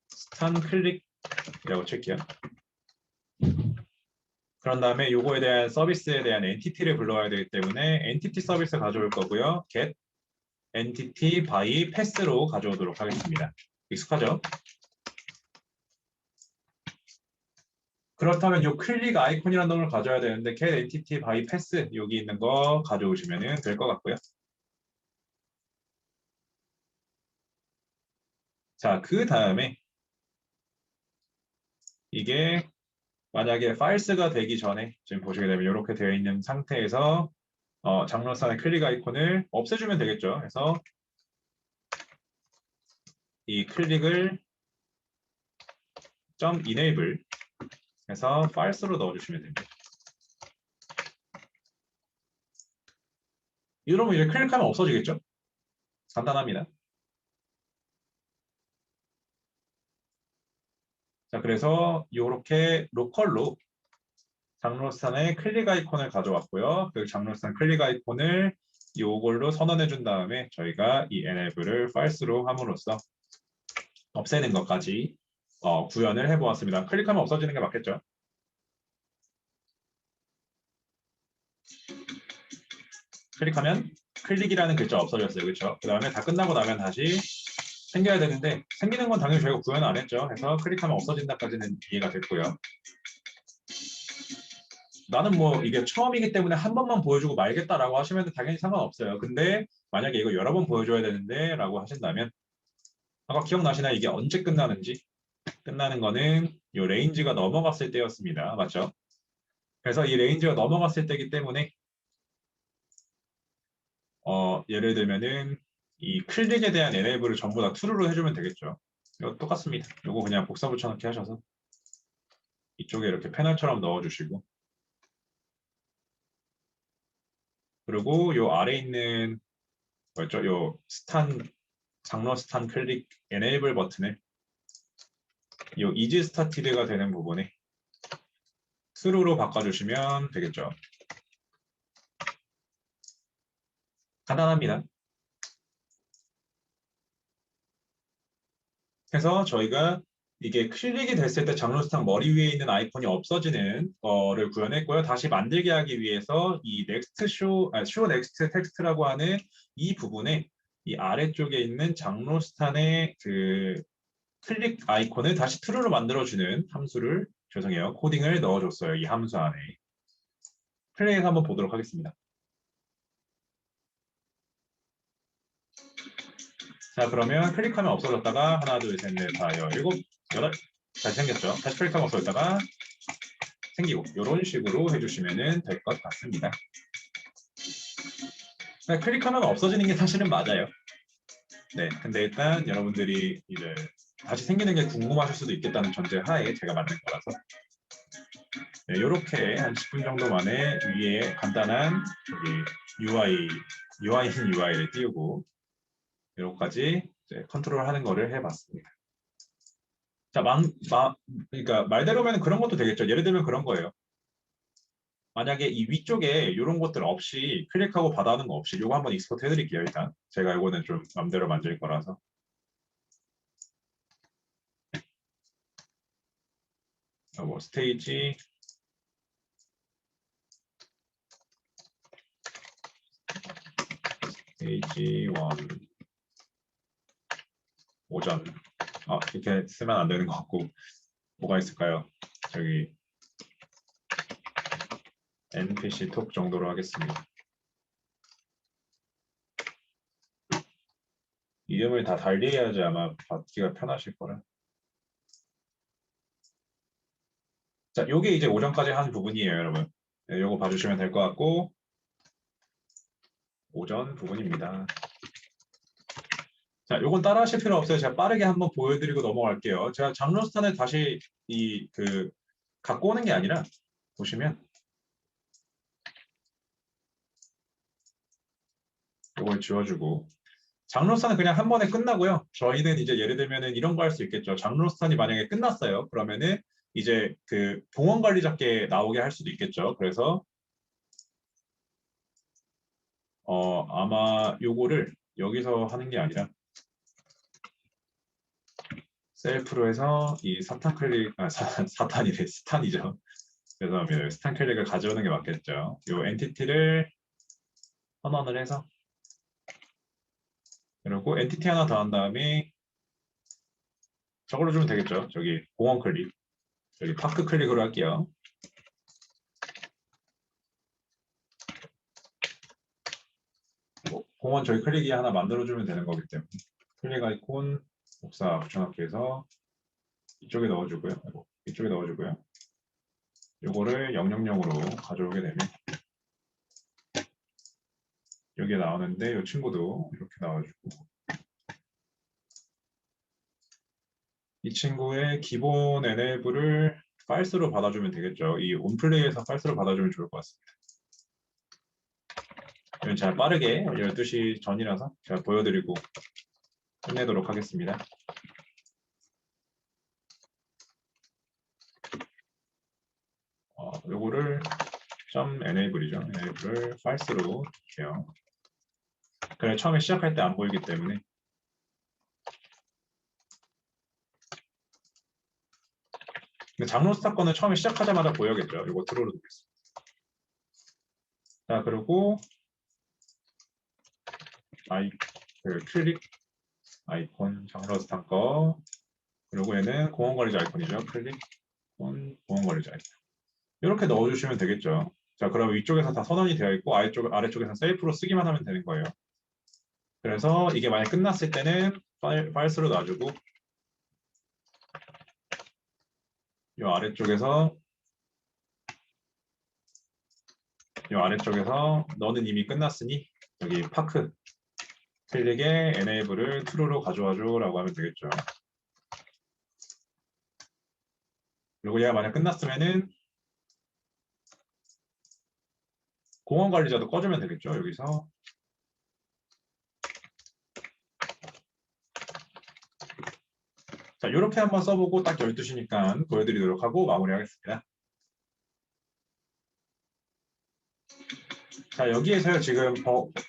스탄 클릭이라고 칠게요. 그런 다음에 요거에 대한 서비스에 대한 엔티티를 불러와야 되기 때문에 엔티티 서비스 가져올 거고요. get entity by pass로 가져오도록 하겠습니다. 익숙하죠? 그렇다면 요 클릭 아이콘이라는 걸 가져야 되는데 get entity by pass 여기 있는 거 가져오시면 될 것 같고요. 자, 그 다음에 이게 만약에 false가 되기 전에 지금 보시게 되면 이렇게 되어 있는 상태에서 장로선의 클릭 아이콘을 없애주면 되겠죠. 그래서 이 클릭을 .enable 해서 false로 넣어주시면 됩니다. 이러면 이제 클릭하면 없어지겠죠? 간단합니다. 자, 그래서 이렇게 로컬로 장로스탄의 클릭 아이콘을 가져왔고요. 그 장로스탄 클릭 아이콘을 이걸로 선언해 준 다음에 저희가 이 enable을 false로 함으로써 없애는 것까지 구현을 해보았습니다. 클릭하면 없어지는 게 맞겠죠? 클릭하면 클릭이라는 글자 없어졌어요. 그렇죠? 그 다음에 다 끝나고 나면 다시 생겨야 되는데 생기는 건 당연히 저희가 구현 안 했죠. 그래서 클릭하면 없어진다까지는 이해가 됐고요. 나는 뭐 이게 처음이기 때문에 한 번만 보여주고 말겠다라고 하시면 당연히 상관없어요. 근데 만약에 이거 여러 번 보여줘야 되는데 라고 하신다면 아까 기억나시나요? 이게 언제 끝나는지? 끝나는 거는 이 레인지가 넘어갔을 때였습니다. 맞죠? 그래서 이 레인지가 넘어갔을 때이기 때문에 예를 들면은 이 클릭에 대한 enable을 전부 다 true로 해주면 되겠죠. 이거 똑같습니다. 이거 그냥 복사 붙여넣기 하셔서 이쪽에 이렇게 패널처럼 넣어주시고 그리고 요 아래 있는 뭐였죠? 요 장로 스탄 클릭 enable 버튼을 요 is started가 되는 부분에 true로 바꿔주시면 되겠죠. 간단합니다. 그래서 저희가 이게 클릭이 됐을 때 장로스탕 머리 위에 있는 아이콘이 없어지는 거를 구현했고요. 다시 만들게 하기 위해서 이 next show next 텍스트라고 하는 이 부분에 이 아래쪽에 있는 장로스탄의 그 클릭 아이콘을 다시 true로 만들어주는 함수를 죄송해요. 코딩을 넣어줬어요. 이 함수 안에. 플레이해서 한번 보도록 하겠습니다. 자, 그러면 클릭하면 없어졌다가 하나, 둘, 셋, 넷, 다, 일곱, 여덟 다시 생겼죠. 다시 클릭하면 없어졌다가 생기고 이런 식으로 해주시면 될 것 같습니다. 클릭하면 없어지는 게 사실은 맞아요. 네, 근데 일단 여러분들이 이제 다시 생기는 게 궁금하실 수도 있겠다는 전제 하에 제가 만든 거라서 네, 이렇게 한 10분 정도 만에 위에 간단한 UI인 UI를 띄우고 이렇게까지 컨트롤하는 거를 해봤습니다. 자, 그러니까 말대로면 그런 것도 되겠죠. 예를 들면 그런 거예요. 만약에 이 위쪽에 이런 것들 없이 클릭하고 받아오는 거 없이 이거 한번 익스포트 해드릴게요. 일단 제가 이거는 좀 맘대로 만들 거라서 뭐 스테이지 원 오전 이렇게 쓰면 안 되는 것 같고 뭐가 있을까요? 저기 npc 톡 정도로 하겠습니다. 이름을 다 달리해야지 아마 받기가 편하실 거라. 자, 요게 이제 오전까지 한 부분이에요, 여러분. 네, 요거 봐주시면 될 것 같고 오전 부분입니다. 자, 요건 따라 하실 필요 없어요. 제가 빠르게 한번 보여드리고 넘어갈게요. 제가 장로스탄을 다시 갖고 오는 게 아니라 보시면 이걸 지워주고 장로스탄은 그냥 한 번에 끝나고요. 저희는 이제 예를 들면은 이런 거 할 수 있겠죠. 장로스탄이 만약에 끝났어요. 그러면은 이제 그 봉헌 관리 잡게 나오게 할 수도 있겠죠. 그래서 아마 요거를 여기서 하는 게 아니라 셀프로 해서 이 사탄 클릭 사탄이래 스탄이죠. 죄송합니다. 스탄 클릭을 가져오는 게 맞겠죠. 요 엔티티를 선언을 해서 그리고 엔티티 하나 더 한 다음에 저걸로 주면 되겠죠. 저기 공원 클릭, 저기 파크 클릭으로 할게요. 공원 저희 클릭이 하나 만들어주면 되는 거기 때문에 클릭 아이콘 복사 붙여넣기 해서 이쪽에 넣어주고요. 이쪽에 넣어주고요. 요거를 000으로 가져오게 되면 여기에 나오는데 이 친구도 이렇게 나와주고 이 친구의 기본 enable을 파일스로 받아주면 되겠죠. 이 온플레이에서 파일스로 받아주면 좋을 것 같습니다. 제가 빠르게 12시 전이라서 제가 보여드리고 끝내도록 하겠습니다. 요거를 .enable이죠. enable을 파일스로 줄게요. 그래 처음에 시작할 때 안 보이기 때문에 장로 스타건은 처음에 시작하자마자 보여야겠죠. 이거 트루로 두겠습니다. 자 그리고 클릭 아이콘 정러스탄 거. 그리고 얘는 공원 관리자 아이콘이죠. 클릭 공원 관리자 아이콘. 이렇게 넣어주시면 되겠죠. 자, 그럼 위쪽에서 다 선언이 되어 있고 아래쪽에서 셀프로 쓰기만 하면 되는 거예요. 그래서 이게 만약 끝났을 때는 파일스로 놔주고 이 아래쪽에서 너는 이미 끝났으니 여기 파크 클릭에 enable을 true로 가져와줘라고 하면 되겠죠. 그리고 얘가 만약 끝났으면은 공원 관리자도 꺼주면 되겠죠. 여기서 자, 이렇게 한번 써보고 딱 12시니까 보여드리도록 하고 마무리하겠습니다. 자, 여기에서요 지금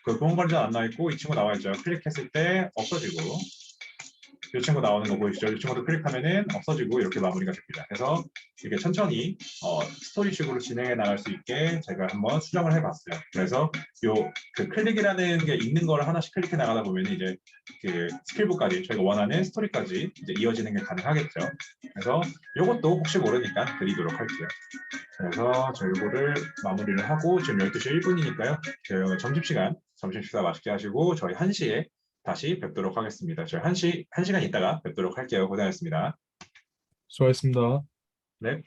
그 공원 관리자 안 나와 있고 이 친구 나와 있죠. 클릭했을 때 없어지고 이 친구 나오는 거 보이시죠? 이 친구도 클릭하면은 없어지고 이렇게 마무리가 됩니다. 그래서 이렇게 천천히 스토리식으로 진행해 나갈 수 있게 제가 한번 수정을 해봤어요. 그래서 그 클릭이라는 게 있는 거를 하나씩 클릭해 나가다 보면 이제 그 스킬북까지 저희가 원하는 스토리까지 이제 이어지는 게 가능하겠죠. 그래서 이것도 혹시 모르니까 드리도록 할게요. 그래서 저 이거를 마무리를 하고 지금 12시 1분이니까요. 점심시간 점심 식사 맛있게 하시고 저희 1시에 다시 뵙도록 하겠습니다. 저희 1시간 있다가 뵙도록 할게요. 고생하셨습니다. 수고하셨습니다. 네.